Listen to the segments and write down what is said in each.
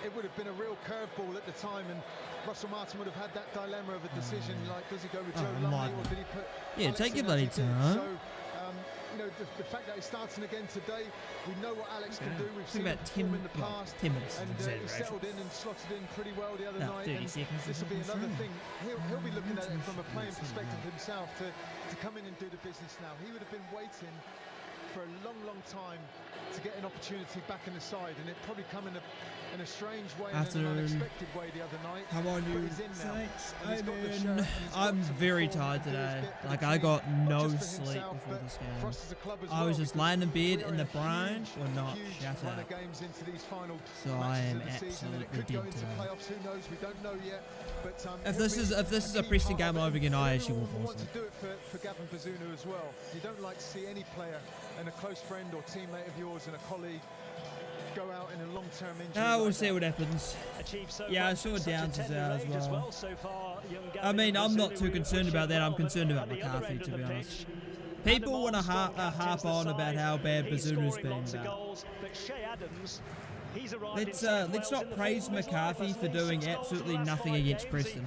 it would have been a real curveball at the time, and Russell Martin would have had that dilemma of a decision, like does he go with Joe Lumley or did he put Alex take your in bloody as he did? time. So, you know, the fact that he's starting again today, we know what Alex can do. We've seen him perform in the past, 10 minutes and he settled in and slotted in pretty well the other night. 30 seconds. This will be another thing. He'll be looking at it from a playing perspective himself to come in and do the business now. He would have been waiting for a long time to get an opportunity back in the side, and it probably come in a strange way, in an unexpected way the other night. How are you? Thanks. I'm very tired today. Like, I got no sleep before this game. I was just lying in bed and the brain will not shut up. So I am absolutely dead today. If this is a Preston game over again, I actually will fall asleep. To do it for Gavin Bazunu as well. You don't like to see any player and a close friend or teammate of yours and a colleague go out in a long-term injury. We'll see what happens. Yeah, I saw Downs is out as well. I mean, I'm not too concerned about that. I'm concerned about McCarthy, to be honest. People want to harp on about how bad Bazunu's been, let's not praise McCarthy for doing absolutely nothing against Preston.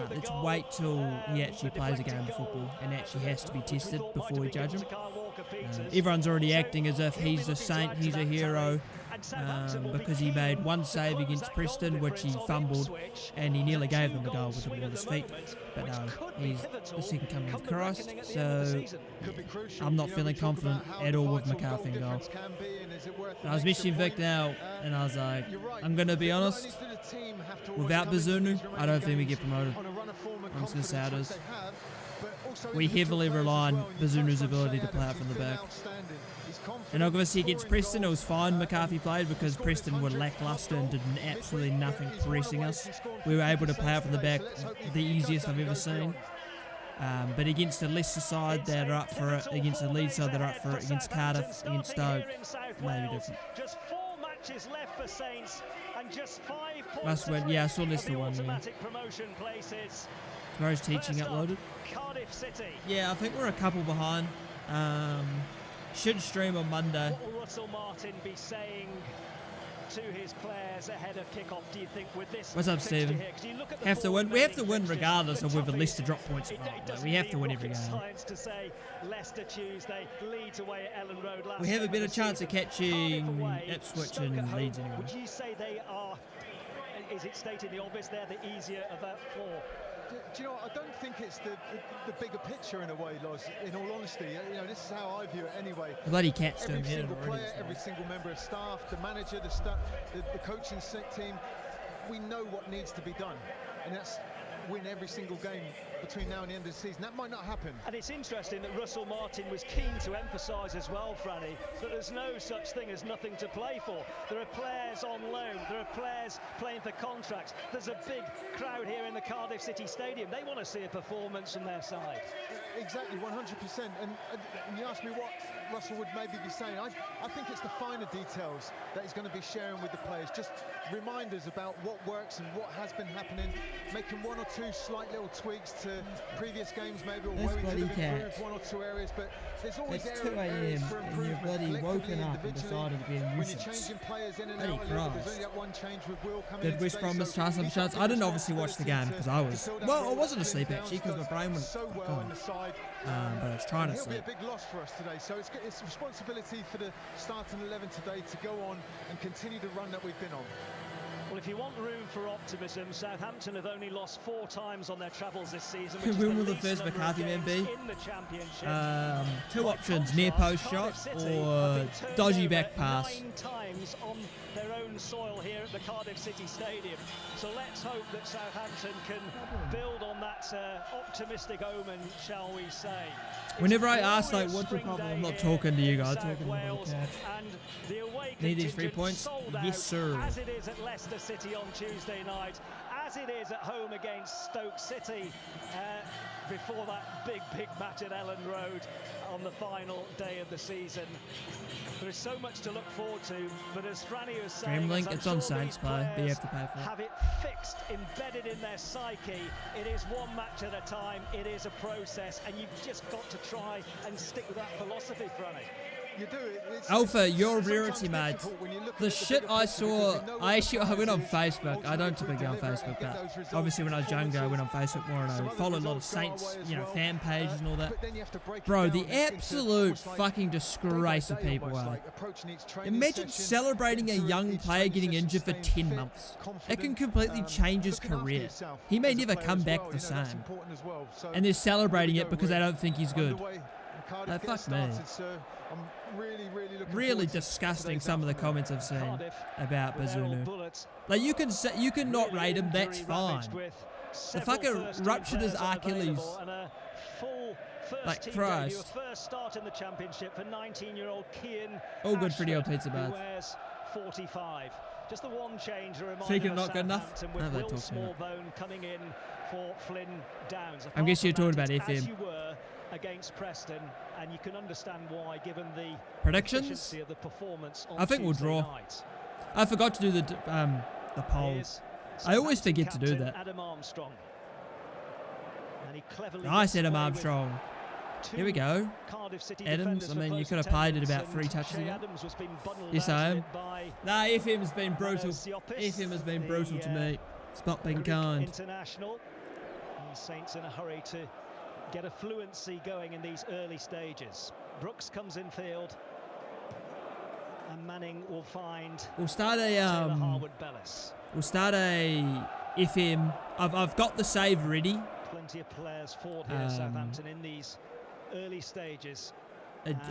Let's wait till he actually plays a game of football and actually has to be tested before we judge him. Everyone's already acting as if he's a saint, he's a hero, because he made one save against Preston, which he fumbled, and he nearly gave them the goal with the ball at his feet. But no, he's the second coming of Christ, so I'm not feeling confident at all with McCarthy in goal. I was messaging Vic now, and I was like, I'm going to be honest, without Bazunu, I don't think we get promoted. I'm just going to say how it is. We heavily rely on Bazunu's ability to play out from the back. And obviously against Preston, it was fine McCarthy played because Preston were lacklustre and did absolutely nothing pressing us. We were able to play out from the back the easiest I've ever seen. But against the Leicester side that are up for it, against the Leeds side that are up for it, against Cardiff, against Stoke, maybe different. Must win. Yeah, I saw Leicester won. Yeah. Tomorrow's teaching uploaded. Yeah, I think we're a couple behind. Should stream on Monday. What will Russell Martin be saying to his players ahead of kickoff, do you think, with this? What's up, Stephen? Have to win. We have to win regardless of whether Leicester drop points or not. We have to win every game. We have a better chance of catching Ipswich and Leeds anyway. Would you say they are, is it stating the obvious, they're the easier of that four? Do you know what? I don't think it's the bigger picture in a way, Loz, in all honesty. You know, this is how I view it anyway. The bloody cat's doing every single player, every single member of staff, the manager, the coaching team, we know what needs to be done, and that's win every single game between now and the end of the season. That might not happen. And it's interesting that Russell Martin was keen to emphasise as well, Franny, that there's no such thing as nothing to play for. There are players on loan, there are players playing for contracts. There's a big crowd here in the Cardiff City Stadium. They want to see a performance from their side. Exactly, 100%. And you asked me what Russell would maybe be saying. I think it's the finer details that he's going to be sharing with the players. Just reminders about what works and what has been happening, making one or two slight little tweaks to previous games maybe, or where we could have improved one or two areas, but there's always areas for improvement. And you're bloody woken up and decided to be a nuisance. When you're changing players in and out, there's only that one change with Will coming in. Did West Bromwich try some shots? I didn't obviously watch the game because I wasn't asleep actually because my brain was gone. But I was trying to sleep. It'll be a big loss for us today, so it's responsibility for the starting 11 today to go on and continue the run that we've been on. Well, if you want room for optimism, Southampton have only lost 4 times on their travels this season. When will the first McCarthy man be? In the championship. 2 options: near post shot or dodgy back pass. 9 times on their own soil here at the Cardiff City Stadium. So let's hope that Southampton can build on that optimistic omen, shall we say. Whenever I ask, like, what's the problem, I'm not talking to you guys, I'm talking to the cat. Need these 3 points? Yes, sir. As it is at Leicester City on Tuesday night, as it is at home against Stoke City before that big match at Ellen Road on the final day of the season. There is so much to look forward to, but as Franny was saying, Link, it's on Saints Play, but you have to pay for it. Have it fixed, embedded in their psyche. It is one match at a time, it is a process, and you've just got to try and stick with that philosophy, Franny. You do. Alpha, you're a rarity, mate. The shit I saw, I went on Facebook. I don't typically go on Facebook, but obviously when I was younger, I went on Facebook more and I followed a lot of Saints, fan pages and all that. Bro, the absolute fucking disgrace of people are. Imagine celebrating a young player getting injured for 10 months. It can completely change his career. He may never come back the same. And they're celebrating it because they don't think he's good. Fuck me. Really disgusting, some of the comments I've seen about Bazunu. Like, you can not rate him, that's fine. The fucker ruptured his Achilles. Like Christ. All good for the pizza bath. 45. Just the one change. Speaking of not good enough, no, they talk Smallbone coming in for Flynn Downs. I'm guessing you're talking about FM. Against Preston, and you can understand why, given the predictions of the performance on I think we'll draw. Night. I forgot to do the poll. I always forget to do that. Adam Armstrong. And he cleverly nice, Adam Armstrong. Here we go. Adams, I mean, you could have played it about 3 touches ago. Yes, I am. Nah, FM's been brutal. FM has been brutal to me. It's not been kind. International. And Saints in a hurry to get a fluency going in these early stages. Brooks comes in field, and Manning will find. We'll start a FM. I've got the save ready. Plenty of players for here, Southampton in these early stages.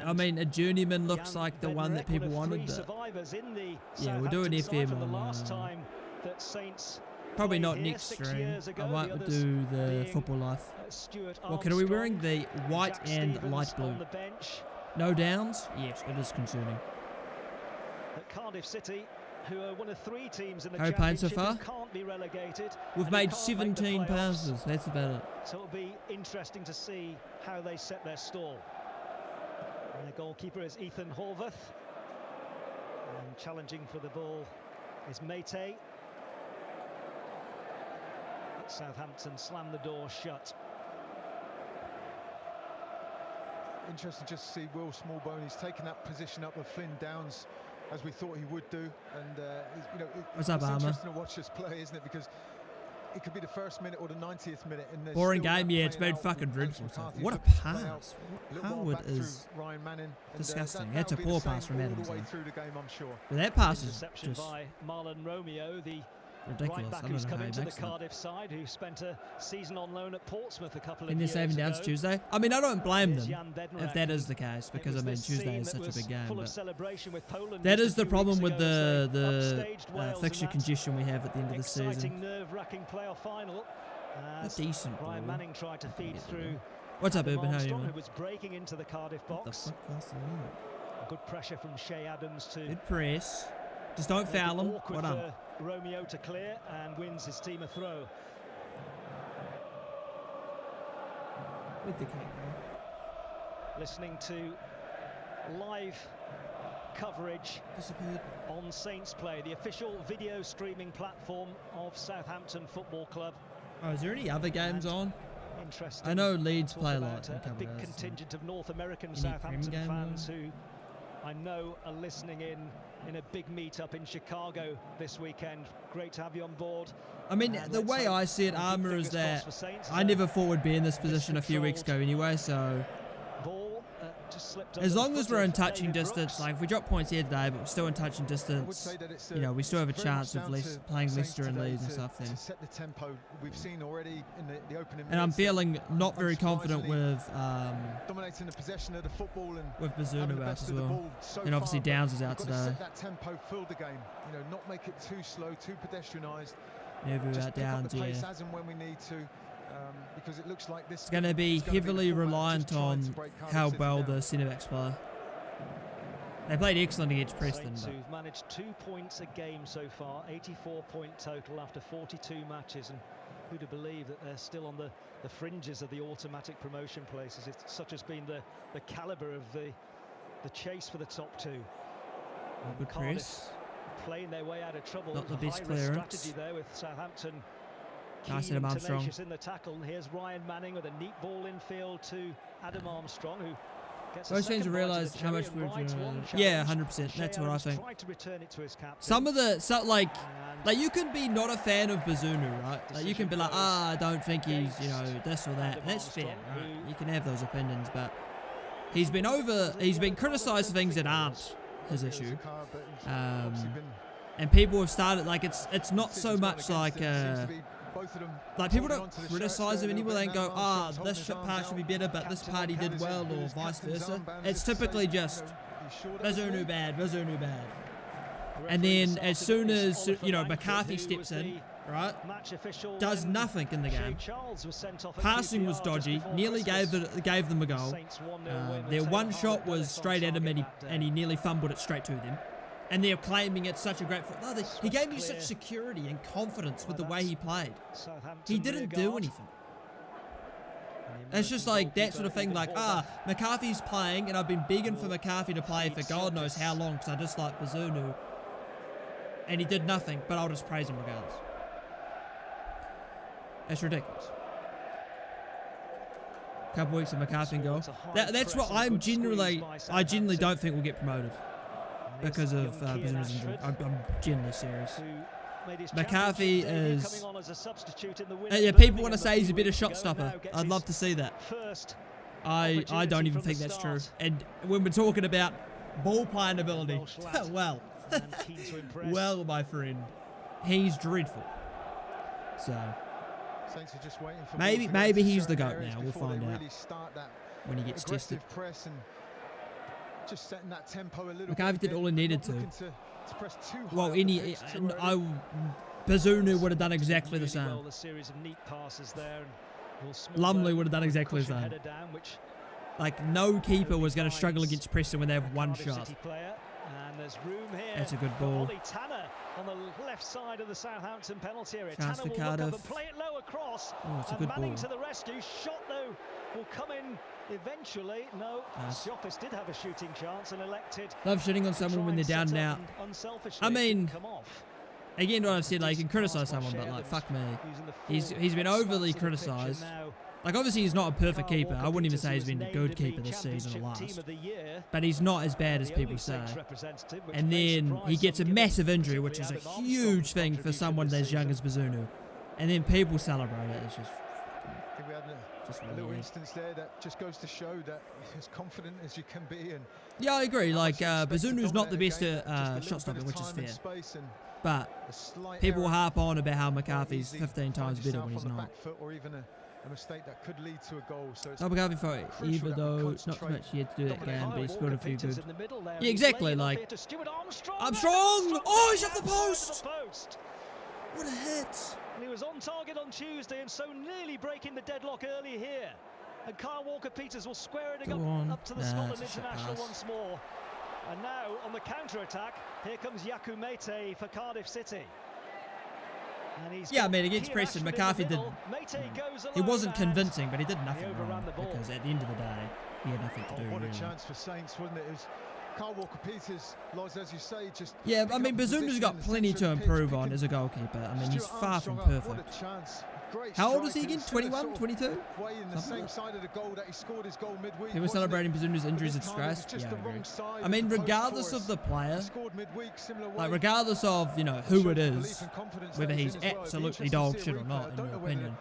I mean, a journeyman looks like the one that people wanted. Yeah, we'll do an FM on the last time that Saints. Probably not next stream. I might do the football life. Okay, are we wearing the white and light blue? No downs? Yes, it is concerning. At Cardiff City, who are one of 3 teams in the championship so far? Can't be relegated. We've made 17 passes. That's about it. So it'll be interesting to see how they set their stall. And the goalkeeper is Ethan Horvath. And challenging for the ball is Mate. Southampton slam the door shut. Interesting just to see Will Smallbone. He's taken that position up with Flynn Downs as we thought he would do, and what's up, it's Armour? interesting to watch this play, isn't it? Because it could be the first minute or the 90th minute. And boring game, yeah. It's been fucking dreadful. What a pass! Howard is disgusting. That's a poor pass from Adams. But that pass is just by Marlon Romeo, the ridiculous. right back I who's don't know come how into he the makes Cardiff side, who spent a season on loan at Portsmouth a couple of in years this saving downs Tuesday. I mean, I don't blame them if that is the case, because I mean Tuesday is such a big game. But that is the problem with the fixture congestion we have at the end of the season. Nerve-wracking playoff final. A decent ball. Ryan Manning tried to feed through. What's up, Urban? How are you, man? Who was breaking into the Cardiff box. Good pressure from Shea Adams to. Good press. Just don't foul him. Well done. Romeo to clear and wins his team a throw. With the kick, listening to live coverage on Saints Play, the official video streaming platform of Southampton Football Club. Oh, is there any other games on? Interesting. I know Leeds play a lot. A big contingent of North American Southampton fans who I know are listening in a big meet-up in Chicago this weekend. Great to have you on board. I mean, the way I see it, Armour, is that I never thought we'd be in this position a few weeks ago anyway, so as long as we're in touching distance, like if we drop points here today, but we're still in touching distance, you know, we still have a chance of playing Leicester and Leeds and stuff then. And I'm feeling not very confident with dominating the possession of the football and Bazunu out as well. And obviously Downs is out today. Set that tempo, fill the game. You know, not make it too slow, too pedestrianised. Never about Downs, yeah. As and when we need to. Because it looks like this it's going to be heavily reliant on how well the centre-backs play. They played excellent against Preston. Who've managed 2 points a game so far, 84-point total after 42 matches, and who'd have believed that they're still on the fringes of the automatic promotion places. It's such has been the calibre of the chase for the top 2. Good press. Playing their way out of trouble. Not the best clearance. Strategy there with Southampton. Nice Adam Armstrong. In the tackle. And here's Ryan Manning with a neat ball infield to Adam Armstrong, who Most fans realise how much we're doing. Yeah, 100%. That's what I think. Some of the like you can be not a fan of Bazunu, right? Like you can be like, I don't think he's this or that. That's fair, right? You can have those opinions, but he's been criticised for things that aren't his issue. And people have started it's not so much like people don't criticise him anymore. They don't go, this part should be better, but this part he did well, or vice versa. It's typically just Bazunu bad. And then as soon as McCarthy steps in, right, does nothing in the game. Passing was dodgy, nearly gave them a goal. Their one shot was straight at him, and he nearly fumbled it straight to them. And they're claiming it's such a great... he gave me such security and confidence with the way he played. He didn't do anything. It's just like that sort of thing, like, McCarthy's playing, and I've been begging for McCarthy to play for God knows how long, because I just like Bazunu. And he did nothing, but I'll just praise him regardless. It's ridiculous. A couple weeks of McCarthy and goal. That's what I genuinely don't think we'll get promoted. Because of Bazunu's injury. I'm genuinely serious. McCarthy is... people want to say he's a better shot stopper. I'd love to see that. I don't even think that's true. And when we're talking about ball playing ability, well, my friend, he's dreadful. So, maybe he's the GOAT now. We'll find out when he gets tested. Just setting that tempo a little McCarthy did all he needed to. Well, Bazunu would have done exactly the same. Lumley would have done exactly the same. Like, no keeper was going to struggle against Preston when they have one shot. That's a good ball. On the left side of the Southampton penalty area. Chance for Cardiff. Play it low across. Oh, it's a good ball. To the rescue. Shot though will come in eventually. No, Siopis did have a shooting chance and elected. Love shooting on someone when they're down and out. I mean, again, what I've said, like, you can criticise someone, but like, fuck me, he's been overly criticised. Like, obviously he's not a perfect keeper. I wouldn't even say he's been a good keeper this season or last. But he's not as bad as people say. And then he gets a massive injury, which is a huge thing for someone as young as Bazunu. And then people celebrate it. It's just... I think we had a little instance there that just goes to show that as confident as you can be. And yeah, I agree. Like, Bazunu's not the best at shot stopping, which is fair. But people harp on about how McCarthy's 15 times better when he's not. Or even a mistake that could lead to a goal. So McCarthy for it, even though it's not so much he had to do that game, but he scored a few good. Yeah, exactly. Like, Armstrong! Oh, he's off the post! What a hit! And he was on target on Tuesday and so nearly breaking the deadlock early here. And Kyle Walker-Peters will square it up to the Scotland international once more. And now on the counter-attack, here comes Yaku Mete for Cardiff City. Yeah, I mean, against Preston, McCarthy did... He wasn't convincing, but he did nothing wrong, because at the end of the day, he had nothing to do, what a chance for Saints, wasn't it? It was Kyle Walker-Peters, Loz, as you say, just... Yeah, I mean, Bazunu's got plenty to improve on as a goalkeeper. I mean, he's far from perfect. How old is he again? 21? 22? People celebrating Bazunu's injuries and disgrace? Yeah, I agree. I mean, regardless of the player, like, regardless of, who it is, whether he's absolutely dog shit or not, in your opinion,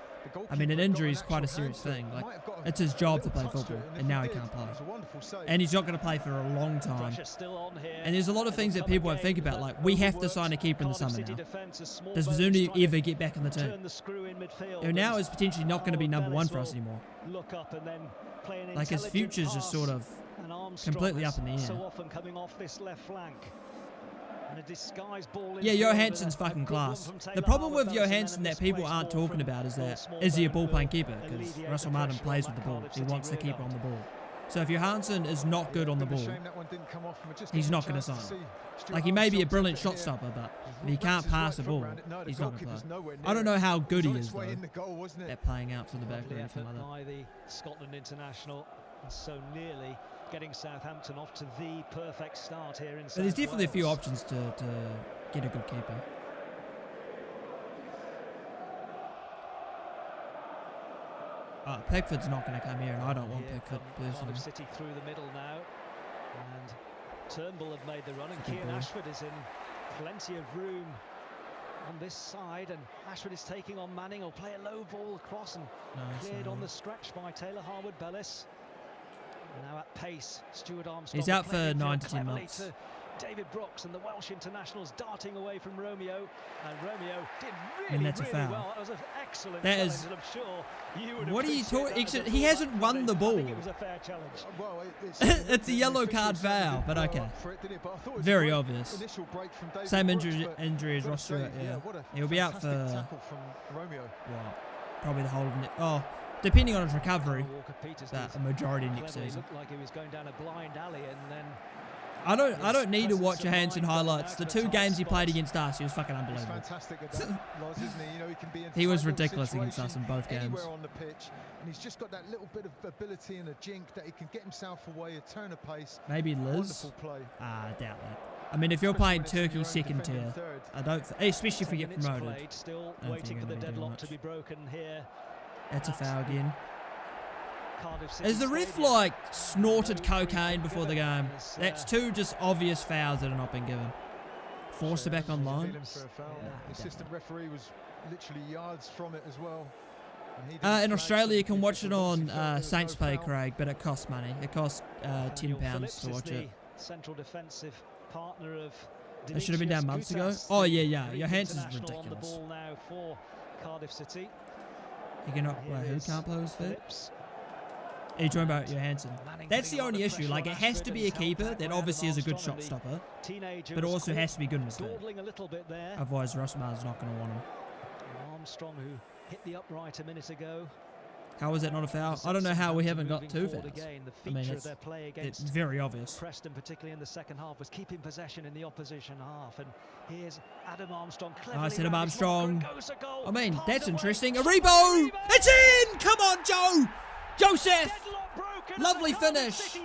I mean, an injury is quite a serious thing. Like, it's his job to play football, and now he can't play. And he's not going to play for a long time. And there's a lot of things that people won't think about, like, we have to sign a keeper in the summer now. Does Bazunu ever get back in the team? Now is potentially not going to be number one for us anymore. Like, his future's just sort of completely up in the air. Yeah, Johansson's fucking class. The problem with Johansson that people aren't talking about is that, is he a ball-playing keeper? Because Russell Martin plays with the ball. He wants the keeper on the ball. So if Johansson is not good on the ball, he's not going to sign. Like, he may be a brilliant shot stopper, but if he can't pass the ball, he's not going to play. I don't know how good he is, though, at playing out to the back or anything like that. By the Scotland international, and so nearly getting Southampton off to the perfect start here in South There's definitely Wales. a few options to get a good keeper. Pickford's not going to come here, and I don't want Pickford personally. Cardiff City through the middle now, and Turnbull have made the run, and Keane Ashford is in plenty of room on this side, and Ashford is taking on Manning. Will play a low ball across and cleared on the stretch by Taylor Harwood-Bellis. Now at pace, Stuart Armstrong. He's out for 9 to 10 months. David Brooks and the Welsh internationals darting away from Romeo, and Romeo did really, that's a foul. well. That was an excellent challenge, and I'm sure you would. What are you talking? He hasn't won the ball. It was a fair challenge. Well, it's a yellow card foul, but okay. Very obvious. Same injury as Ross Stewart. Yeah, he'll be out for probably the whole of it. Oh, depending on his recovery, a majority next season. Looked like he was going down a blind alley, and then. I don't need to watch Johansson highlights. The 2 games he played against us, he was fucking unbelievable. He was ridiculous against us in both games. On the pitch, and he's just got that little bit of ability and a jink that he can get himself away, a turn of pace. Maybe Liz. I doubt that. I mean, if you're playing Turkey second tier, I don't. Especially if you get promoted. Still waiting for the deadlock to be broken here. That's a foul again. Is the ref like snorted cocaine before the game? That's 2 just obvious fouls that have not been given. Forced it back on line. The assistant referee was literally yards from it as well. In Australia, you can watch it on Saints Pay, Craig, but it costs money. It costs £10 to watch it. Central defensive partner of. It should have been down months ago. Oh yeah. Johansson's ridiculous. On the ball now for Cardiff City. He cannot. Who can't play his feet? Are you talking about Johansson? That's the only issue. Like, it has to be a keeper that obviously is a good shot stopper, but it also has to be good in his feet. Otherwise, Rossmar's not going to want him. Armstrong, who hit the upright a minute ago. How is that not a foul? I don't know how we haven't got 2 fouls. I mean, it's very obvious. Preston, particularly in the second half, was keeping possession in the opposition half. And here's Adam Armstrong. Nice, Adam Armstrong. I mean, that's interesting. Aribo! It's in! Come on, Joe! Joseph! Lovely finish.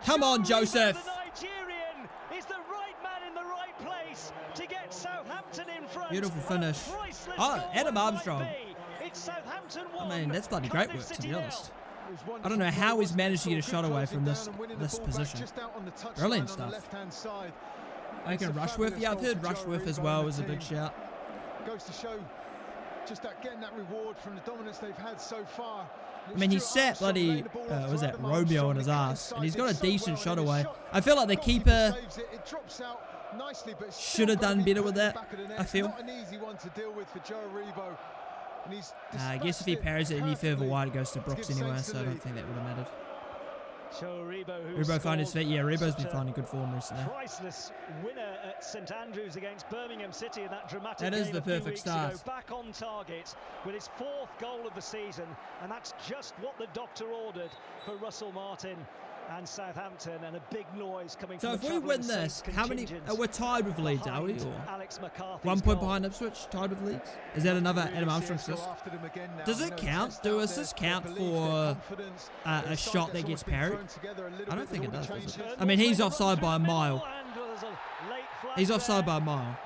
Come on, Joseph. The Nigerian is the right man in the right place to get Southampton in front. Beautiful finish. Oh, Adam Armstrong. I mean, that's bloody great work, to be honest. I don't know how he's managed to get a shot away from this position. Brilliant stuff. I can Rushworth. Yeah, I've heard Rushworth as well was a big shout. Goes to show just that getting that reward from the dominance they've had so far. I mean, he sat bloody, was that Romeo on his ass, and he's got a decent shot away. I feel like the keeper should have done better with that, I feel. I guess if he parries it any further wide, it goes to Brooks anyway, so I don't think that would have mattered. Aribo found his feet. Yeah, Aribo's been finding good form recently. Priceless winner at St Andrews against Birmingham City in that dramatic game. That is the perfect start. Back on target with his 4th goal of the season, and that's just what the doctor ordered for Russell Martin and Southampton, and a big noise coming from the So if we win this, how many? We're tied with Leeds, are we? Or 1 point behind Ipswich, tied with Leeds. Is that another Adam Armstrong assist? Does it count? Do assists count for a shot that gets parried? I don't think it does. I mean, he's offside by a mile. He's offside by a mile.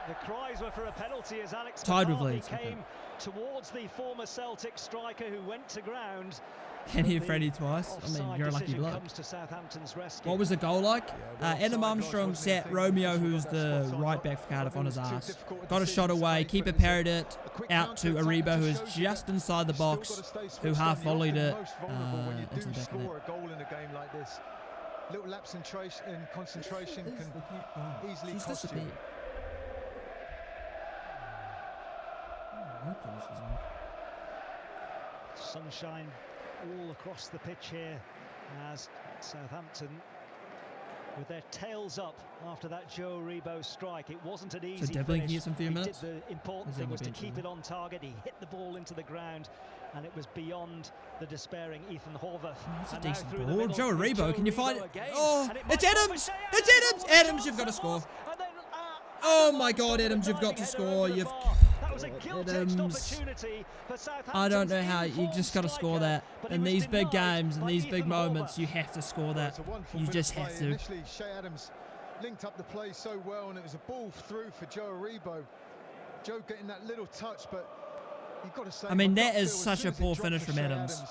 The cries were for a penalty as Alex tied with Leeds. Came towards the former Celtic striker who went to ground. Can he have Freddie twice? I mean, you're a lucky bloke. What was the goal like? Adam Armstrong sat Romeo, who's the right back for Cardiff, on his ass. Got a shot away. Keeper parried it out to Aribo, who is just inside the box, who half volleyed it into the back of it. Little lapse in concentration can easily cost you. Sunshine all across the pitch here as Southampton, with their tails up after that Joe Aribo strike. It wasn't an easy finish. The important thing was to keep it on target. He hit the ball into the ground, and it was beyond the despairing Ethan Horvath. That's a decent ball. Joe Aribo, can you find it? Oh, it's Adams! It's Adams! Adams, you've got to score. Oh my God, Adams, you've got to score. Adams. I don't know how, you just got to score that. In these big games, in these big moments, you have to score that. You just have to. Initially, Shea Adams linked up the play so well, and it was a ball through for Joe Aribo. Joe getting that little touch, but you've got to say, I mean, that is such a poor finish from Adams.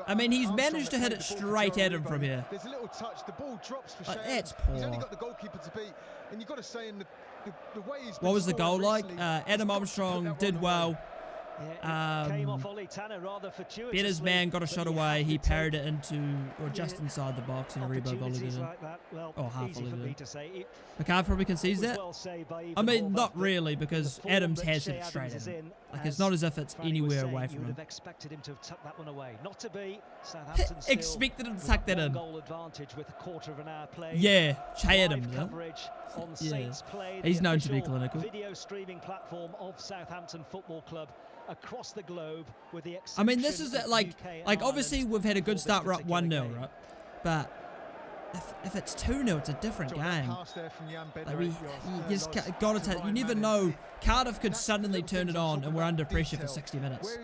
I mean, he's managed to hit it straight at him from here. There's a little touch, the ball drops for Shea. That's He's only poor. got the goalkeeper to beat, and you've got to say in the way he's been What was the goal like? recently, Adam Armstrong did well. Yeah, came off Ollie Tanner rather fortuitously. Better's man got a shot away. He parried it into, or just inside the box, and Rebo volleyed it in. Like that, well, or half volleyed it in. say. McCarthy probably concedes that. Well I mean, not really, because Adams has hit it straight at him. Like, it's not as if it's anywhere away from him. Expected him to have tucked that one away. Not to be. Southampton expected him to tuck that in. Goal advantage with a quarter of an hour played. Yeah, Che Adams. On Saints Play, he's known to be clinical. Video streaming platform of Southampton Football Club across the globe, with the I mean, this is like obviously we've had a good start. We're up 1-0, right? But if it's 2-0, it's a different game. Like you just got to take. You never know. Cardiff could suddenly turn it on, and we're under pressure for 60 minutes.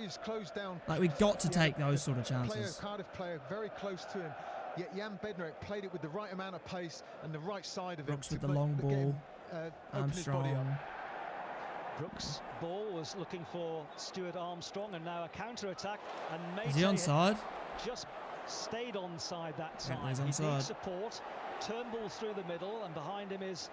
Like we got to take those sort of chances. Cardiff player very close to him. Yet Jan Bednarek played it with the right amount of pace and the right side of Brooks him. with the long ball. Armstrong. Brooks' ball was looking for Stuart Armstrong, and now a counter-attack. And Is he onside? Just stayed onside that time. He's He onside. needs support. Turnbull through the middle, and behind him is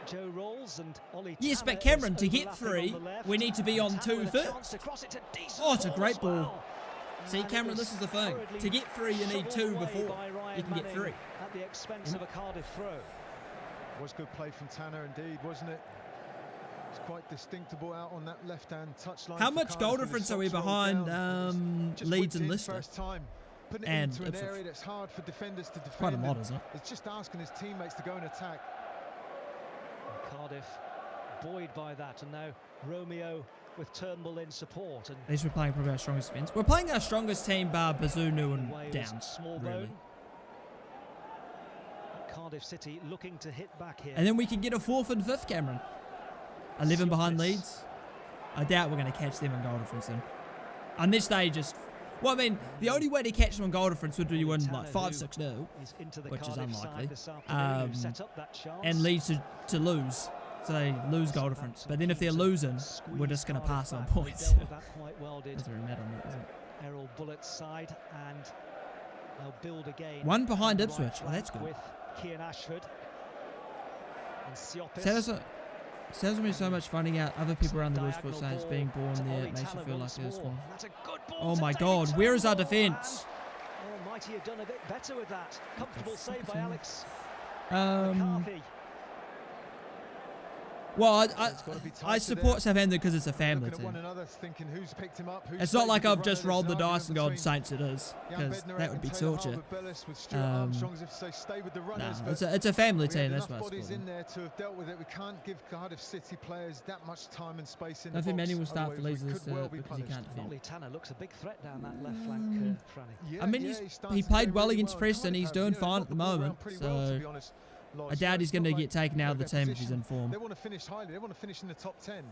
Joe Rolls and Ollie. Yes, but Cameron, to get free, we need to be on 2 first. Oh, it's a great ball. See, Cameron, this is the thing. To get 3, you need 2 before you can get 3. At the expense of a Cardiff throw. Was good play from Tanner, indeed, wasn't it? It's quite distinctable out on that left-hand touchline. How much goal difference are we behind Leeds and Leicester? First time. Putting it And into an area that's hard for defenders to defend. Quite a lot, isn't it? It's just asking his teammates to go and attack. And Cardiff buoyed by that, and now Romeo with Turnbull in support. And at least we're playing probably our strongest defence. We're playing our strongest team bar Bazunu and Downs, really. Cardiff City looking to hit back here. And then we can get a 4th and 5th, Cameron. 11 behind Leeds. I doubt we're going to catch them in goal difference then. Unless they just... Well, I mean, the only way to catch them in goal difference would be win like 5-6-0, which is unlikely. And Leeds to lose. So they lose goal difference. But then if they're losing, we're just going to pass on points. Doesn't really matter on that, does it? Errol Bullett's side, and they'll build again. 1 behind Ipswich. Oh, that's good. With Kian Ashford and Siopis. Sounds to me so much finding out other people around the West Sports Saints being born there. It makes you feel like there's one. Oh my God, where is our defence? Oh, might he have done a bit better with that? Comfortable save by Alex McCarthy. Well, I support Southampton because it's a family team. It's not like I've just rolled the dice and gone Saints it is, because that would be torture. Nah, it's a family team, that's why I support them. We can't give Cardiff City players that much time and space in I think Manny will start for Leeds because he can't defend. Ollie Tanner looks a big threat down that left flank, Franny. I mean, he played well against Preston. He's doing fine at the moment, so I doubt he's going to get taken out of the team if he's in form. They want to finish highly. They want to finish in the top 10.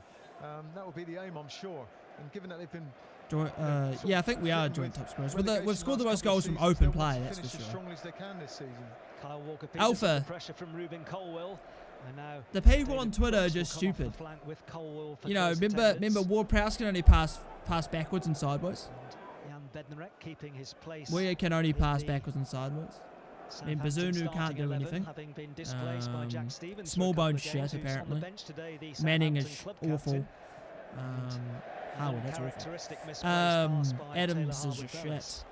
That will be the aim, I'm sure. And given that they've been... yeah, I think we are joint top scorers. We've scored the most goals from open play, that's for sure. Kyle Walker Alpha. Pressure from Ruben Colwell. And now the people on Twitter are just stupid. You know, remember Ward-Prowse can only pass backwards and sideways. Jan Bednarek keeping his place. We can only pass backwards and sideways. And Bazunu can't do anything. Small bone shit, apparently. Manning is awful. Howard, that's awful. Adams is shit.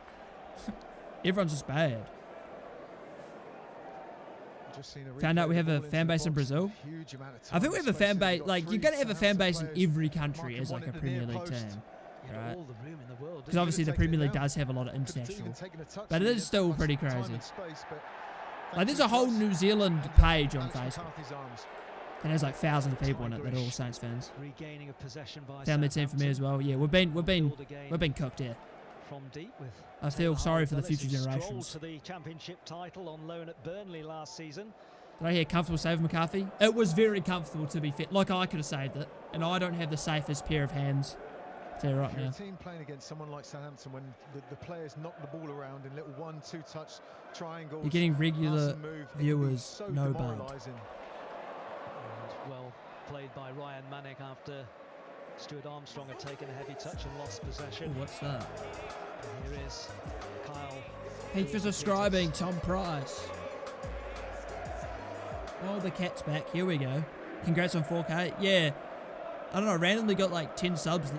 Everyone's just bad. Found out we have a fan base in Brazil. I think we have a fan base, like, you're going to have a fan base in every country as like a Premier League team. Right? Because obviously the Premier League does have a lot of international, but it is still pretty crazy. Like, there's a whole New Zealand page on Facebook that has like thousands of people in it that are all Saints fans. Family team for me as well. Yeah, we've been cooked here. I feel sorry for the future generations. To the championship title on loan at Burnley last season. Did I hear comfortable save McCarthy? It was very comfortable, to be fair. Like, I could have saved it, and I don't have the safest pair of hands. Right now. You're a team playing against someone like Southampton when the players knock the ball around in little 1-2 touch triangles. You're getting regular viewers, so no bad. Well played by Ryan Manick after Stuart Armstrong had taken a heavy touch and lost possession. Ooh, what's that? And here is Kyle. Thanks for subscribing, Tom Price. Oh, the cat's back. Here we go. Congrats on 4K. Yeah. I don't know, randomly got like 10 subs.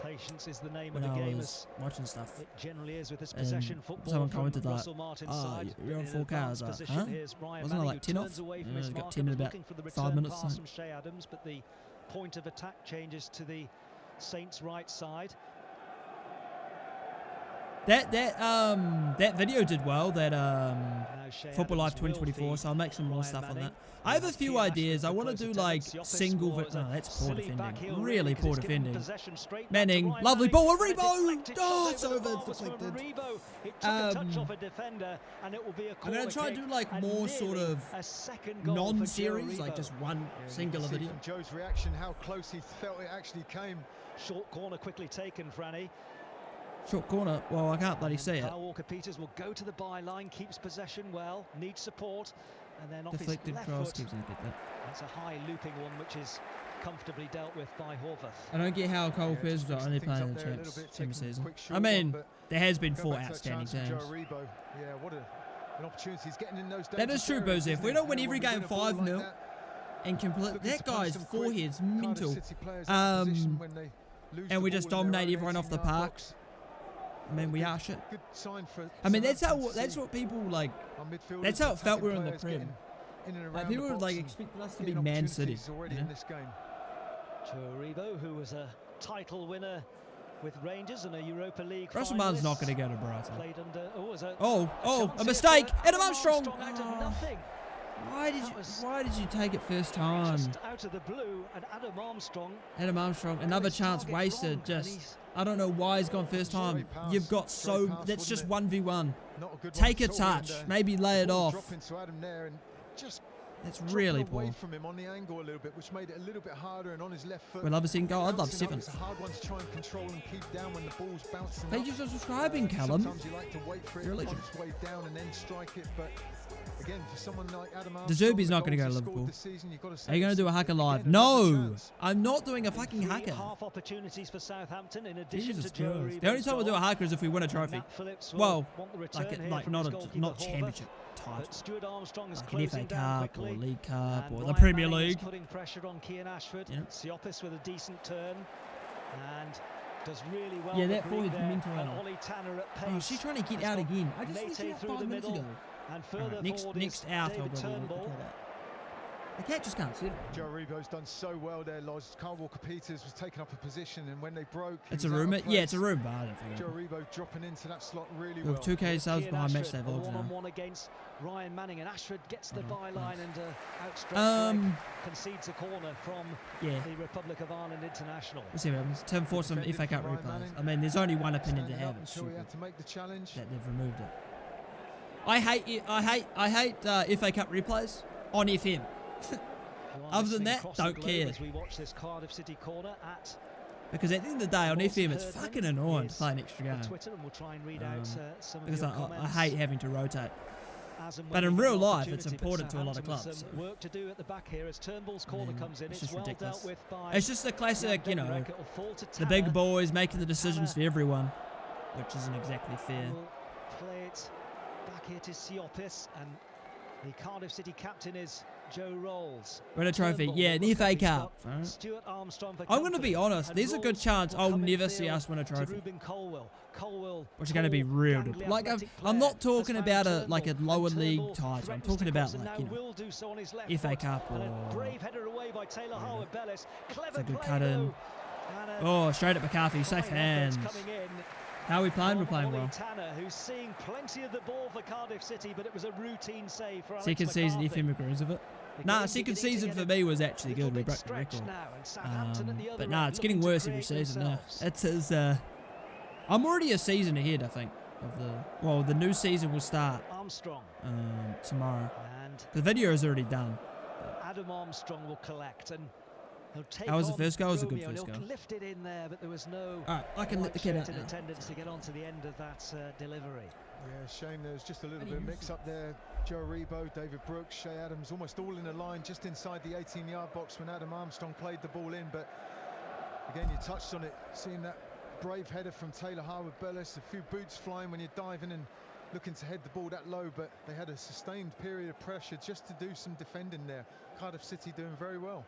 Patience is the name when of the I game. was watching stuff. It generally is with this possession football. Someone commented like, oh, you're on 4K. I was like, huh? Wasn't I like 10 off? Yeah, I got 10 in about 5 minutes. From Shea Adams, but the point of attack changes to the Saints' right side. That video did well, that Football Live 2024, so I'll make some more stuff on that. I have a few ideas. I want to do like single, no, that's poor defending, really poor defending. Manning, lovely ball, a rebound! Oh, it's over, it's deflected. I'm going to try to do like more sort of non-series, like just one singular video. Joe's reaction, how close he felt it actually came. Short corner quickly taken, Franny. Short corner, well, I can't bloody see it. Kyle Walker-Peters will go to the byline, keeps possession well, needs support, and then off deflected his left cross, foot. keeps it like that. That's a high looping one, which is comfortably dealt with by Horvath. I don't get how Cole Peters are only playing in the Champions season. I mean, there has been 4 outstanding teams. Yeah, what an opportunity. He's getting in those that is true, Boozy. If we don't win every game 5-0 and complete, that guy's forehead's mental. And we just dominate everyone off the park. I mean, we are shit. I mean, that's what people like. That's how it felt we were in the Prem. Like, people would like expected us to be Man City. You know? Joe, who was a title winner with Rangers and a Europa League. Russell Martin's not going to go to Brighton. Oh, a mistake! Adam Armstrong! Why did you take it first time? Just out of the blue, and Adam Armstrong, another chance wasted. Just, I don't know why he's gone first time. You've got that's just 1v1. Take a touch, maybe lay it off. That's really poor. From him on the angle a little bit, which made it a little bit harder, and on his left foot. We'll love a single goal. I'd love 7. It's a hard one to try and control and keep down when the ball's bouncing. Thank you for subscribing, Callum. Sometimes you like to wait for it on its way down and then strike it, but again, for someone like Adam Armstrong, the Zerbi's not going to go to Liverpool. Are you going to do a haka live? No, I'm not doing a fucking haka. Half opportunities for Southampton in addition to Joe. The only time we'll do a haka is if we win a trophy. Well, not championship. But Stuart Armstrong is like an FA Cup or League Cup or the Ryan Premier Manning League. Putting pressure on Kian Ashford. Yeah. Siopis with a decent turn and does really well. Yeah, that forward's mental. Ollie Tanner at pace. Oh, she's trying to get out again. I just need to get out 5 minutes ago. And further next out, I'll probably the cat just can't see it. Joe Aribo's done so well there, Loz. Kyle Walker-Peters was taking up a position, and when they broke, it's a rumour. Yeah, it's a rumour. I don't think. Joe Aribo dropping into that slot really well. 2K subs behind match day vlogs now. One-on-one against Ryan Manning, and Ashford gets the byline and outstretched concedes a corner from the Republic of Ireland international. Let's see what happens. Turn for some FA Cup replays. I mean, there's only one opinion to have. It's stupid to make the challenge that they've removed it. I hate FA Cup replays on FM. Other than that, don't care. As we watch this Cardiff City corner because at the end of the day, on FM, it's fucking annoying to play an extra game. Twitter, and we'll try and read out some because of I hate having to rotate. But in real life, it's important to a lot of clubs. So. Work to do at the back here as Turnbull's corner comes in. It's just well ridiculous. Dealt with by it's just the classic, you know, the big boys making the decisions for everyone, which isn't exactly fair. Play it back here to Siopis, and the Cardiff City captain is Joe Rolls. Win a trophy, yeah, an FA Cup. Right. Stuart Armstrong for I'm going to be honest, there's a good chance I'll never see us win a trophy. Which is going to be real. Like, I'm not talking about a lower league title. I'm talking about, like, you know, FA Cup or... It's a good cut in. Oh, straight at McCarthy, safe hands. How are we playing? We're playing well. Tanner, who's seeing plenty of the ball for Cardiff City, but it was a routine save for Alex second season, McCarthy. FM agrees with it. Nah, second season for me was actually good. We broke the record. But nah, it's getting worse every season now. I'm already a season ahead, I think. The new season will start tomorrow. And the video is already done. Adam Armstrong will collect and he'll take how was the first goal? It was a good first goal. Lift it in there, but there was no I can let the kid out now. attendance to get on to the end of that delivery. Yeah, shame there's just a little bit of mix-up there. Joe Rebo, David Brooks, Shea Adams, almost all in a line just inside the 18-yard box when Adam Armstrong played the ball in. But again, you touched on it, seeing that brave header from Taylor Harwood-Bellis, a few boots flying when you're diving and looking to head the ball that low, but they had a sustained period of pressure just to do some defending there. Cardiff City doing very well.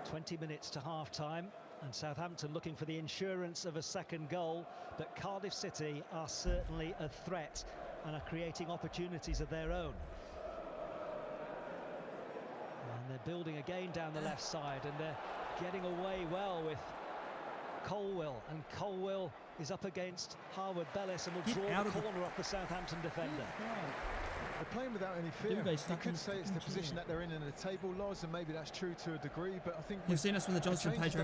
20 minutes to half-time, and Southampton looking for the insurance of a second goal, but Cardiff City are certainly a threat and are creating opportunities of their own. And they're building again down the left side, and they're getting away well with Colwill, and Colwill is up against Harwood-Bellis and will draw the corner off the Southampton defender. They're playing without any fear. You could say it's the position that they're in the table, Loz, and maybe that's true to a degree, but I think you've seen us from the Johnson page.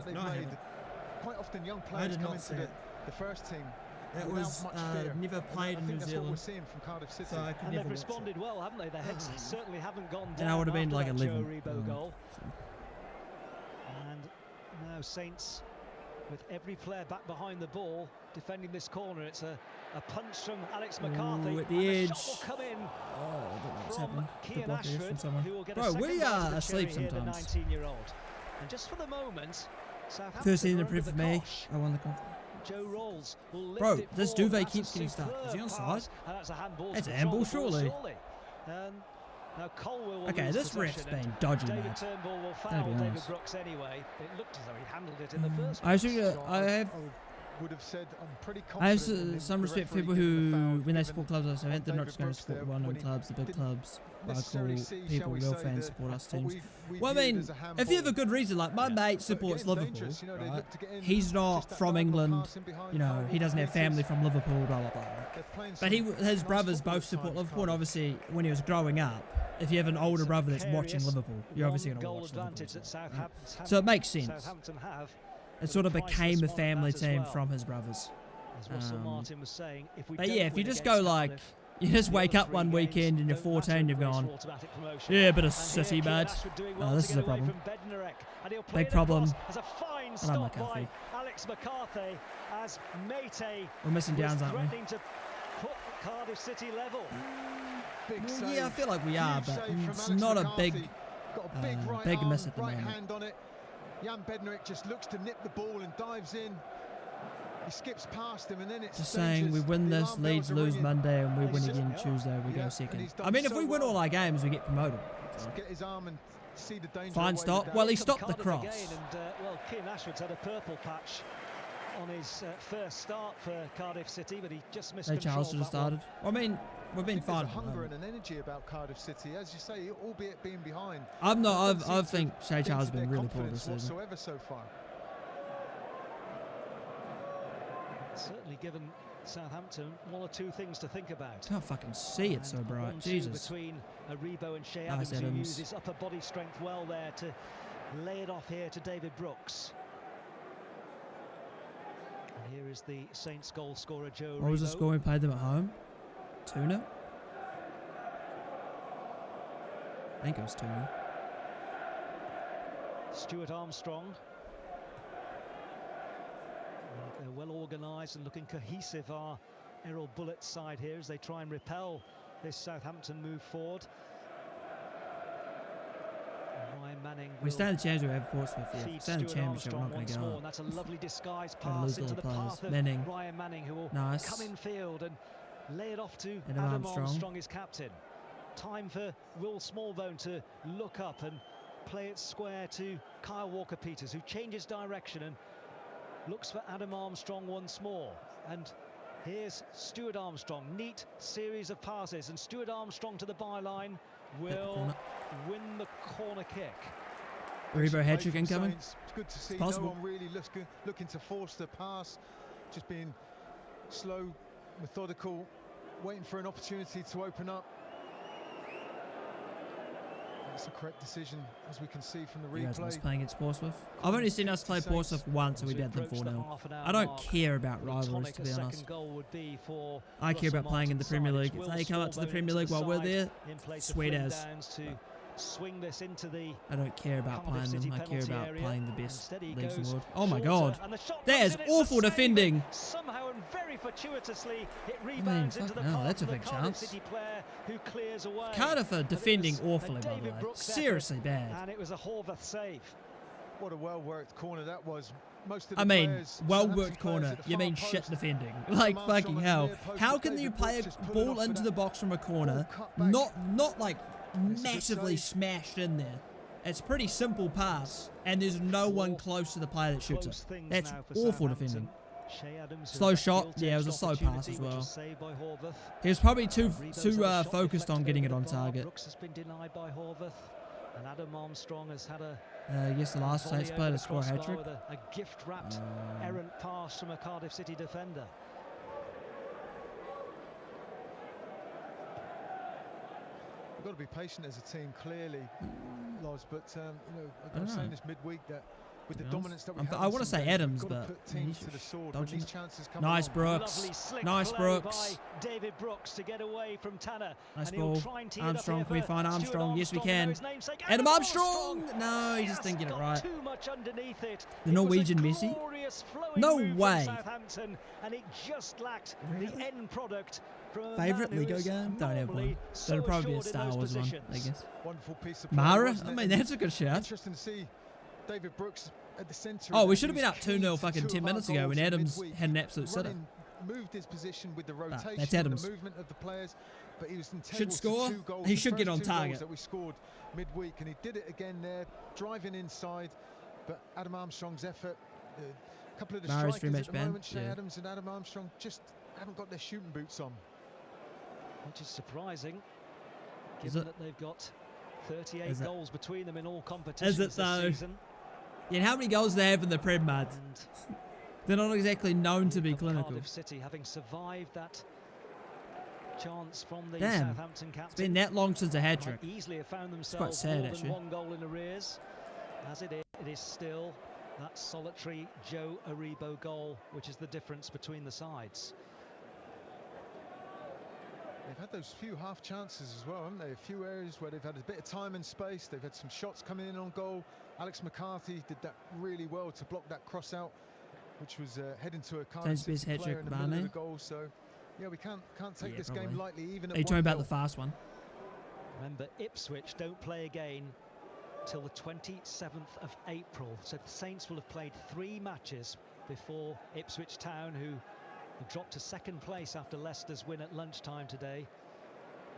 Quite often young players come into the first team. It was never played in New Zealand. That's what we're seeing from Cardiff City. So and they've responded well, haven't they? Their heads certainly haven't gone down. And I would have been like 11. Goal. And now Saints, with every player back behind the ball, defending this corner. It's a punch from Alex McCarthy. Ooh, at the edge. The shot will come in from Kean Ashford, who will get a second we are asleep sometimes. 19-year-old. And just for the moment, Southampton first thing to prove for me, I won the conference. Joe Rolls will lift Bro, it this forward. Duvet keeps getting stuck. Is he onside? That's a handball. It's a handball, surely. Now Colwill will okay, this ref's been dodgy, David mate. Turnbull will foul David Brooks anyway. It looked as though he handled it in the first place. Would have said I'm pretty confident. I have some respect for people who, when they support clubs like Southampton, they're not just going to support the well-known clubs, the big clubs. I call people real fans support us teams. Well, I mean, if you have a good reason, like my mate supports Liverpool, right? He's not from England, you know, he doesn't have family from Liverpool, blah, blah, blah. But his brothers both support Liverpool, and obviously, when he was growing up, if you have an older brother that's watching Liverpool, you're obviously going to watch Liverpool. Right? So it makes sense. It sort of became a family team from his brothers. But yeah, if you just go like, you just wake up one weekend and you're 14, you've gone, yeah, a bit of City, bad. Oh, this is a problem. Big problem. I like McCarthy. We're missing Downs, aren't we? Cardiff City level. Well, yeah, I feel like we are, but it's not a big miss at the moment. Jan Bednarek just looks to nip the ball and dives in. He skips past him, and then it's just saying we win this, Leeds lose Monday, and we win again Tuesday, we go second. I mean, if we win all our games, we get promoted. Get his arm and see the danger. Fine stop. Well, he stopped the cross. Well, Kean Ashford's had a purple patch on his first start for Cardiff City, but he just missed control. Charles should have started. Well, I mean, we've been fine. There's a hunger and an energy about Cardiff City, as you say, albeit being behind. I think Shea Charles has been really poor this season. Whatsoever so far. Certainly given Southampton one or two things to think about. Can't fucking see it so bright. Jesus. Between Rebo and Shea Adams, who uses upper body strength well there to lay it off here to David Brooks. And here is the Saints goal scorer, Joe Rebo. What was the score we played them at home? 2-0? I think it was 2-0. Stuart Armstrong. They're well organised and looking cohesive, our Errol Bullett's side here, as they try and repel this Southampton move forward. Ryan Manning. We stand a chance we have Portsmouth here. Stand a championship, we're not going to go on. That's a lovely disguise pass into the path of Ryan Manning, who will come in field and lay it off to Adam Armstrong, his captain. Time for Will Smallbone to look up and play it square to Kyle Walker-Peters, who changes direction and looks for Adam Armstrong once more. And here's Stuart Armstrong. Neat series of passes, and Stuart Armstrong to the byline will win the corner kick. Rebo hat-trick incoming. It's good to see no one really looking to force the pass, just being slow, methodical, waiting for an opportunity to open up. That's the correct decision, as we can see from the replay. You guys must playing against Portsmouth. I've only seen us play Portsmouth once, and we beat them 4-0. I don't care about rivalries, to be honest. I care about playing in the Premier League. If they come up to the Premier League while we're there, sweet as. swing this into the. I don't care about Cardiff playing them. I care penalty about area, playing the and best instead he leagues in the goes world. Oh my shorter, God. and the shot That comes is in, it's awful a save, defending. but somehow and very fortuitously it rebounds into the fucking hell, path that's a of the big Cardiff chance. City player who clears away. Cardiff are But it defending was a awfully, by the David way. Brooks Seriously effort, bad. and it was a Horvath save. What a well-worked corner that was. Most of the I mean, players, well-worked Southampton players corner. at the You far mean post, shit defending. Like Armstrong fucking at the hell. near post, How but can you David play Brooks a just pulling ball off with into that the box from a corner, cut back. not like It's a good massively save. smashed in there? It's pretty simple pass, and there's no one close to the player that shoots it. That's awful defending. Slow shot, yeah, it was a slow pass as well. He was probably too focused on getting it on target. Brooks has been denied by Horvath, and Adam Armstrong has had a Yes, the last Saints player to score a hat-trick. with a gift-wrapped errant pass from a Cardiff City defender. We've got to be patient as a team, clearly, Loz. But I was saying this midweek that with the dominance that we have, I want to say Adams, we've got to but put teams to the sword when these chances come nice, along. Brooks. Nice, Brooks. By David Brooks to get away from Tanner. Nice and ball. Armstrong, Can we find Armstrong? Yes, we can. Namesake. Adam Armstrong! No, he just didn't get it right. Too much underneath it. The Norwegian Messi? No way. Southampton, and it just lacked the end product. Favourite Lego game? Don't have one. That'll probably be a Star Wars one, I guess. Wonderful piece of Mara? I mean, that's a good shout. Interesting to see David Brooks at the centre. Oh, we should have been up 2-0 fucking 10 minutes ago when Adams had an absolute sitter. Moved his position with the rotation, that's Adams. the movement of the players, but he was integral Should score. to 2 goals. He should get on The first 2 target. goals that we scored midweek, and he did it again there, driving inside. But Adam Armstrong's effort, a couple of the Mara's free strikers match at the ban. moment, Shea Adams and Adam Armstrong, just haven't got their shooting boots on. Which is surprising, given that they've got 38 goals between them in all competitions this season. Yeah, and how many goals they have in the Prem, mad? They're not exactly known to be clinical. Cardiff City having survived that chance from the Damn. Southampton captain. It's been that long since a hat-trick. Easily have found It's themselves quite sad, more actually. than 1 goal in arrears. As it is still that solitary Joe Aribo goal, which is the difference between the sides. They've had those few half chances as well, haven't they? A few areas where they've had a bit of time and space. They've had some shots coming in on goal. Alex McCarthy did that really well to block that cross out, which was heading to a Cardiff City player in the middle of the goal. So, yeah, we can't take this game lightly, even at 1-0. Are you talking about the fast one? Remember, Ipswich don't play again till the 27th of April. So the Saints will have played 3 matches before Ipswich Town, who dropped to 2nd place after Leicester's win at lunchtime today.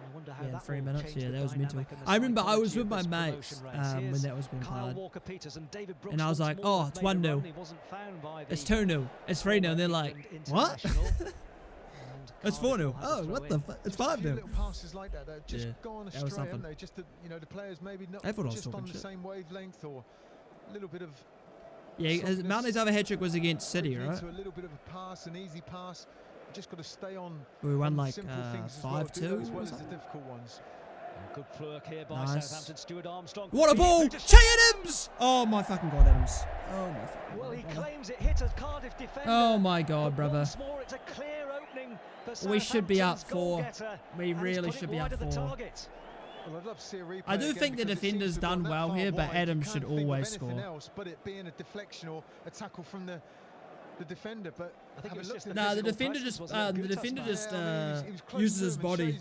I wonder how that 3 minutes. Yeah, that was mental. I remember I was with my mates when that was being played, and I was like, "Oh, it's 1-0. It's 2-0. It's 3-0." And they're like, "What?" It's 4-0. Oh, what the fuck? It's 5-0. Little passes like that just gone astray, haven't they? Just the players maybe not just on the same wavelength, or a little bit of. Yeah, Mounty's other hat-trick was against City, right? A little bit of a pass, an easy pass. You just got to stay on. We won like 5-2 as well as the difficult ones. Good work here by Southampton. Stuart Armstrong. What a ball! Shea Adams! Oh my fucking god, Adams! Oh my fucking god. Well, he claims it hit a Cardiff defender. Oh my god, brother. Once more, it's a clear opening for we should be up 4. Goalgetter, we really should be up 4. Well, I'd love to see a replay. I do think the defender's done well here, but Adams should always score. Else but it being a deflection or a tackle from the defender, but I think the defender just uses his body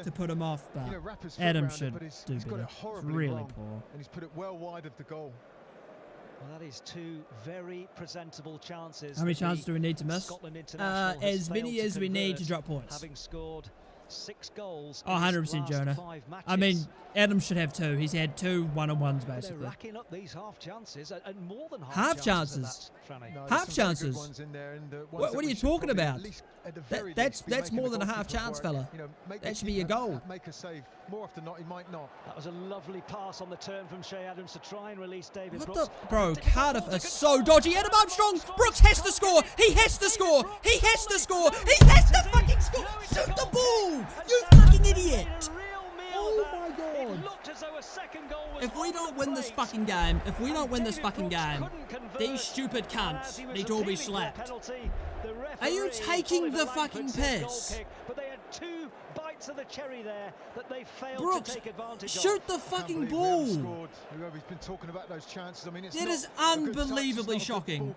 to put him off, but Adams should do better. It's really poor, and he's put it well wide of the goal. Well, that is 2 very presentable chances. How many chances do we need to miss? As many as we need to drop points. Having scored 6 goals. Oh, 100%, Jonah. I mean, Adams should have 2. He's had 2 one-on-ones basically. They're racking up these half chances, and more than half chances. Half chances. What are you talking about? That's more than a half chance, fella. That should be a goal. Make a save. More often than not, he might not. That was a lovely pass on the turn from Shea Adams to try and release David Brooks. What the bro? Cardiff are so dodgy. Adam Armstrong. Brooks has to score. He has to score. He has to score. He has to fucking score. Shoot the ball. You fucking idiot! Oh my god! If we don't win this fucking game, these stupid cunts need to all be slapped. Are you taking the fucking piss? bits of the cherry there that they failed Brooks, to take advantage of. shoot the fucking ball. We've been talking about those chances. I mean, it's that is unbelievably shocking.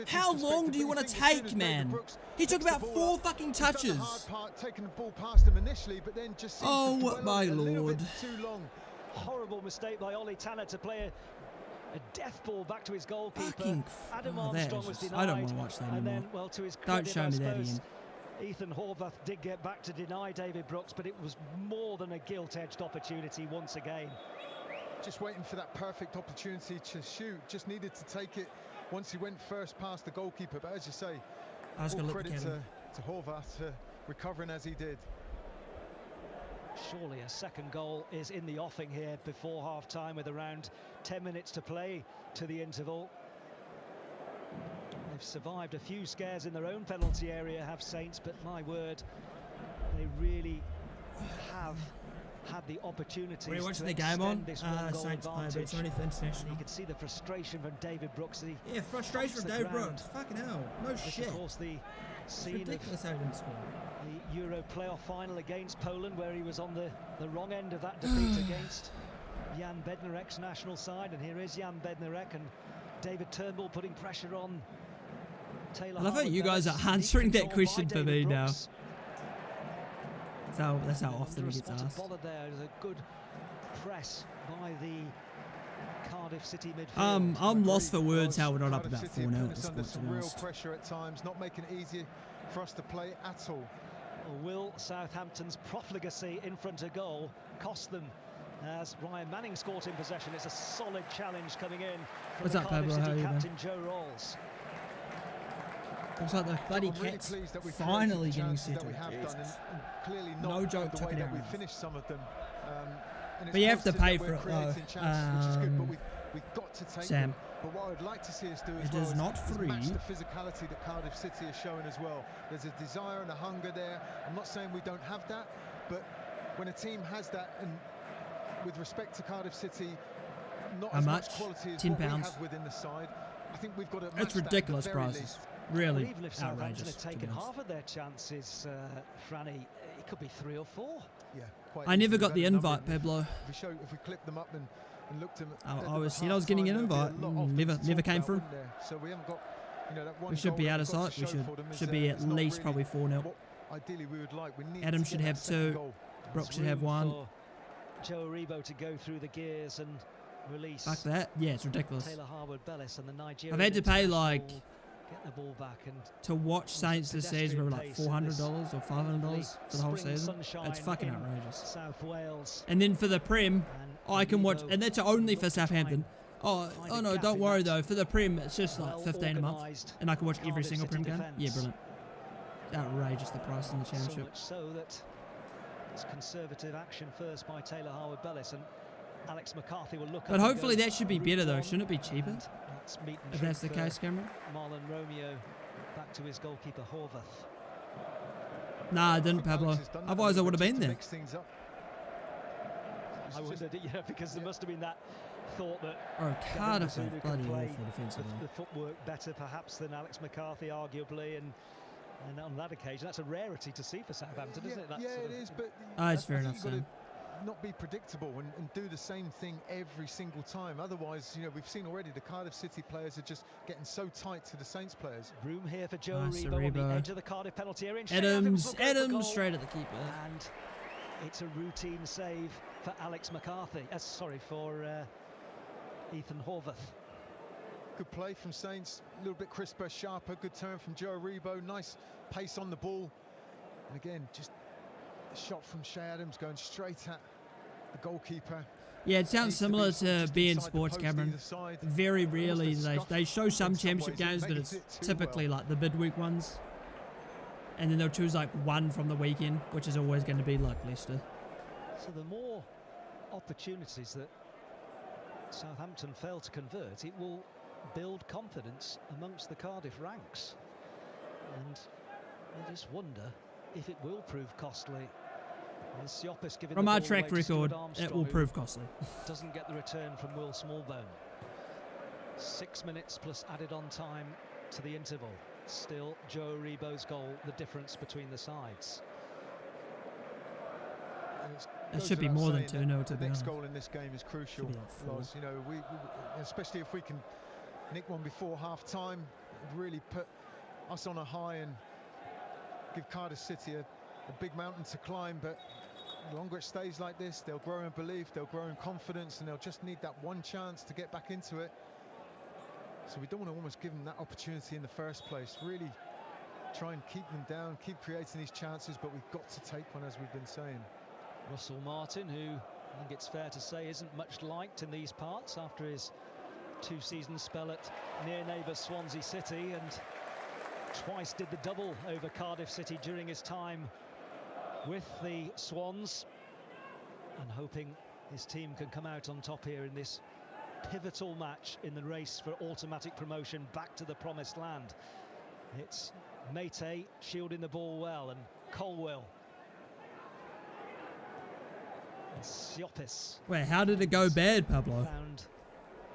How long do you want to take, man? He took about 4 fucking touches. The hard part, taking the ball past him initially, but then just seems to dwell my on it a little lord. bit too long. Horrible mistake by Ollie Tanner to play a death ball back to his goalkeeper. Fucking Adam Armstrong was denied. I don't want to watch that anymore. And then, well, to his credit, don't show me that again. Ethan Horvath did get back to deny David Brooks, but it was more than a gilt-edged opportunity once again. Just waiting for that perfect opportunity to shoot. Just needed to take it once he went first past the goalkeeper. But as you say, all credit to Horvath recovering as he did. Surely a second goal is in the offing here before half-time with around 10 minutes to play to the interval. They've survived a few scares in their own penalty area, have Saints, but my word, they really have had the opportunity. We're watching the game on Saints play, but it's only for international. You can see the frustration from David Brooks. Yeah, frustration from David Brooks. Fucking hell, no shit. Of course, the scene ridiculous how he didn't score. The Euro playoff final against Poland, where he was on the wrong end of that defeat against Jan Bednarek's national side. And here is Jan Bednarek and David Turnbull putting pressure on Taylor. I love how you guys are answering that question for me now. That's how often he gets asked. There is a good press by the Cardiff City midfield. I'm lost for words how we're not up about 4-0 at this point, some real pressure at times, not making it easy for us to play at all. Will Southampton's profligacy in front of goal cost them as Ryan Manning scored in possession? It's a solid challenge coming in from the Cardiff City captain Joe Rolls. Looks like the bloody Cats finally getting set up. Clearly no joke, took it out. We finished some of them. But you have to pay for it though. Which is good, but we've got to take Sam. them. But what I'd like to see us do as well is not free. Match the physicality that Cardiff City is showing as well. There's a desire and a hunger there. I'm not saying we don't have that, but when a team has that, and with respect to Cardiff City, not as much quality as what we have within the side, I think we've got to match. It's ridiculous prices. Really even if Southampton had taken half of their chances, Franny, it could be 3 or 4. Yeah, I never got the invite, Pablo. If we clipped them up and looked at I was getting an invite. Never came through. So we haven't got, that one. We should be out of sight. We should be at least probably 4-0. Ideally, we would like. Adam should have 2. Brooks should have 1. Joe Aribo to go through the gears and release. Fuck that. Yeah, it's ridiculous. Taylor Harwood-Bellis and the Nigerian. I've had to pay get the ball back and to watch Saints this season were like $400 or $500 for the whole season. It's fucking outrageous. South Wales. And then for the Prem, I can watch, and that's only for Southampton. Oh no, don't worry though. For the Prem, it's just like 15 a month, and I can watch every single Prem game. Yeah, brilliant. Outrageous the price in the championship. So much so that it's conservative action first by Taylor Harwood-Bellis, and Alex McCarthy will look. But hopefully that should be better though. Shouldn't it be cheaper? If that's the case, Cameron. Marlon Romeo back to his goalkeeper Horvath. Nah, I didn't, Pablo. Otherwise I would have been there. I wondered, because there must have been that thought that Cardiff are bloody awful defensively. The footwork better perhaps than Alex McCarthy, arguably, and on that occasion that's a rarity to see for Southampton, isn't it? It is, but it's fair enough, Sam. Not be predictable and do the same thing every single time. Otherwise, we've seen already the Cardiff City players are just getting so tight to the Saints players. Room here for Joe Aribo on the edge of the Cardiff penalty area. Adams straight at the keeper. And it's a routine save for Alex McCarthy. For Ethan Horvath. Good play from Saints. A little bit crisper, sharper. Good turn from Joe Aribo. Nice pace on the ball. And again, just a shot from Shea Adams going straight at the goalkeeper. Yeah, it sounds similar to beIN Sports, Cameron. Very rarely they show some championship games, but it's typically like the midweek ones. And then they'll choose like one from the weekend, which is always going to be like Leicester. So the more opportunities that Southampton fail to convert, it will build confidence amongst the Cardiff ranks. And I just wonder if it will prove costly. From our track record, it will prove costly. Doesn't get the return from Will Smallbone. 6 minutes plus added on time to the interval. Still Joe Aribo's goal, the difference between the sides. It should be more than 2-0 to be honest. The next goal in this game is crucial, Loz. You know, we especially if we can nick one before half-time, really put us on a high and give Cardiff City a big mountain to climb. But the longer it stays like this, they'll grow in belief, they'll grow in confidence, and they'll just need that one chance to get back into it. So we don't want to almost give them that opportunity in the first place. Really try and keep them down, keep creating these chances, but we've got to take one, as we've been saying. Russell Martin, who I think it's fair to say isn't much liked in these parts after his 2-season spell at near neighbour Swansea City, and twice did the double over Cardiff City during his time with the Swans, and hoping his team can come out on top here in this pivotal match in the race for automatic promotion back to the promised land. It's Mate shielding the ball well, and Colwell. And Siopis. Wait, how did it go bad, Pablo?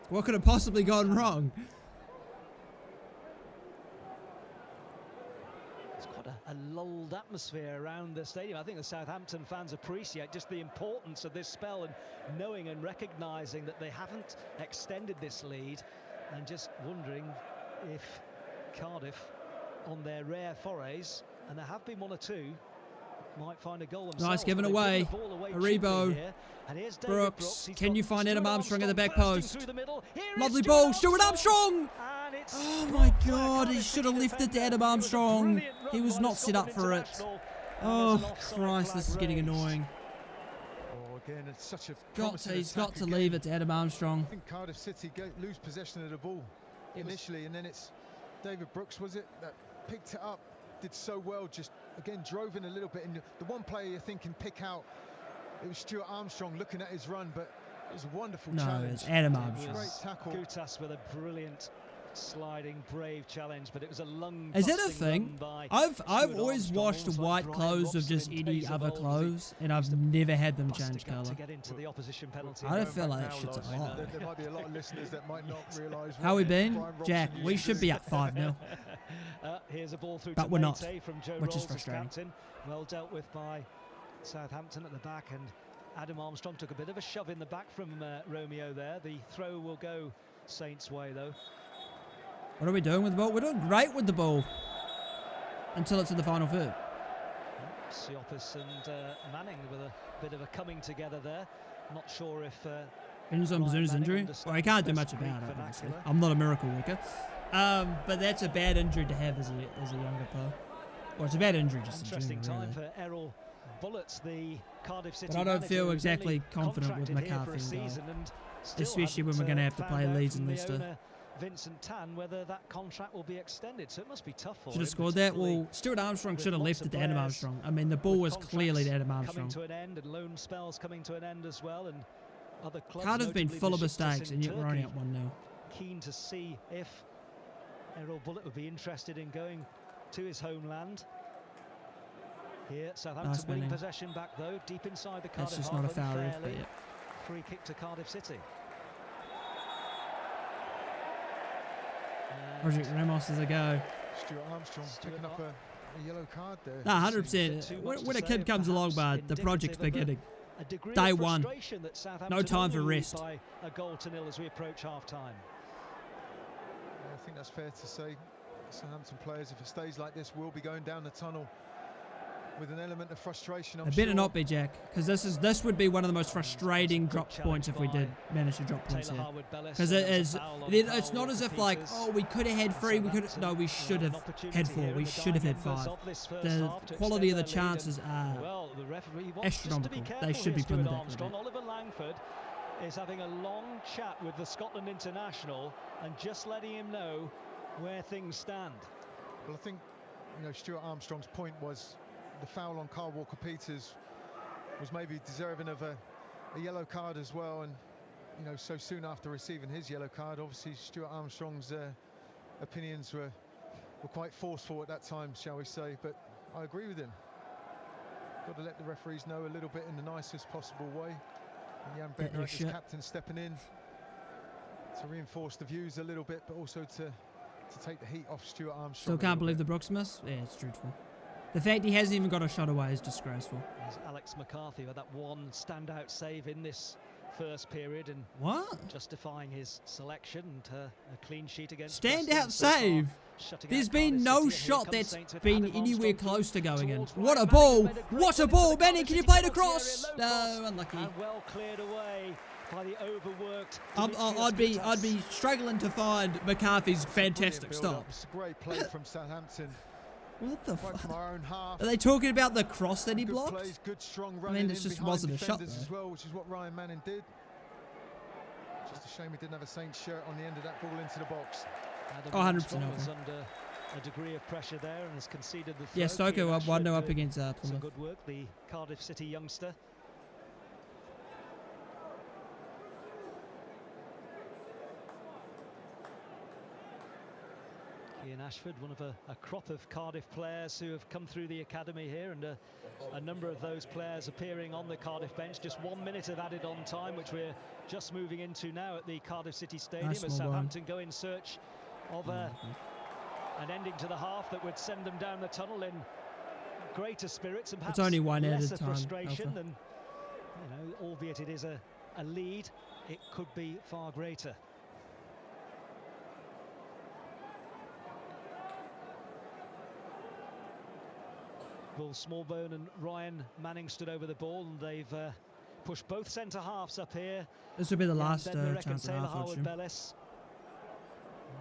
What could have possibly gone wrong? It's quite a lulled atmosphere around the stadium. I think the Southampton fans appreciate just the importance of this spell, and knowing and recognising that they haven't extended this lead, and just wondering if Cardiff, on their rare forays, and there have been one or two, might find a goal themselves. Nice given away. Aribo. Brooks. Can you find Adam Armstrong at the back post? Lovely ball. Stuart Armstrong. Oh my God. He should have lifted to Adam Armstrong. He was not set up for it. Oh Christ, this is getting annoying. Again, it's such a he's got to leave it to Adam Armstrong. I think Cardiff City lose possession of the ball initially, and then it's David Brooks, was it, that picked it up, did so well, just again drove in a little bit, and the one player you think can pick out, it was Stuart Armstrong looking at his run, but it was a wonderful challenge. No, it's Adam Armstrong. Great tackle. Gutas with a brilliant sliding brave challenge, but it was a lung. Is that a thing? I've always washed white clothes of just any other clothes, and I've never had them change colour. I don't feel like that shit's a lot. There might be a lot of listeners that might not realise. How we been, Jack? We should be up 5-0. Here's a ball through but to we're not, from Joe which Rolls, is frustrating. captain. Well dealt with by Southampton at the back, and Adam Armstrong took a bit of a shove in the back from Romeo there. The throw will go Saints' way though. What are we doing with the ball? We're doing great with the ball until it's in the final third. Siopis and Manning with a bit of a coming together there. Not sure if Enzo Mizuna's injury. Well, I can't do much about it, obviously. I'm not a miracle worker. But that's a bad injury to have as a younger player. Well, it's a bad injury just interesting in general, time really. for Errol Bullets, the Cardiff City but I don't manager, feel exactly confident with McCarthy, especially when we're going to have to play Leeds and Leicester. Vincent Tan, whether that contract will be extended, so it must be tough for him. Should have scored that. Well, Stuart Armstrong should have left it to Adam Armstrong. I mean, the ball was clearly to Adam Armstrong. Coming to an end, and loan spells coming to an end as well, and other clubs. Cardiff been full of mistakes, and yet we're only at 1-0. Keen to see if Errol Bullet would be interested in going to his homeland. Here, Southampton winning possession back though, deep inside the Cardiff. That's just not a foul, but yeah. Free kick to Cardiff City. Roderick Ramos as a go. Stuart Armstrong picking up a yellow card there. No, 100%. When a kid comes along, but the project's beginning. Day one. No time for rest. A goal to nil as we approach half-time. I think that's fair to say. Southampton players, if it stays like this, will be going down the tunnel with an element of frustration. It better not be, Jack, because this would be one of the most frustrating drop points if we did manage to drop points here. Because it's not as if like, oh, we could have had 3, no, we should have had 4, we should have had 5. The quality of the chances are astronomical. They should be put in the back of the net. Oliver Langford is having a long chat with the Scotland international and just letting him know where things stand. Well, I think, you know, Stuart Armstrong's point was the foul on Carl Walker-Peters was maybe deserving of a yellow card as well, and you know, so soon after receiving his yellow card, obviously Stuart Armstrong's opinions were quite forceful at that time, shall we say, but I agree with him. Got to let the referees know a little bit in the nicest possible way. And Jan Bednar, as captain, stepping in to reinforce the views a little bit, but also to take the heat off Stuart Armstrong. Still can't believe the Brooks miss? Yeah, it's truthful. The fact he hasn't even got a shot away is disgraceful. There's Alex McCarthy with that one standout save in this first period and justifying his selection and a clean sheet against standout save. There's been no shot that's been anywhere close to going in. What a ball! What a ball! Manning, can you play it across? No, unlucky. And well cleared away by the overworked. I'd be struggling to find McCarthy's fantastic stop. It's a great play from Southampton. What the fuck? From our own half. Are they talking about the cross that he blocked? Plays, good, strong I mean, it just wasn't a shot though. As well, which is what Ryan Manning did. Just a shame he didn't have a Saints shirt on the end of that ball into the box. 100% was under a degree of pressure there and has conceded the throw. Yeah, Stoker 1-0 up against some Plymouth. good work, the Cardiff City youngster. Ian Ashford, one of a crop of Cardiff players who have come through the academy here, and a number of those players appearing on the Cardiff bench. Just 1 minute of added on time, which we're just moving into now at the Cardiff City Stadium, as Southampton go in search of an ending to the half that would send them down the tunnel in greater spirits and perhaps it's only one lesser time, frustration Alpha. than, you know, albeit it is a lead, it could be far greater. Will Smallbone and Ryan Manning stood over the ball, and they've pushed both centre halves up here. This will be the last chance at half,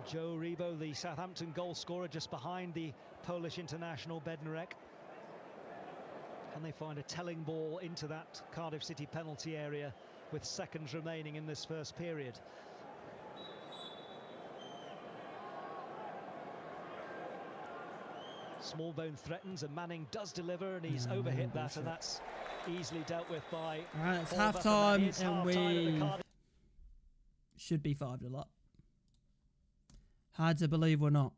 Joe Rebo, the Southampton goal scorer, just behind the Polish international Bednarek. Can they find a telling ball into that Cardiff City penalty area with seconds remaining in this first period? Smallbone threatens and Manning does deliver, and he's overhit that, and that's easily dealt with by. All right, it's half time, and we should be 5-0 up. Hard to believe we're not.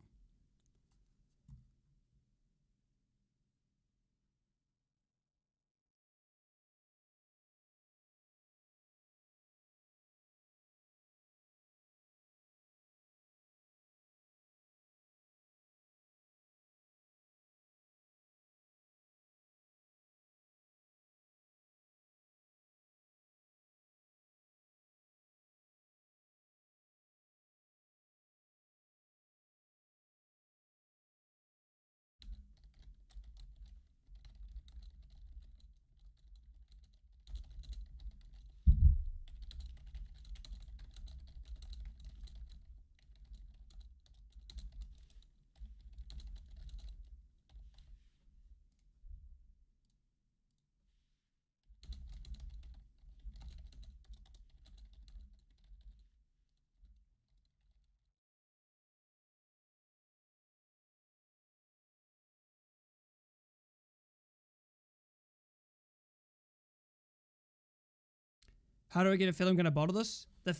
How do I get a feeling I'm going to bottle this? The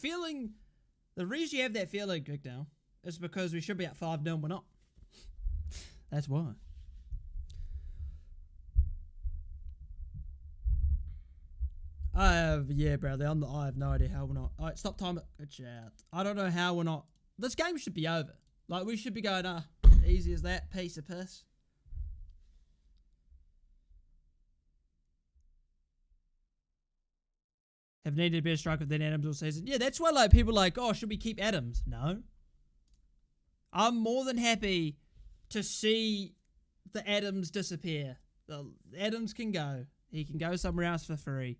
reason you have that feeling, Greg, now, is because we should be at 5-0 and we're not. That's why. Yeah, Bradley, I have no idea how we're not. All right, stop time. Chat. I don't know how we're not. This game should be over. Like, we should be going, easy as that, piece of piss. Have needed a better striker than Adams all season. Yeah, that's why like people are like, oh, should we keep Adams? No. I'm more than happy to see the Adams disappear. The Adams can go. He can go somewhere else for free.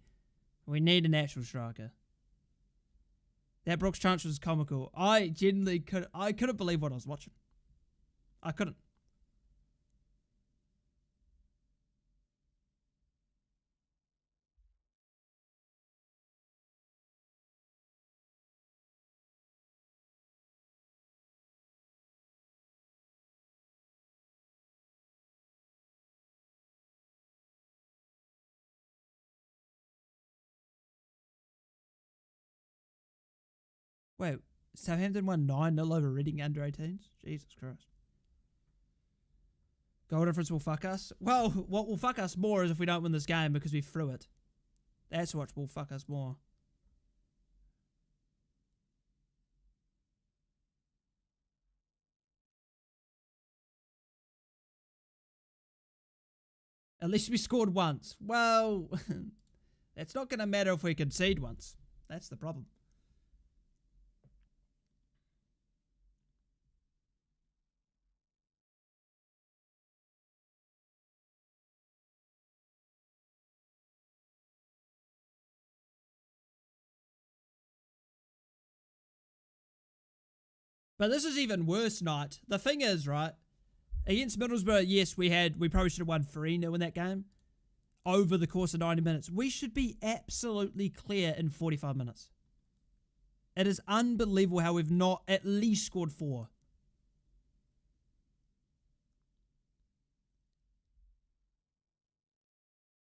We need an actual striker. That Brooks transfer was comical. I genuinely couldn't believe what I was watching. I couldn't. Wait, Southampton won 9-0 over Reading under 18s? Jesus Christ. Goal difference will fuck us? Well, what will fuck us more is if we don't win this game because we threw it. That's what will fuck us more. At least we scored once. Well, it's not going to matter if we concede once. That's the problem. But this is even worse, Knight. The thing is, right, against Middlesbrough, yes, we probably should have won 3-0 in that game over the course of 90 minutes. We should be absolutely clear in 45 minutes. It is unbelievable how we've not at least scored 4.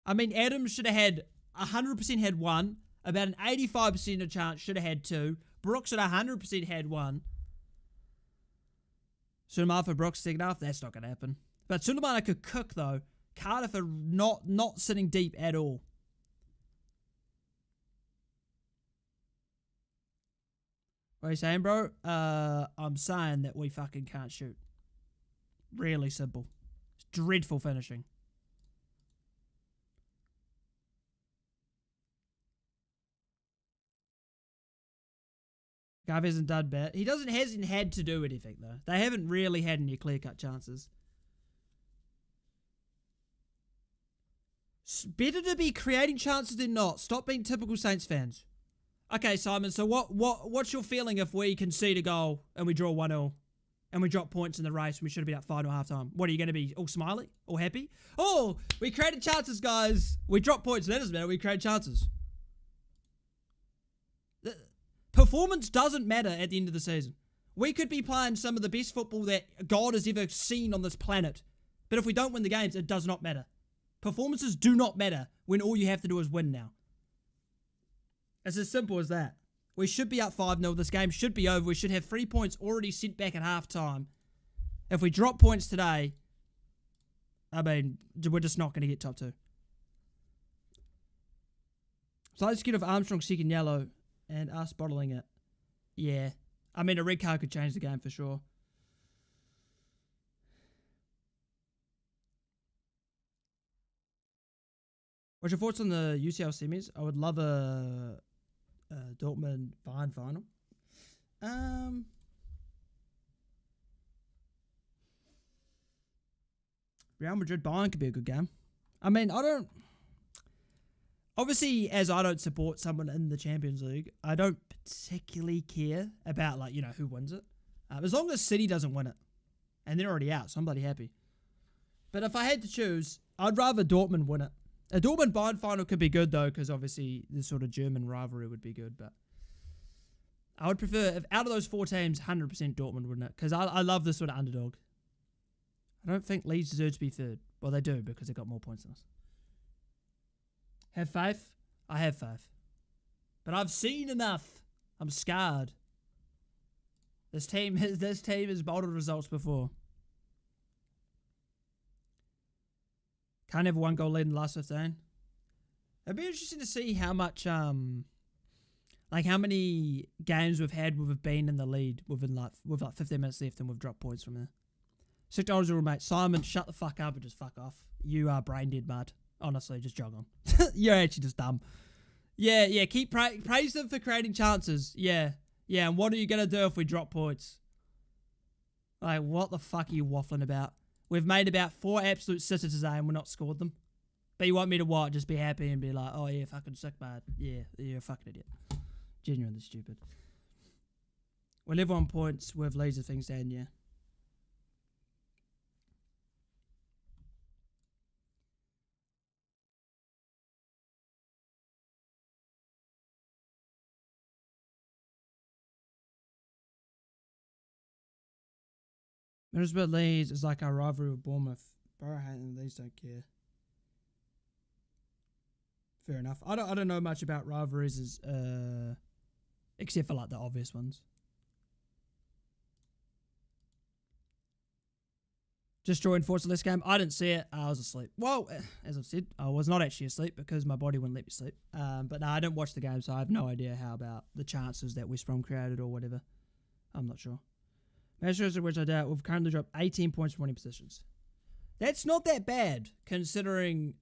I mean, Adams should have had 100% had 1. About an 85% of chance should have had 2. Brooks at 100% had 1. Suleiman for Brooks second half, that's not going to happen. But Suleiman could cook though. Cardiff are not sitting deep at all. What are you saying, bro? I'm saying that we fucking can't shoot. Really simple. It's dreadful finishing. Garvey hasn't done bad. He hasn't had to do anything, though. They haven't really had any clear-cut chances. Better to be creating chances than not. Stop being typical Saints fans. Okay, Simon, so what's your feeling if we concede a goal and we draw 1-0 and we drop points in the race and we should have been up 5-0 at half-time? What, are you going to be all smiley? All happy? Oh, we created chances, guys. We dropped points. That doesn't matter. We created chances. Performance doesn't matter at the end of the season. We could be playing some of the best football that God has ever seen on this planet. But if we don't win the games, it does not matter. Performances do not matter when all you have to do is win now. It's as simple as that. We should be up 5-0. This game should be over. We should have 3 points already sent back at half-time. If we drop points today, I mean, we're just not going to get top 2. Slight skew of Armstrong second yellow. And us bottling it. Yeah. I mean, a red card could change the game for sure. What's your thoughts on the UCL semis? I would love a Dortmund Bayern final. Real Madrid Bayern could be a good game. I mean, obviously, as I don't support someone in the Champions League, I don't particularly care about, like, you know, who wins it. As long as City doesn't win it. And they're already out, so I'm bloody happy. But if I had to choose, I'd rather Dortmund win it. A Dortmund-Bayern final could be good, though, because obviously the sort of German rivalry would be good. But I would prefer, if out of those 4 teams, 100% Dortmund win it. Because I love this sort of underdog. I don't think Leeds deserve to be 3rd. Well, they do, because they got more points than us. Have faith? I have faith. But I've seen enough. I'm scarred. This team has bottled results before. Can't have 1 goal lead in the last 15. It'd be interesting to see how much, like how many games we've had where we've been in the lead with like 15 minutes left and we've dropped points from there. $6 rule, mate. Simon, shut the fuck up and just fuck off. You are brain dead, mud. Honestly, just jog on. You're actually just dumb. Yeah, keep praise them for creating chances. Yeah, and what are you going to do if we drop points? Like, what the fuck are you waffling about? We've made about 4 absolute sitters today and we're not scored them. But you want me to what? Just be happy and be like, oh yeah, fucking sick, mate. Yeah, you're a fucking idiot. Genuinely stupid. We'll live on points with laser things down, yeah. Middlesbrough Leeds is like our rivalry with Bournemouth. Borough hate and Leeds don't care. Fair enough. I don't know much about rivalries except for like the obvious ones. Just joined Forza this game. I didn't see it. I was asleep. Well, as I've said, I was not actually asleep because my body wouldn't let me sleep. But no, I didn't watch the game, so I have no idea how about the chances that West Brom created or whatever. I'm not sure. Measures of which I doubt, we've currently dropped 18 points from winning positions. That's not that bad, considering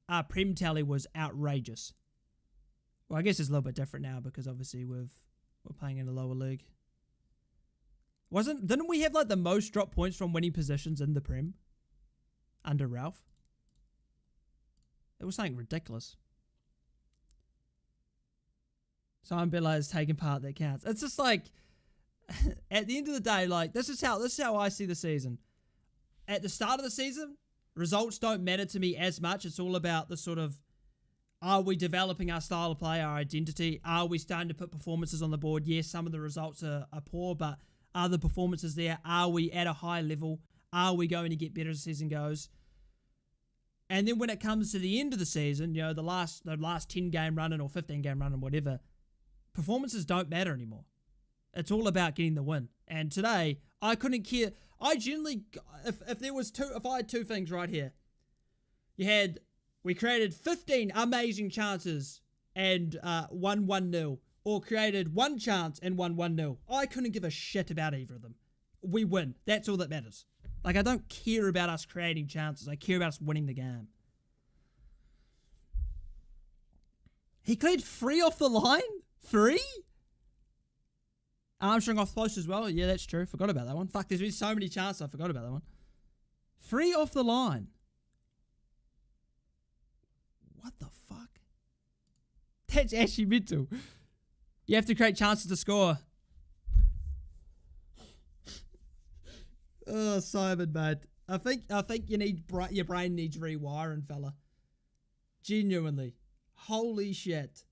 our Prem tally was outrageous. Well, I guess it's a little bit different now because obviously we're playing in a lower league. Didn't we have like the most drop points from winning positions in the Prem under Ralph? It was something ridiculous. Simon Bella is taking part that counts. It's just like, at the end of the day, like this is how I see the season. At the start of the season, results don't matter to me as much. It's all about the sort of, are we developing our style of play, our identity? Are we starting to put performances on the board? Yes, some of the results are poor, but are the performances there? Are we at a high level? Are we going to get better as the season goes? And then when it comes to the end of the season, you know, the last 10 game running or 15 game running, whatever, performances don't matter anymore. It's all about getting the win. And today, I couldn't care. I generally, if I had two things right here, we created 15 amazing chances and won 1-0, or created one chance and won 1-0. I couldn't give a shit about either of them. We win. That's all that matters. Like, I don't care about us creating chances. I care about us winning the game. He cleared 3 off the line? 3? Armstrong off post as well. Yeah, that's true. Forgot about that one. Fuck, there's been so many chances. I forgot about that one. 3 off the line. What the fuck? That's actually mental. You have to create chances to score. Oh, Simon, mate. I think your brain needs rewiring, fella. Genuinely. Holy shit.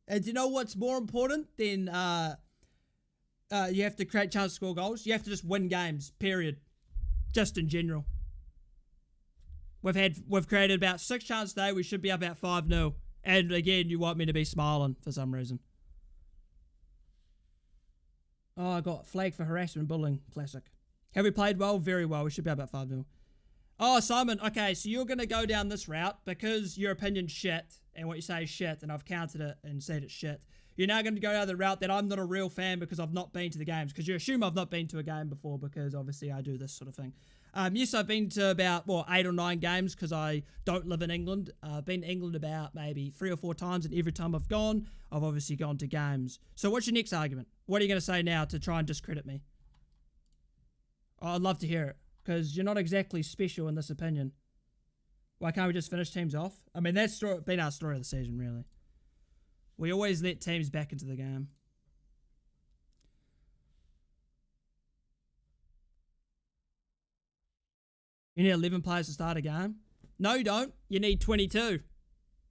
And do you know what's more important than you have to create chances to score goals? You have to just win games, period. Just in general. We've created about 6 chances today. We should be up about 5-0. And again, you want me to be smiling for some reason. Oh, I got flagged for harassment bullying. Classic. Have we played well? Very well. We should be about 5-0. Oh, Simon, okay, so you're going to go down this route because your opinion's shit, and what you say is shit, and I've countered it and said it's shit. You're now going to go down the route that I'm not a real fan because I've not been to the games, because you assume I've not been to a game before because obviously I do this sort of thing. Yes, I've been to about, 8 or 9 games because I don't live in England. I've been to England about maybe 3 or 4 times, and every time I've gone, I've obviously gone to games. So what's your next argument? What are you going to say now to try and discredit me? Oh, I'd love to hear it, because you're not exactly special in this opinion. Why can't we just finish teams off? I mean, that's been our story of the season, really. We always let teams back into the game. You need 11 players to start a game? No, you don't. You need 22.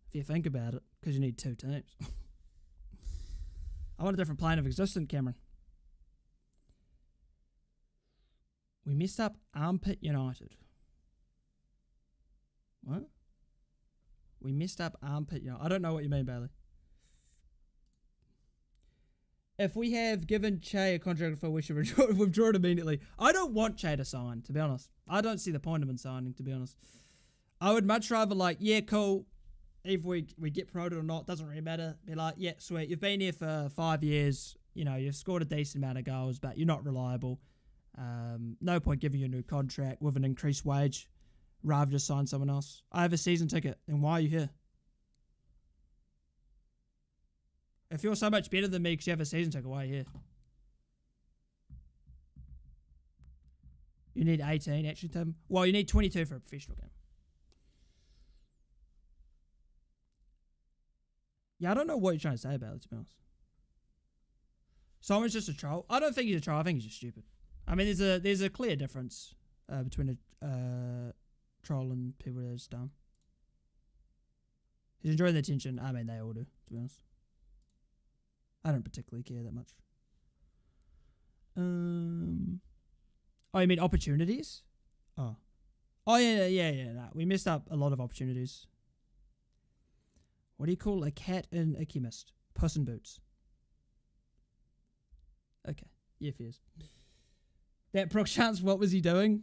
If you think about it, because you need 2 teams. I want a different plane of existence, Cameron. We messed up Armpit United. What? We messed up Armpit United. I don't know what you mean, Bailey. If we have given Che a contract for, we should withdraw it immediately. I don't want Che to sign, to be honest. I don't see the point of him signing, to be honest. I would much rather, like, yeah, cool. If we get promoted or not, doesn't really matter. Be like, yeah, sweet. You've been here for 5 years. You know, you've scored a decent amount of goals, but you're not reliable. No point giving you a new contract with an increased wage. Rather just sign someone else. I have a season ticket, and why are you here? If you're so much better than me because you have a season ticket, why are you here? You need 18, actually, Tim. Well, you need 22 for a professional game. Yeah, I don't know what you're trying to say about it, to be honest. Someone's just a troll. I don't think he's a troll. I think he's just stupid. I mean, there's a clear difference between a troll and people that are just dumb. He's enjoying the attention. I mean, they all do, to be honest. I don't particularly care that much. Oh, you mean opportunities? Oh, yeah. No, we messed up a lot of opportunities. What do you call a cat in a chemist? Puss in Boots. Okay, yeah, fairs. That Brook chance, what was he doing?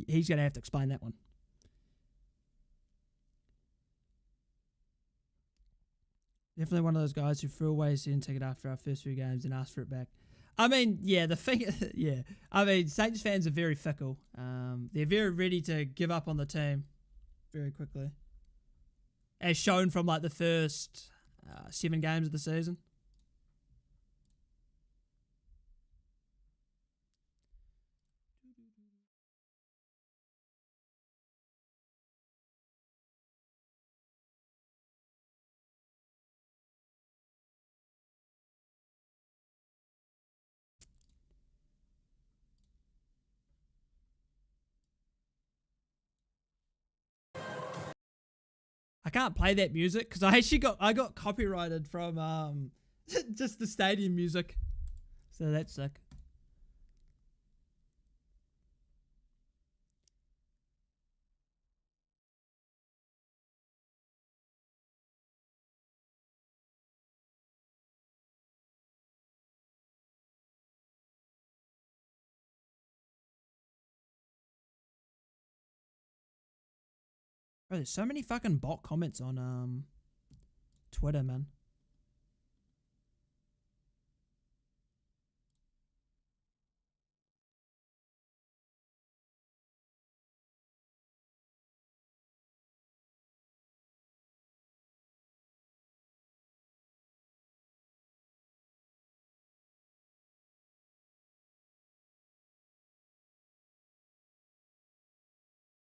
He's going to have to explain that one. Definitely one of those guys who threw away his season ticket after our first few games and asked for it back. I mean, yeah, the thing, yeah. I mean, Saints fans are very fickle. They're very ready to give up on the team very quickly, as shown from like the first 7 games of the season. I can't play that music because I got copyrighted from just the stadium music, so that's sick. Bro, there's so many fucking bot comments on Twitter, man.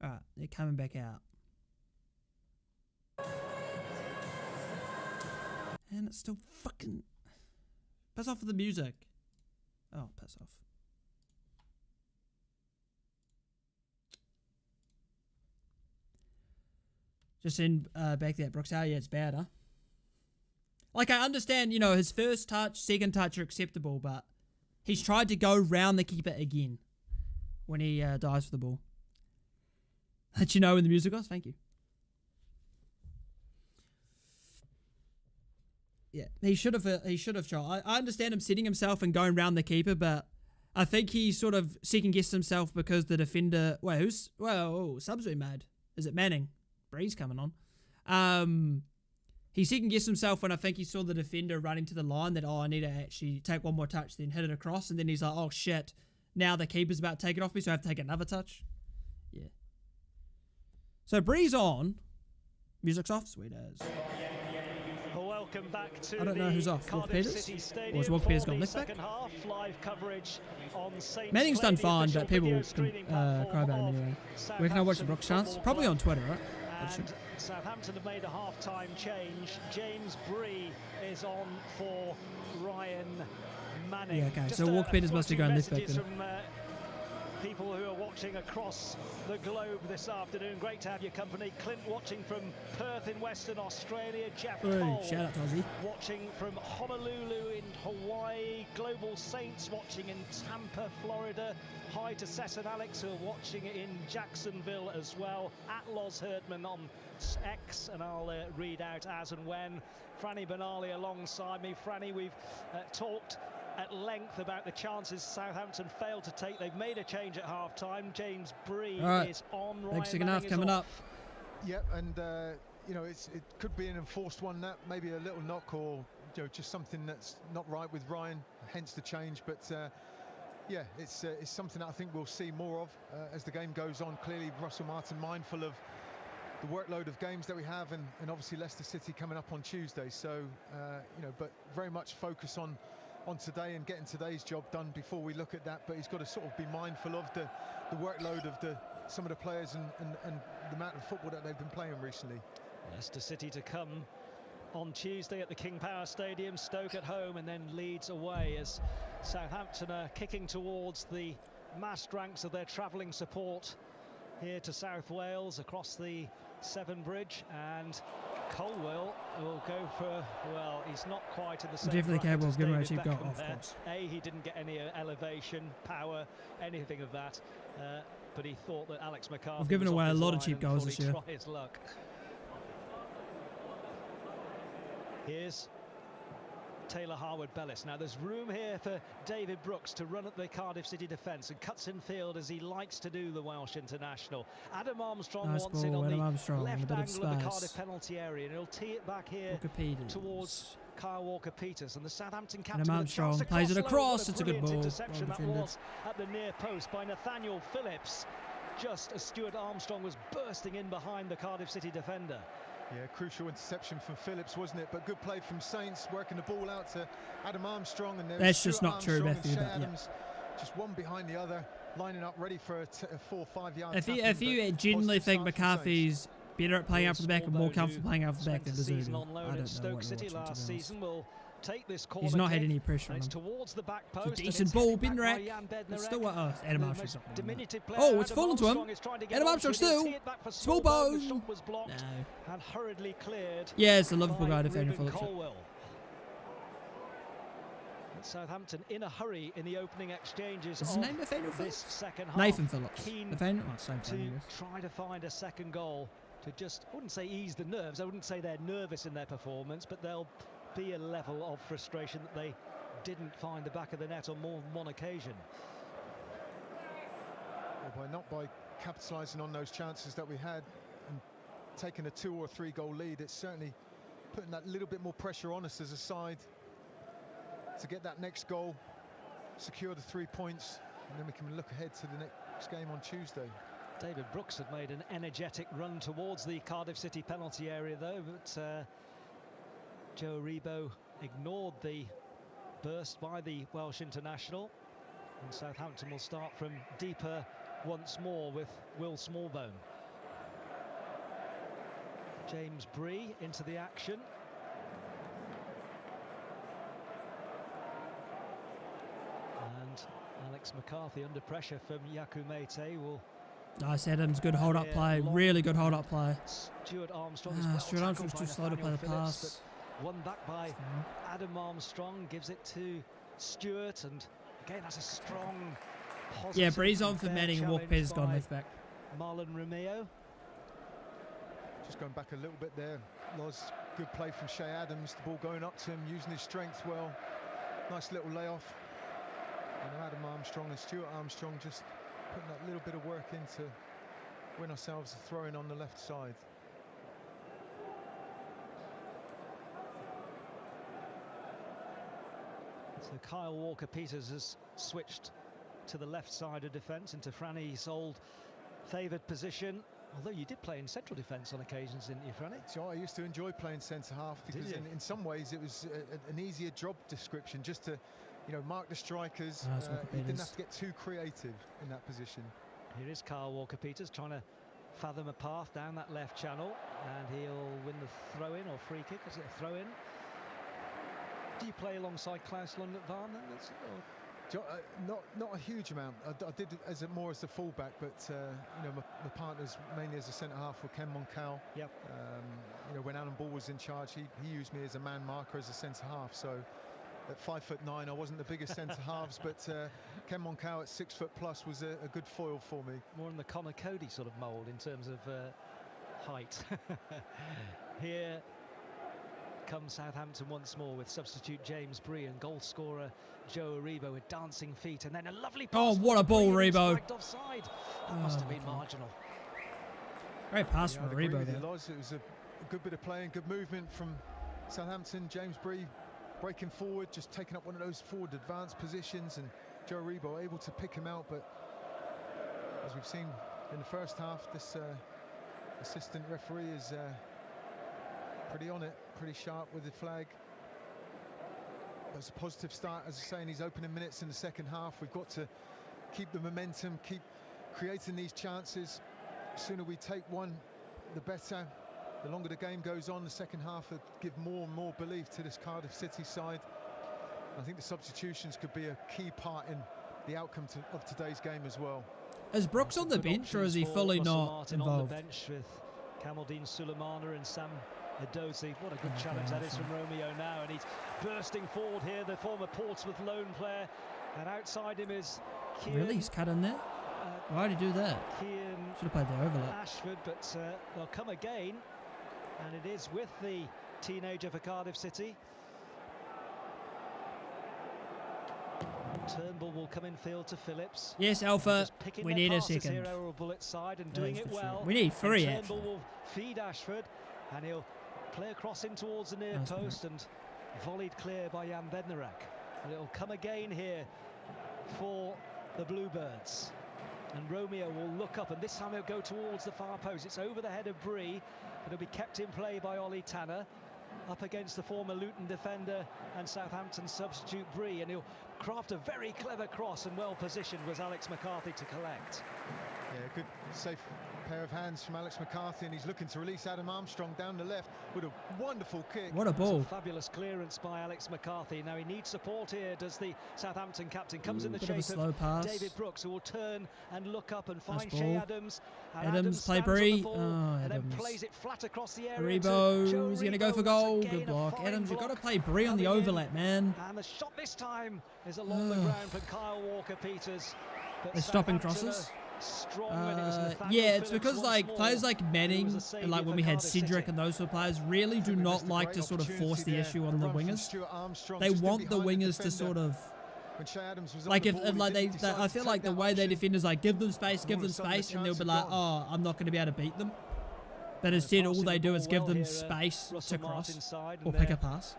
Alright, they're coming back out. And it's still fucking... Piss off with the music. Oh, piss off. Just in back there, Brooks. Oh, yeah, it's bad, huh? Like, I understand, you know, his first touch, second touch are acceptable, but he's tried to go round the keeper again when he dives for the ball. Let you know when the music goes. Thank you. Yeah, he should have tried. I understand him setting himself and going round the keeper, but I think he sort of second-guessed himself because the defender... Wait, subs we made? Is it Manning? Breeze coming on. He second-guessed himself when I think he saw the defender running to the line that, I need to actually take one more touch, then hit it across, and then he's like, oh, shit, now the keeper's about to take it off me, so I have to take another touch. Yeah. So, Breeze on. Music's off. Sweet as. Welcome back to I don't know who's off. Walker Peters? Or has Walker Peters gone left back? Manning's done fine, but people can cry about him anyway. Where can I watch the Brooks chance? Probably on Twitter, right? And Southampton have made a half-time change. James Bree is on for Ryan Manning. Yeah, okay. So Walker Peters must be going left back then. People who are watching across the globe this afternoon. Great to have your company. Clint watching from Perth in Western Australia. Jeff Cole shout out to Aussie. Watching from Honolulu in Hawaii. Global Saints watching in Tampa, Florida. Hi to Sess and Alex who are watching in Jacksonville as well. At Loz Herdman on X, and I'll read out as and when. Franny Benali alongside me. Franny, we've talked at length about the chances Southampton failed to take. They've made a change at half-time. James Bree is on. Ryan Manning coming up. Yep, and you know, it could be an enforced one, that maybe a little knock, or just something that's not right with Ryan, hence the change. But yeah, it's something that I think we'll see more of as the game goes on. Clearly, Russell Martin mindful of the workload of games that we have, and obviously Leicester City coming up on Tuesday. So you know, but very much focus on today and getting today's job done before we look at that. But he's got to sort of be mindful of the workload of some of the players and the amount of football that they've been playing recently. Leicester City to come on Tuesday at the King Power Stadium, Stoke at home, and then Leeds away, as Southampton are kicking towards the massed ranks of their travelling support here to South Wales across the Severn Bridge. And Colwell will go for, well, he's not quite in the same definitely capable of giving a cheap goal, of course. He didn't get any elevation, power, anything of that, but he thought that Alex McCarthy... I've given away a lot of cheap goals this year. Try his luck. Here's Taylor Harwood-Bellis. Now there's room here for David Brooks to run at the Cardiff City defence, and cuts in field as he likes to do, the Welsh international. Adam Armstrong wants it on the left angle of the Cardiff penalty area, and he'll tee it back here towards Kyle Walker-Peters, and the Southampton Adam captain Armstrong plays it across. It's a good ball. Interception Well that defended. was at the near post by Nathaniel Phillips, just as Stuart Armstrong was bursting in behind the Cardiff City defender. Yeah, crucial interception from Phillips, wasn't it? But good play from Saints, working the ball out to Adam Armstrong. And that's just not true, Matthew. but yeah. Just one behind the other, lining up ready for a 4 or 5 yard. If you genuinely think McCarthy's better at playing out from the back and more comfortable playing out from the back than Deserby, I don't know what you're watching, last season will take this corner. He's not had any pressure on him. Towards the back post. It's a decent ball, Bednarek. It's still what? Adam Armstrong's oh, it's fallen to him. Adam Armstrong still. Small bone. No. And hurriedly cleared. Yeah, it's the Liverpool guy, Nathaniel Phillips. Southampton in a hurry in the opening exchanges. Is his name Nathaniel Phillips? Second half. Nathan Phillips. Nathaniel, same thing. Try to find a second goal to just, I wouldn't say ease the nerves. I wouldn't say they're nervous in their performance, but they'll be a level of frustration that they didn't find the back of the net on more than one occasion. Well, not by capitalising on those chances that we had and taking a 2 or 3 goal lead, it's certainly putting that little bit more pressure on us as a side to get that next goal, secure the 3 points, and then we can look ahead to the next game on Tuesday. David Brooks had made an energetic run towards the Cardiff City penalty area though, but Joe Aribo ignored the burst by the Welsh international, and Southampton will start from deeper once more with Will Smallbone. James Bree into the action. And Alex McCarthy under pressure from Yaku Mete will... Nice Adams, good hold-up play, really good hold-up play. Stuart Armstrong Stuart Armstrong's too slow to play the pass. Won back by Adam Armstrong, gives it to Stuart, and again that's a strong positive. Yeah, Breeze on for Manning and Walker-Peters gone left back. Marlon Romeo. Just going back a little bit there, Loz, good play from Shea Adams, the ball going up to him, using his strength well. Nice little layoff. And Adam Armstrong and Stuart Armstrong just putting that little bit of work in to win ourselves a throw-in on the left side. So Kyle Walker-Peters has switched to the left side of defence into Franny's old favoured position. Although you did play in central defence on occasions, didn't you, Franny? So I used to enjoy playing centre-half because in some ways it was an easier job description, just to, you know, mark the strikers. You didn't have to get too creative in that position. Here is Kyle Walker-Peters trying to fathom a path down that left channel, and he'll win the throw-in or free kick. Is it a throw-in? Do you play alongside Klaus Lund at Varn then? Not a huge amount. I did it more as a fullback, but you know, my partners mainly as a centre half were Ken Moncal. Yep. You know, when Alan Ball was in charge, he used me as a man marker, as a centre half. So at 5'9", I wasn't the biggest centre halves, but Ken Moncal at 6' plus was a good foil for me. More in the Connor Cody sort of mould in terms of height. Here comes Southampton once more with substitute James Bree and goal scorer Joe Aribo with dancing feet, and then a lovely pass. Oh, what a ball, Aribo! Offside. That must have been marginal. Great pass from Aribo there. It was a good bit of play and good movement from Southampton. James Bree breaking forward, just taking up one of those forward advanced positions, and Joe Aribo able to pick him out. But as we've seen in the first half, this assistant referee is pretty on it, pretty sharp with the flag. It's a positive start, as I say, in these opening minutes in the second half. We've got to keep the momentum, keep creating these chances. The sooner we take one, the better. The longer the game goes on, the second half will give more and more belief to this Cardiff City side. I think the substitutions could be a key part in the outcome of today's game as well. Is Brooks on the bench, or is he fully not involved? On the bench with Kamaldeen Sulemana and Sam Edozie. What a good challenge that is from Romeo now, and he's bursting forward here, the former Portsmouth loan player, and outside him is Kean. Really? He's cut in there? Why did he do that? Should have played the overlap. Ashford, but they'll come again, and it is with the teenager for Cardiff City. Turnbull will come in field to Phillips. Yes, Alpha, we need a second. Here over Bullet side and doing it well. We need three, Turnbull will feed Ashford, and he'll play across in towards the near post, and Volleyed clear by Jan Bednarek. And it'll come again here for the Bluebirds. And Romeo will look up, and this time he'll go towards the far post. It's over the head of Bree. It'll be kept in play by Ollie Tanner. Up against the former Luton defender and Southampton substitute Bree, and he'll craft a very clever cross, and well positioned was Alex McCarthy to collect. Yeah, good, safe pair of hands from Alex McCarthy, and he's looking to release Adam Armstrong down the left with a wonderful kick. What a ball. A fabulous clearance by Alex McCarthy. Now he needs support here, does the Southampton captain. Comes in the shape of David Brooks, who will turn and look up and find Shea Adams. Adams play Bree. And then plays it flat across the area. Rebo is going to go for goal. Good block. Adams, you've got to play Bree on the overlap, man. And the shot this time is along the ground for Kyle Walker-Peters. They're stopping crosses. Yeah, it's because like players like Manning and like when we had Cedric and those sort of players really do not like to sort of force the issue on the wingers. They want the wingers to sort of like I feel like the way they defend is like give them space, and they'll be like, oh, I'm not going to be able to beat them. But instead, all they do is give them space to cross or pick a pass.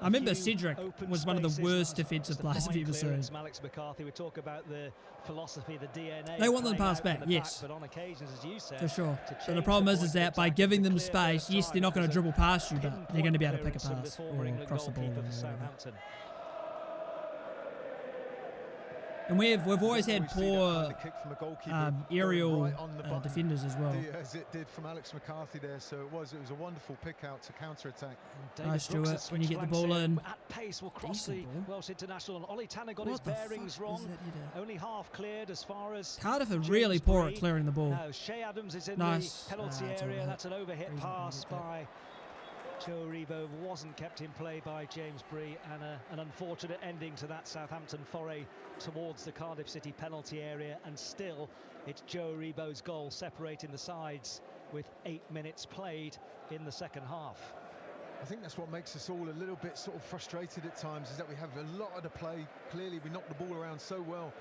I remember Cedric was one of the worst defensive players I've ever seen. Alex McCarthy, we talk about the philosophy, the DNA. They want them to pass back, yes, but on occasions, as you said, for sure. But the problem is that by giving them space, yes, they're not going to dribble past you, but they're going to be able to pick a pass or cross the ball. And we've always had poor aerial defenders as well. As it did from Alex McCarthy there, so it was a wonderful pick out to counter attack. Nice, Stuart. When you get the ball in, at pace will cross the Welsh international, and Ollie Tanner got his bearings wrong. Only half cleared as far as Cardiff are really poor at clearing the ball. Now Shea Adams is in the penalty area. That's an overhit pass by Joe Rebo, wasn't kept in play by James Bree, and an unfortunate ending to that Southampton foray towards the Cardiff City penalty area. And still, it's Joe Rebo's goal separating the sides with 8 minutes played in the second half. I think that's what makes us all a little bit sort of frustrated at times, is that we have a lot of the play. Clearly, we knock the ball around so well,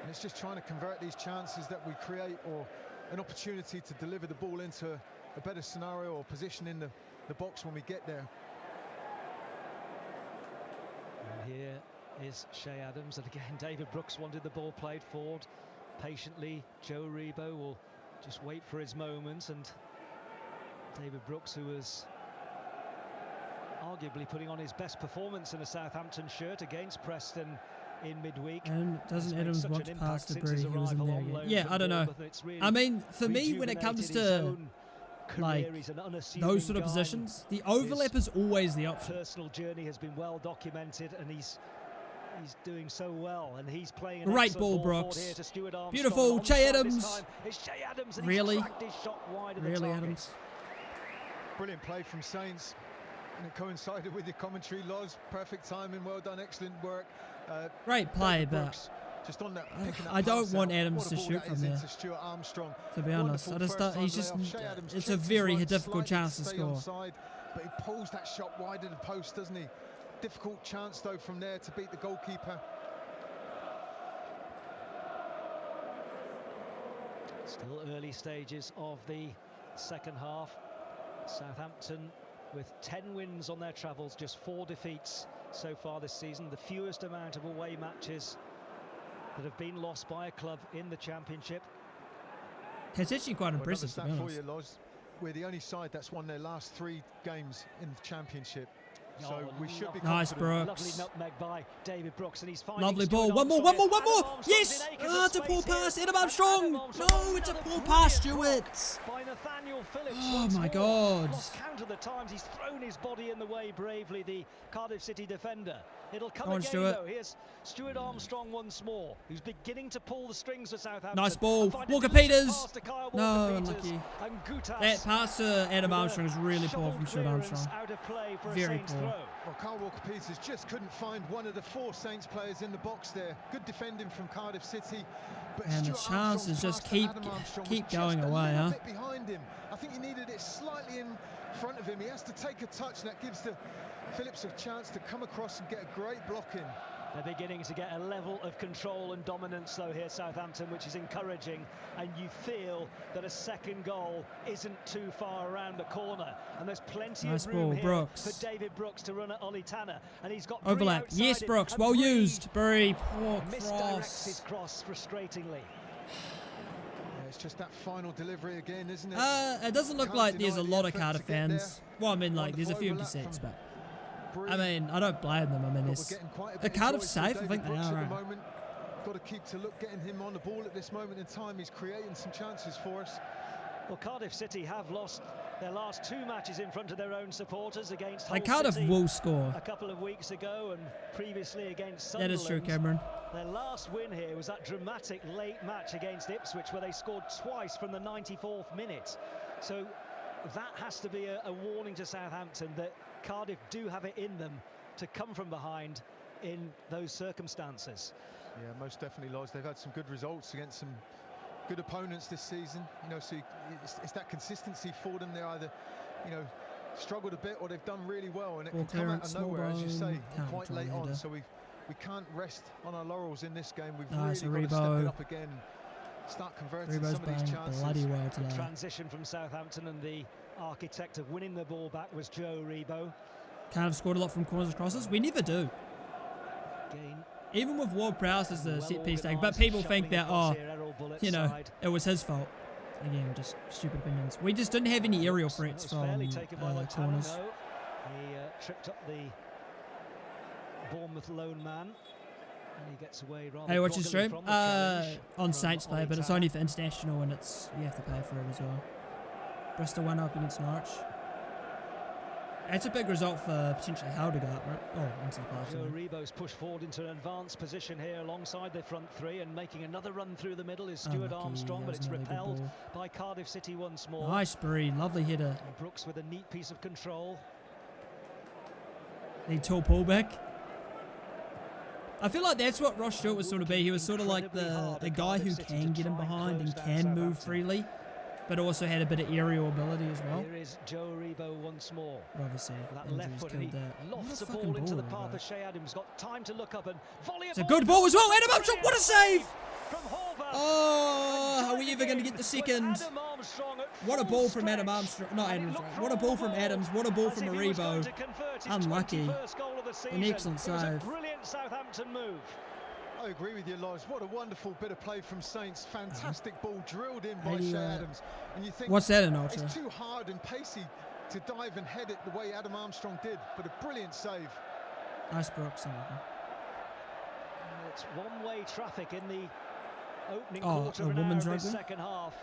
and it's just trying to convert these chances that we create, or an opportunity to deliver the ball into a better scenario or position in the box when we get there. And here is Shea Adams, and again David Brooks wanted the ball played forward patiently. Joe Rebo will just wait for his moment, and David Brooks, who was arguably putting on his best performance in a Southampton shirt against Preston in midweek. And doesn't Adams want to pass to Bree? He was in there again. Yeah, I don't know. I mean, for me, when it comes to like those sort of positions, the overlap is always the option. Personal journey has been well documented, and he's doing so well, and he's playing great ball, Brooks. Beautiful, Shea Adams. Really, Adams. Brilliant play from Saints, and it coincided with your commentary, Loz. Perfect timing, well done, excellent work. Great play, but just on that, I don't want Adams to shoot from there. To be honest, it's a very difficult chance to score. But he pulls that shot wide of the post, doesn't he? Difficult chance though from there to beat the goalkeeper. Still early stages of the second half. Southampton with 10 wins on their travels, just 4 defeats so far this season, the fewest amount of away matches that have been lost by a club in the Championship. It's actually quite impressive, to be honest. We're the only side that's won their last 3 games in the Championship. So we should be nice, Brooks. Lovely nutmeg by David Brooks, and he's finding lovely ball. One more. Yes! It's a poor pass. Adam Armstrong. No, it's a poor pass, Stuart. Oh my God. Lost count of the times he's thrown his body in the way bravely, the Cardiff City defender. It'll come again, though. Here's Stuart Armstrong once more, who's beginning to pull the strings for Southampton. Nice ball. Walker-Peters. No, unlucky. That pass to Adam Armstrong is really poor from Stuart Armstrong. Very poor. Well, Kyle Walker-Peters just couldn't find one of the 4 Saints players in the box there. Good defending from Cardiff City. But and the chances just keep going away, huh? Behind him. I think he needed it slightly in front of him. He has to take a touch, and that gives the Phillips a chance to come across and get a great block in. They're beginning to get a level of control and dominance, though, here, Southampton, which is encouraging. And you feel that a second goal isn't too far around the corner. And there's plenty of room here for David Brooks to run at Oli Tanner. And he's got overlap. Yes, Brooks, well used. Bury, poor cross. Misdirects his cross frustratingly. It's just that final delivery again, isn't it? It doesn't look like there's a lot of Cardiff fans. Well, I mean, like, there's a few empty seats, but I mean, I don't blame them. I mean, it's Cardiff safe. I think they are. Right? Got to keep to look, getting him on the ball at this moment in time. He's creating some chances for us. Well, Cardiff City have lost their last 2 matches in front of their own supporters against Hull Cardiff City will score a couple of weeks ago and previously against Sunderland. That is true, Cameron. Their last win here was that dramatic late match against Ipswich where they scored twice from the 94th minute. So that has to be a warning to Southampton that Cardiff do have it in them to come from behind in those circumstances. Yeah, most definitely, Loz. They've had some good results against some good opponents this season. You know, so it's that consistency for them. They're either, you know, struggled a bit or they've done really well, and it can come out of nowhere, as you say, quite late on. So we can't rest on our laurels in this game. We've really got to step it up again, start converting some of these chances. Well today. Transition from Southampton, and the architect of winning the ball back was Joe Rebo. Cardiff scored a lot from corners and crosses. We never do. Again, even with Ward Prowse as the set piece tag, but people think that, oh, you know, it was his fault. Again, just stupid opinions. We just didn't have any aerial threats from corners. He tripped up the Bournemouth lone man, and he gets away rather. Hey, watch your stream on Saints play, but it's only for international, and it's you have to pay for it as well. Bristol won up against Norwich. That's a big result for potentially Haldegard, right? Oh, into the pass. Joe Rebo's pushed forward into an advanced position here alongside the front three, and making another run through the middle is Stuart Armstrong, but it's repelled by Cardiff City once more. Nice Bree, lovely header. And Brooks with a neat piece of control. Need tall pullback. I feel like that's what Ross Stewart was sort of be. He was sort of like the guy who can get in behind and can move freely, but also had a bit of aerial ability as well. Here is Joe Rebo once more. Obviously, that left foot, and he lofts the ball into the path of Shea Adams. Got time to look up and volley. It's a good ball as well. Adam Armstrong, what a save! Oh, are we ever going to get the second? What a ball from Adam Armstrong. Not Adams, right? What a ball from Adams. What a ball from Rebo. Unlucky. An excellent save. Brilliant Southampton move. I agree with you, Loz. What a wonderful bit of play from Saints. Fantastic ball drilled in by Shea Adams. And you think, what's that in ultra? It's too hard and pacey to dive and head it the way Adam Armstrong did, but a brilliant save. Nice Brooks. It's one-way traffic in the opening quarter of the second half.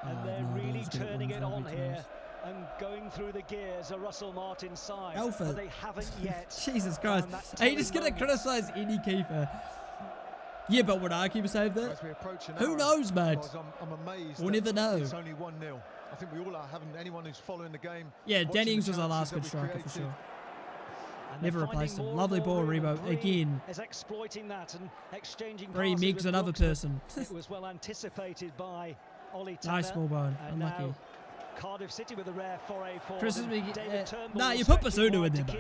And they're really turning it on here and going through the gears of Russell Martin's side. But they haven't yet. Jesus Christ. Are you just going to criticise any keeper? Yeah, but would our keeper save that? Who knows, mate? I'm amazed. We'll never know. It's only 1-0. I think we all are. Haven't anyone who's following the game. Yeah, Dennings was our last good striker for sure. Never replaced him. Lovely ball, Rebo. Again. Is exploiting that and exchanging passes. Miggs another person. It was well anticipated by Oli Tanner. Nice ball, Bone. Unlucky. Cardiff City with a rare foray forward. Nah, you put Basuda in there, but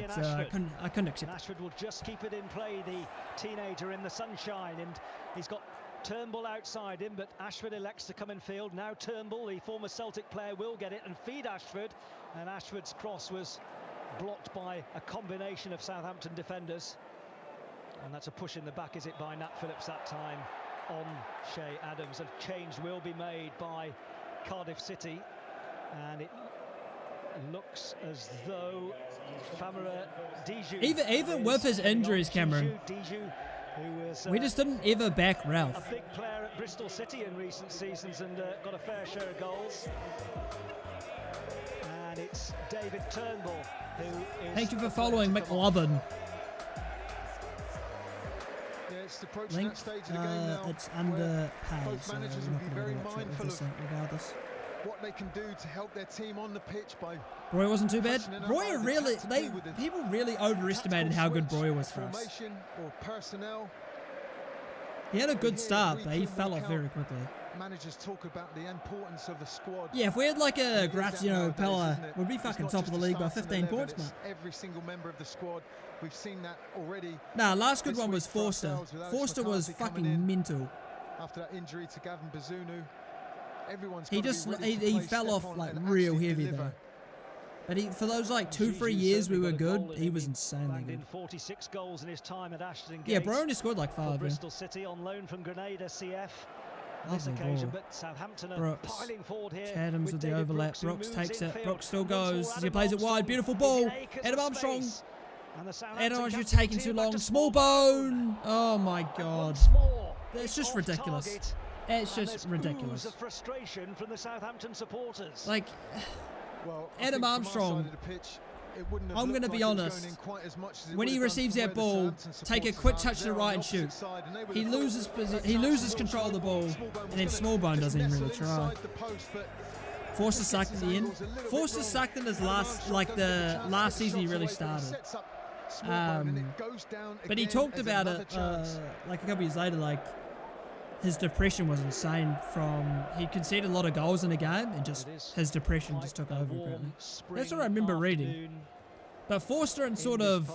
I couldn't accept it. Ashford will just keep it in play, the teenager in the sunshine, and he's got Turnbull outside him, but Ashford elects to come in field. Now Turnbull, the former Celtic player, will get it and feed Ashford, and Ashford's cross was blocked by a combination of Southampton defenders, and that's a push in the back, is it, by Nat Phillips that time on Shea Adams. A change will be made by Cardiff City, and it looks as though Famara Diju, even with his injuries, Cameron, who was, we just didn't ever back Ralph. A big player at Bristol City in recent seasons and got a fair share of goals. And it's David Turnbull who is... Thank you for following, McLovin. Yeah, it's approaching that stage of the game now. It's underpaid, both managers so will be very mindful of regardless. What they can do to help their team on the pitch by... Breuer wasn't too bad. Breuer really... People really overestimated how good Breuer was for us. Formation or personnel. He had a good start, but he fell off very quickly. Managers talk about the importance of the squad. Yeah, if we had like a Graziano Pella, we'd be fucking top of the league by 15 points, man. Every single member of the squad. We've seen that already. Nah, last good one was Forster. Forster was fucking mental. After that injury to Gavin Bazunu, everyone's he fell off like real heavy though. But for those like 2-3 years we were good, he was insanely good. 46 goals in his time at Ashton Gate. Yeah, bro only scored like 5. Bristol City on loan from Grenada CF. This occasion, but Southampton are piling forward here. Adams with the overlap. Brooks takes it. Brooks still goes. He plays it wide. Beautiful ball. Adam Armstrong. Adam, you're taking too long. Small bone. Oh my God. It's just ridiculous. It's just ridiculous. Of frustration from the Southampton supporters. Like, Adam Armstrong. I'm going to be honest, when he receives that ball, take a quick touch to the right and shoot. He loses control of the ball, and then Smallbone doesn't even really try. Forster sucked at the end. Forster sucked in his last season he really started. But he talked about it like a couple years later, like his depression was insane from he conceded a lot of goals in a game and just his depression just took over apparently. That's what I remember reading. But Forster and sort of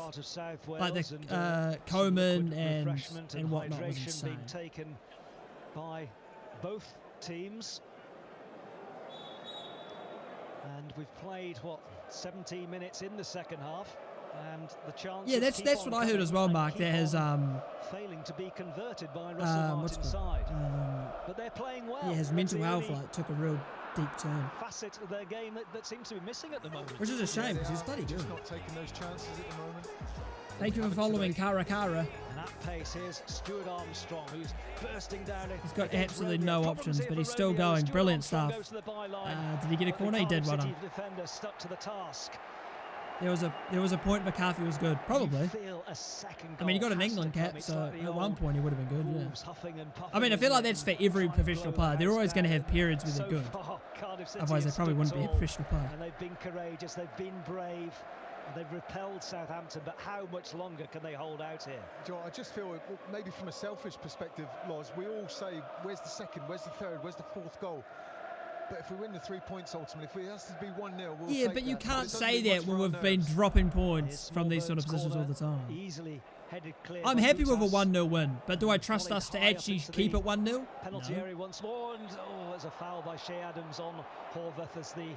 like the Coleman and whatnot was insane. Being taken by both teams. And we've played, what, 17 minutes in the second half. And the chance that's what I heard as well, Mark. There has failing to be converted by Russell Martin's side. But they're playing well. Yeah, his mental health took a real deep turn. Facet of their game that seems to be missing at the moment. Which is a shame because he's bloody good. Not taking those chances at the moment. Thank you for following Kara. And at pace, here's Stuart Armstrong, who's bursting down it. He's got absolutely no options, but he's still going. Brilliant stuff. Did he get a corner? He did one on. Defender stuck to the task. There was a point McCarthy was good, probably. I mean, he got an England cap, so at one point he would have been good, yeah. I mean, I feel like that's for every professional player. They're always going to have periods where they're good. Otherwise, they probably wouldn't be a professional player. And they've been courageous, they've been brave, and they've repelled Southampton, but how much longer can they hold out here? Joe, I just feel, maybe from a selfish perspective, Loz, we all say, where's the second, where's the third, where's the fourth goal? But if we win the 3 points ultimately, if it has to be 1-0, we'll yeah, but you can't say that when we've been dropping points from these sort of positions all the time. I'm happy with a 1-0 win, but do I trust us to actually keep it 1-0? Penalty area once more, and there's a foul by Shea Adams on Horvath as the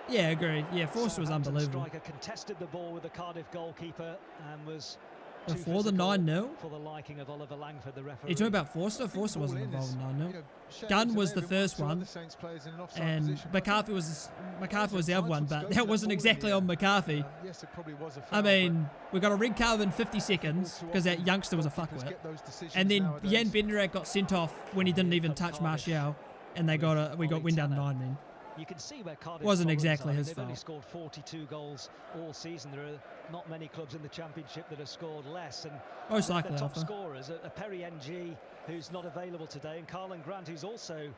yeah, agreed. Yeah, Forster was unbelievable. Striker contested the ball with the Cardiff goalkeeper and was before the 9-0. For the liking of Oliver Langford, the referee. You're talking about Forster? Forster wasn't involved in 9-0. Gunn was the first one, and McCarthy was the other one, but that wasn't exactly on McCarthy. I mean, we got a red card in 50 seconds because that youngster was a fuckwit, and then Jan Benderak got sent off when he didn't even touch Martial, and we got wind down 9 men. You can see where Cardiff wasn't exactly his fault. They've only scored 42 goals all season. There are not many clubs in the Championship that have scored less. And most likely the top scorers are Perry NG, who's not available today, and Carlin Grant, who's also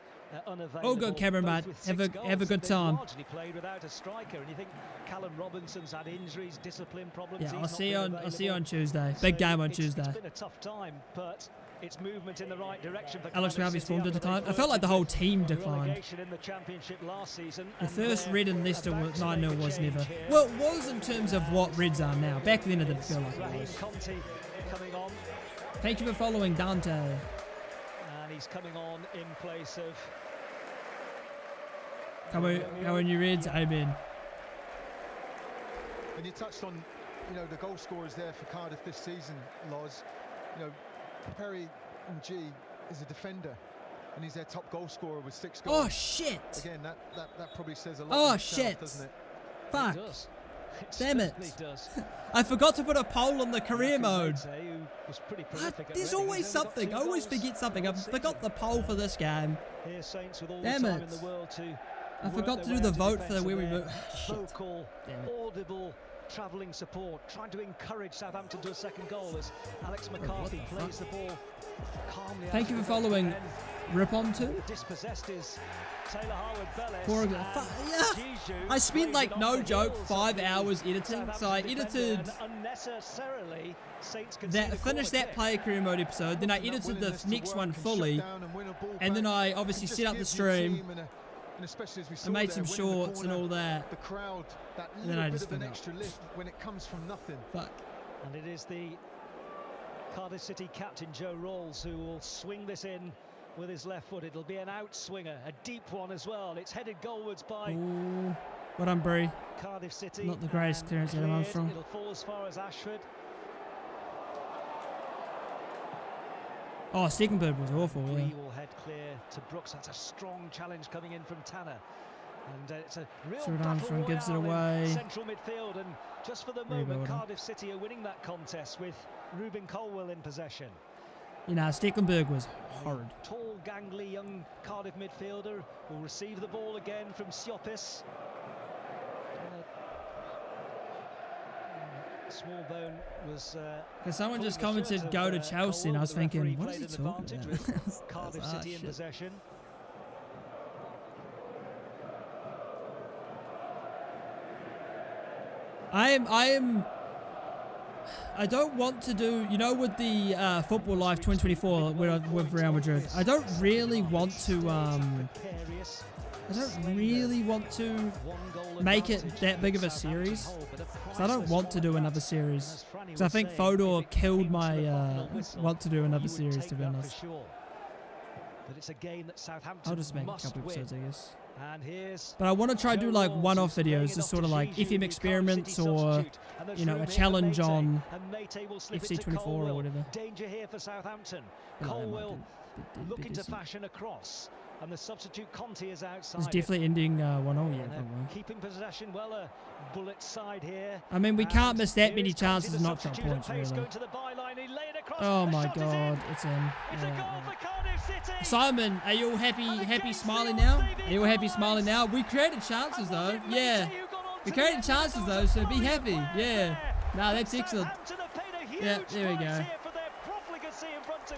unavailable. Oh, good, Cameron, mate. Have a good time. Largely played without a striker, and you think Callum Robinson's had injuries, discipline problems. Yeah, I'll see you on Tuesday. Big game on Tuesday. It's been a tough time, but it's movement in the right direction for Alex Malvy's form to decline. I felt like the whole team declined. In the Championship last season, the first Red and Leicester 9-0 was never. Well, it was in terms of what Reds are now. Back then it didn't feel like it was. Thank you for following Dante. And he's coming on in place of... Come on, you Reds. Amen. And you touched on, the goal scorers there for Cardiff this season, Loz. Perry G is a defender, and he's their top goal scorer with 6 goals. Oh shit! Again, that probably says a lot. Oh shit! Doesn't it? Fuck! It damn it! I forgot to put a poll on the career mode. There's always something. I always forget something. I forgot the poll for this game. Damn it! I forgot to do the vote for where we move. Vocal, audible travelling support, trying to encourage Southampton to a second goal as Alex McCarthy plays the ball calmly. Thank you for following Ripon too. Dispossessed is Taylor Harwood-Bellis. Yeah. I spent, like, no joke, 5 hours editing. So I edited that, finished that player career mode episode, then I edited the next one fully, and then I obviously set up the stream. I made some shorts and all that. And then I just forgot. When it comes from nothing. Fuck. And it is the Cardiff City captain Joe Rawls who will swing this in with his left foot. It'll be an outswinger, a deep one as well. It's headed goalwards by Well done, Bree. Cardiff City. Not the greatest clearance Adam Armstrong. It'll fall as far as Ashford. Oh, Stekenberg was awful. Bree Yeah. will head clear to Brooks. That's a strong challenge coming in from Tanner. And it's a real Stuart battle Armstrong gives it away. in central midfield. And just for the moment, Cardiff City are winning that contest with Ruben Colwill in possession. You know, Stekenberg was horrid. Tall, gangly, young Cardiff midfielder will receive the ball again from Siopis. Smallbone was. Because someone just commented, "Go to Chelsea," and I was thinking, what is he talking about? Cardiff City in possession. I don't want to do, you know, with the Football Live 2024 with Real Madrid. I don't really want to make it that big of a series. Because I don't want to do another series. Because I think Fodor killed my want to do another series, to be honest. I'll just make a couple episodes, I guess. But I want to try to do like one-off videos, just sort of like FM experiments or, you know, a challenge on FC24 or whatever. Danger here for Southampton. Colwill looking to fashion a cross. And the substitute Conte is outside. It's definitely ending 1-0, yeah, probably. Keeping possession well, a bullet side here. I mean, we can't miss that many chances of not drop points, really. Oh my god, it's in. Yeah. Simon, are you all happy smiling now? Are you all happy smiling now? We created chances though, yeah. We created chances though, so be happy, yeah. No, that's excellent. Yeah, there we go.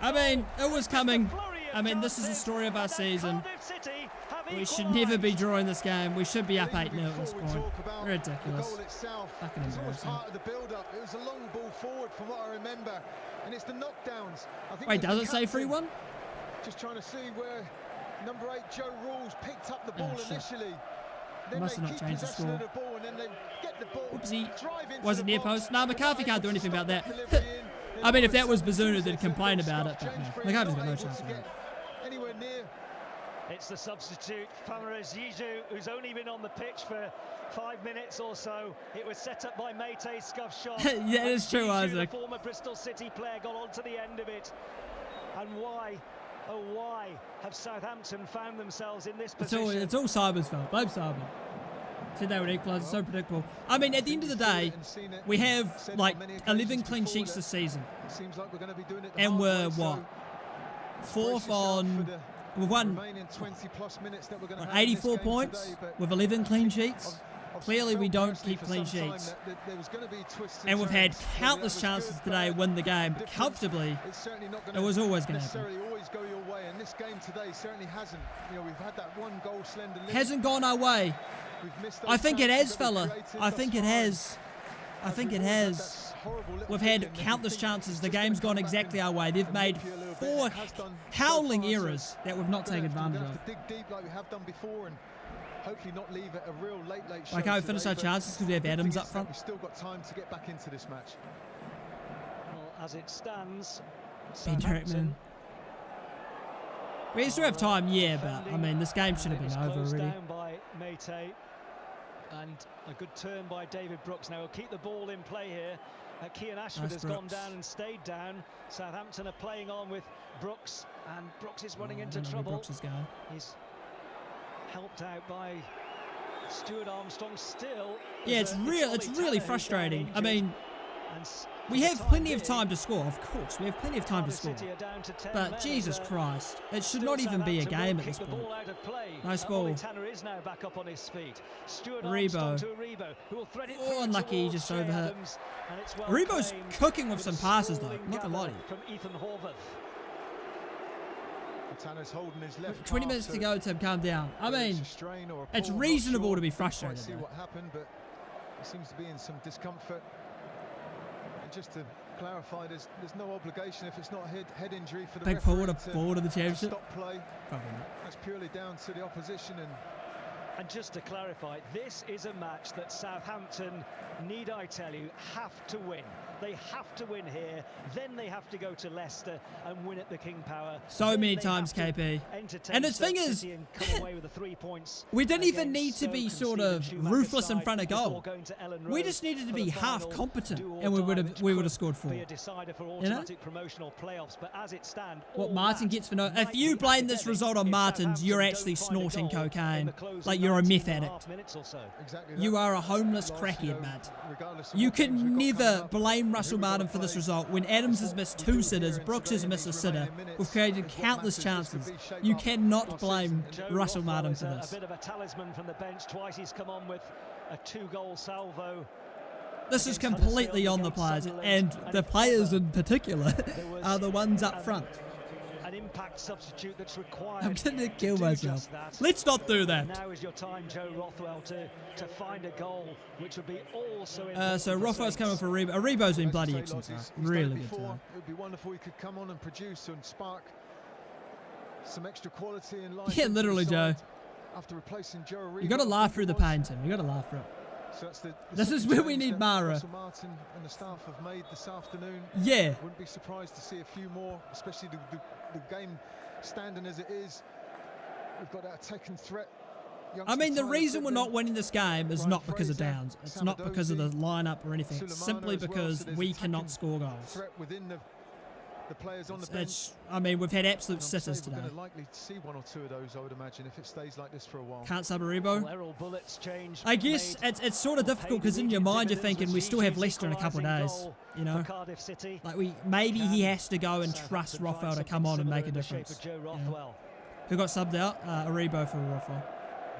I mean, it was coming. I mean, this is the story of our season. We should never be drawing this game. We should be up 8-0 at this point. Ridiculous. Fucking embarrassing. It was a long ball forward from what I remember. And it's the knockdowns. Wait, does it say 3-1? Just trying to see where number 8 Joe Rawls picked up the ball initially. Then must have not changed the score. Oopsie. Was it near post? No, McCarthy can't do anything about that. I mean, if that was Bazunu, they'd complain about it, but no. McCarthy's got no chance of that. Anywhere near. It's the substitute, Famares Yiju, who's only been on the pitch for 5 minutes or so. It was set up by Mate, scuff shot. Yeah, it's true, Isaac. The former Bristol City player got on to the end of it. And why, oh why, have Southampton found themselves in this position? It's all Cyber's fault. Blame Cyber. Said they would equalise. It's so predictable. I mean, at the end of the day, we have like 11 clean sheets this season. And we're what? 4th on. We've won 84 points with 11 clean sheets. Clearly, we don't keep clean sheets. And we've had countless chances today win the game comfortably. It was always going to happen. And this game today certainly hasn't. You know, we've had that one goal slender. Hasn't gone our way. I think it has, fella. I think it has. I think it has. We've had countless chances. The game's gone exactly our way. They've made 4 howling errors that we've not taken advantage of. Dig deep like we have done before and hopefully not leave it a real late show. Like how we finish our chances because we have Adams up front. We've still got time to get back into this match. Well, as it stands, Southampton. We still have time, yeah, but I mean, this game should have been over already. Down by Mate, and a good turn by David Brooks. Now he'll keep the ball in play here. Kean Ashford has gone down and stayed down. Southampton are playing on with Brooks, and Brooks is running into trouble. Brooks is going. He's helped out by Stuart Armstrong. Still, yeah, it's really frustrating. I mean, and We have plenty of time to score, of course. We have plenty of time to score. But Jesus Christ, it should not even be a game at this point. Nice ball. Aribo. Oh, unlucky, just overhit. Aribo's cooking with some passes, though. Not gonna lie to you. 20 minutes to go, Tim. Calm down. I mean, it's reasonable to be frustrated. See what happened, but he seems to be in some discomfort. And just to clarify, there's no obligation if it's not a head injury for the big referee forward to the championship. Stop play. That's purely down to the opposition. And just to clarify, this is a match that Southampton, need I tell you, have to win. They have to win here, then they have to go to Leicester and win at the King Power. So many times, KP. And the thing is, we didn't even need to be sort of ruthless in front of goal. We just needed to be half competent, and we would have scored 4. You know? What Martin gets for no... If you blame this result on Martins, you're actually snorting cocaine. Like you're a meth addict. You are a homeless crackhead, Matt. You can never blame Russell Martin for this result when Adams has missed 2 sitters, Brooks has missed a sitter. We've created countless chances. You cannot blame Russell Martin for this. A bit of a talisman from the bench. Twice he's come on with a 2-goal salvo. This is completely on the players, and the players in particular are the ones up front. An impact substitute that's required. I'm going to kill myself. Let's not do that. Now is your time, Joe Rothwell, to find a goal, which would be also. So Rothwell's coming for Aribo. Aribo's been bloody excellent today. Really good today. It would be wonderful he could come on and produce and spark some extra quality in life. Yeah, literally, Joe. After replacing Joe Aribo, You got to laugh through the pain, Tim. You got to laugh through it. So that's this is where we need Mara. Russell Martin and the staff have made this afternoon. Yeah. Wouldn't be surprised to see a few more, especially the game standing as it is. We've got that attacking threat. I mean, the reason we're not winning this game is not because of Downs. It's not because of the lineup or anything. It's simply because we cannot score goals. The players on the bench. I mean, we've had absolute sitters today. We're going to likely see 1 or 2 of those, I would imagine, if it stays like this for a while. Can't sub Aribo. I guess it's sort of difficult because in your mind you're thinking we still have Leicester in a couple of days. You know, like maybe he has to go and trust Rothwell to come on and make a difference. You know? Who got subbed out? Aribo for Rothwell.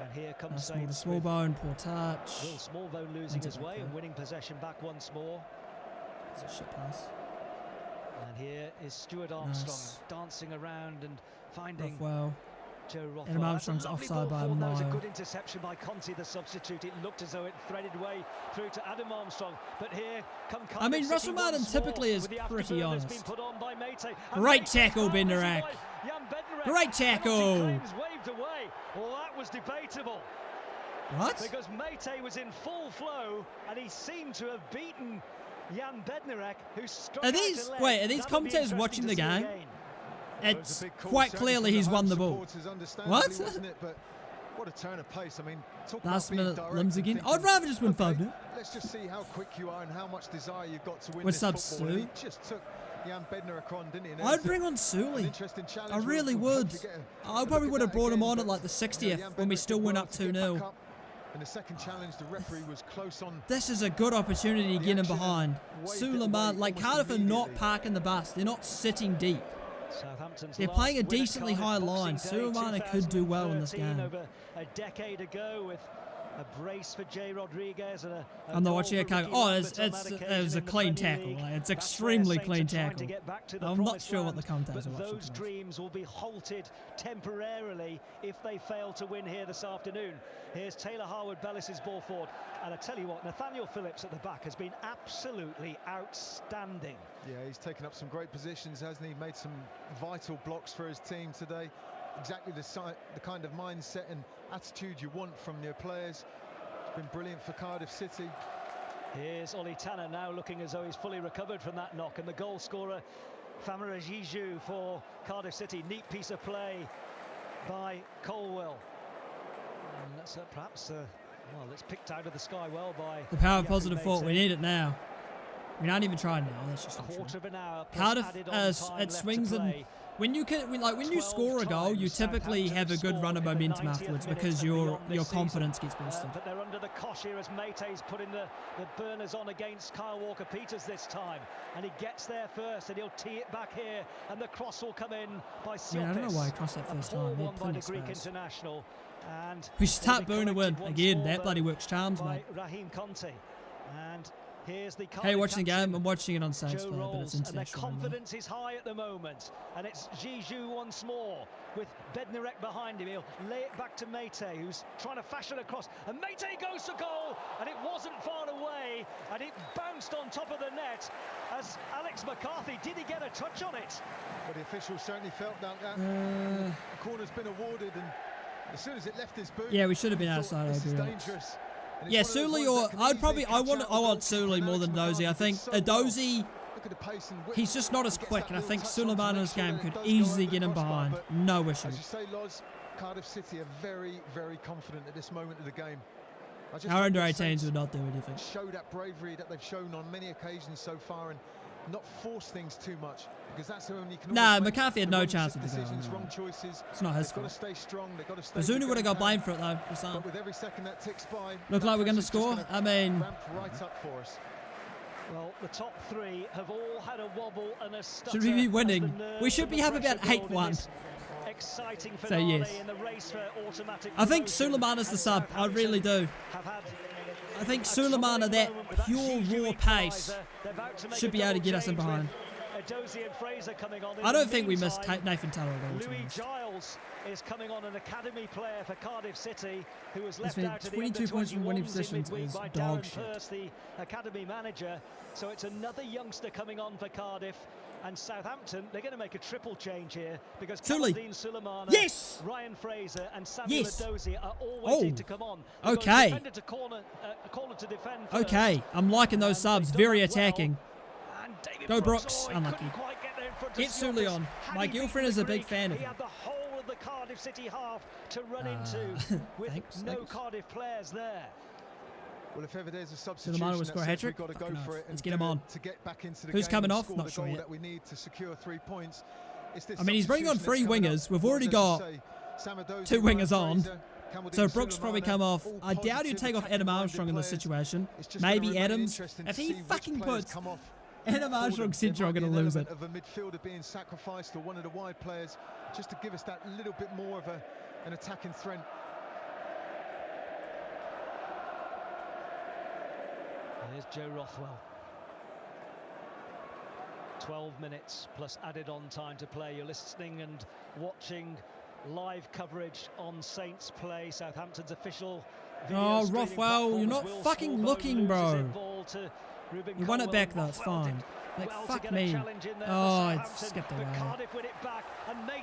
And here comes Smallbone, poor touch. Will Smallbone losing his way and winning possession back once more. It's a shit pass. And here is Stuart Armstrong dancing around and finding Rothwell. Joe Rothwell. Adam Armstrong's offside by a mile. That was a good interception by Conte, the substitute. It looked as though it threaded way through to Adam Armstrong. But here come Cardiff. I mean, Russell Martin typically is pretty honest. Great tackle, Bednarek. Great tackle. Waved away. Well, that was debatable. What? Because Mate was in full flow and he seemed to have beaten Jan Bednarek, who struck are these commentators watching the game? It's quite clearly he's won the ball. What? What a turn of pace. I mean, last minute limbs again. I'd rather just win 5-0. Let's just see how quick you are and how much desire you've got to win with this football. He just took Jan Bednarek on, didn't he? I'd bring on Sully. I really would. I probably would have brought him on at like the 60th when we still went up 2-0. In the second challenge, the referee was close on. This is a good opportunity to get him behind. Suleiman, like Cardiff are not parking the bus. They're not sitting deep. They're playing a decently high line. Suleiman could do well in this game. Over a decade ago with a brace for J. Rodriguez and I'm not watching it. Oh, it was a clean tackle. It's extremely clean tackle. I'm not sure what the commentators are watching. Those dreams will be halted temporarily if they fail to win here this afternoon. Here's Taylor Harwood-Bellis's ball forward. And I tell you what, Nathaniel Phillips at the back has been absolutely outstanding. Yeah, he's taken up some great positions, hasn't he? Made some vital blocks for his team today. Exactly the kind of mindset and attitude you want from your players. It's been brilliant for Cardiff City. Here's Oli Tanner now looking as though he's fully recovered from that knock, and the goal scorer Famara Jiju for Cardiff City. Neat piece of play by Colwell. And that's perhaps well, it's picked out of the sky well by the power of positive thought. We need it now. We're not even trying now. That's just a quarter of an hour. Cardiff, it swings in When you score a goal, you typically have a good run of momentum afterwards because your confidence gets boosted. But they're under the cosh here as Mate's putting the burners on against Kyle Walker-Peters this time, and he gets there first, and he'll tee it back here, and the cross will come in by Siopis. I don't know why he crossed that first time. He had by the plenty Greek of space. international, and We should start booing a win again. That bloody works charms, by mate. Raheem Conte. And here's the Hey, watching the game. I'm watching it on Saints Joe Play, but Rolls, it's and their international. confidence is high at the moment, and it's Zizou once more with Bednarek behind him. He'll lay it back to Mate, who's trying to fashion a cross, and Mate goes to goal, and it wasn't far away, and it bounced on top of the net as Alex McCarthy. Did he get a touch on it? Well, the officials certainly felt that the corner's been awarded, and as soon as it left his boot, Yeah, we should have been outside. I agree. dangerous. Yeah, Sully, or I want Sully more than Dozy. I think Dozy, he's just not as quick, and I think Suleimana's game could easily get him behind. No issue. As you say, Loz, Cardiff City are very, very confident at this moment of the game. Our under-18s would not do anything. Show that bravery that they've shown on many occasions so far, and not force things too much, because that's the only. Nah, McCarthy had no chance of the goal. Wrong choices. It's not his fault. Got to stay strong. They've got to stay. Bazunu would have got blamed for it though. But with every second that ticks by, look like we're going to score. I mean, ramp right up for us. Well, the top three have all had a wobble and a stutter. Should we be winning? We should be up about 8-1. Exciting so yes. In the race for automatic I think Suleimana's the sub. I really do. I think Suleimana, that pure raw pace, should be able to get us in behind. I don't think we missed Nathan Taylor at all. Louis Giles is coming on, an academy player for Cardiff City, who was left out to the 22 points from winning positions is by dog Darren shit. Purse, the academy manager. So it's another youngster coming on for Cardiff. And Southampton, they're going to make a triple change here, because Kamaldeen Suleimana, yes! Ryan Fraser and Samuel Dozy are all waiting to come on. Okay. To corner to defend okay, first. I'm liking those subs. Very attacking. Go Brooks. Oh, Unlucky. Get Sully on. My girlfriend is a big fan of him. He had the whole of the Cardiff City half to run into with no Cardiff players there. Well, if ever there's a substitution, Suleimana will score a hat-trick. We've got to go for it. Let's get him on. To get back into the Who's game coming and off? score Not the sure goal yet. that we need to secure 3 points. I mean, he's bringing on 3 wingers. We've already got 2 wingers on. So Brooks probably come off. I doubt he'd take off Adam Armstrong in this situation. Maybe Adams. If he fucking puts Adam Armstrong centre, I'm going to lose it. Of a midfielder being sacrificed, or one of the wide players, just to give us that little bit more of an attacking threat. Here's Joe Rothwell. 12 minutes plus added on time to play. You're listening and watching live coverage on Saints Play, Southampton's official Oh, Rothwell, you're not fucking looking, bro. You won it back though, it's fine. Like, fuck me. Oh, I skipped away.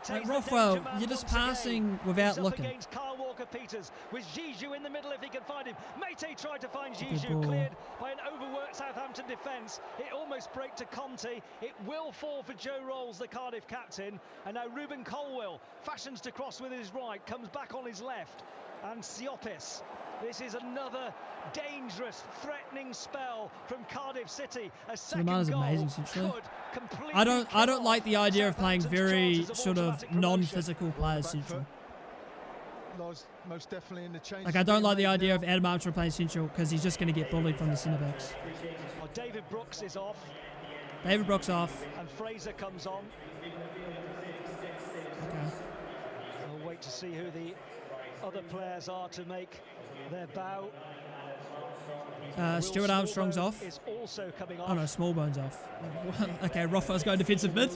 Like, Rothwell, you're just passing without looking. Against Kyle Walker-Peters with Zizou in the middle if he can find him. Mate tried to find Zizou, cleared by an overworked Southampton defence. It almost broke to Conte. It will fall for Joe Rolls, the Cardiff captain. And now Ruben Colwill fashions to cross with his right, comes back on his left. And Siopis. This is another dangerous, threatening spell from Cardiff City. A second goal amazing, could completely I don't like the idea of playing very sort of non-physical players central. Most definitely in the change. Like, I don't like the idea of Adam Armstrong playing central because he's just going to get bullied from the centre backs. Well, David Brooks is off. David Brooks off. And Fraser comes on. Okay. We'll wait to see who the other players are to make their bow. Stuart Armstrong's off. Is also coming off. Oh no, Smallbone's off. Okay, Rothwell's going defensive mid.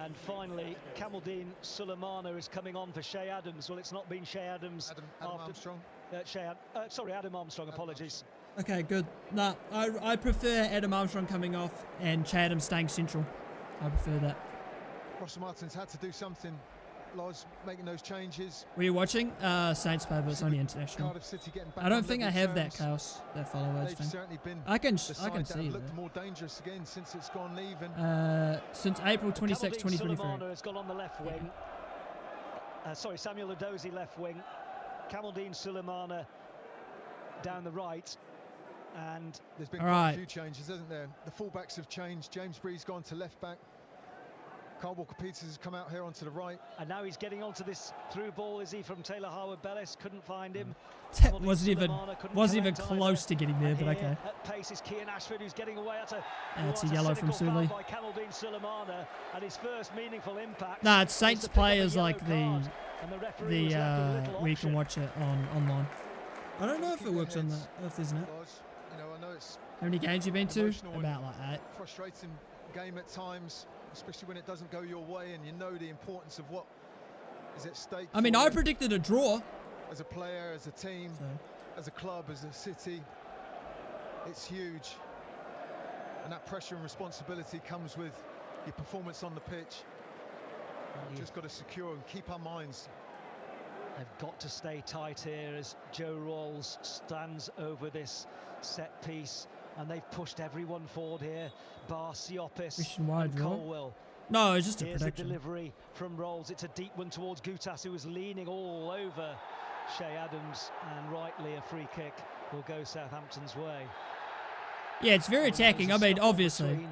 And finally, Kamaldeen Suleimana is coming on for Shea Adams. Well, it's not been Shea Adams. Adam Armstrong. Adam Armstrong, apologies. Okay, good. Nah, I prefer Adam Armstrong coming off and Shea Adams staying central. I prefer that. Russell Martin's had to do something. Loz making those changes. Were you watching Saints play, but it's only international. Cardiff City getting back. I don't think I have that chaos, that follow words thing. Certainly been I can see that. Looked more dangerous again since it's gone even. Since April 26, 2023. Suleimana has gone on the left wing. Samuel Dozy left wing. Kamaldeen Suleimana down the right. And there's been quite a few changes, hasn't there? The fullbacks have changed. James Bree's gone to left back. Carl Walker-Peters has come out here onto the right. And now he's getting onto this through ball, is he, from Taylor Harwood-Bellis? Couldn't find him. That wasn't even close to getting there, but okay. At pace is Kian Ashford, who's getting away. That's a yellow from Suli. By Kamaldeen Sulemana, and his first meaningful impact. Nah, it's Saints players like where you can watch it online. I don't know if it works on that, if there's an app. How many games you been to? About like 8. Frustrating game at times, especially when it doesn't go your way and you know the importance of what is at stake. I mean, I predicted a draw. As a player, as a team, as a club, as a city, it's huge. And that pressure and responsibility comes with your performance on the pitch. We've just got to secure and keep our minds. They've got to stay tight here as Joe Rolls stands over this set piece, and they've pushed everyone forward here. Bar Siopis and Colwell. No, it's just a Here's prediction. A delivery from Rolls. It's a deep one towards Gutas, who was leaning all over Shea Adams, and rightly a free kick will go Southampton's way. Yeah, it's very attacking. I mean, obviously,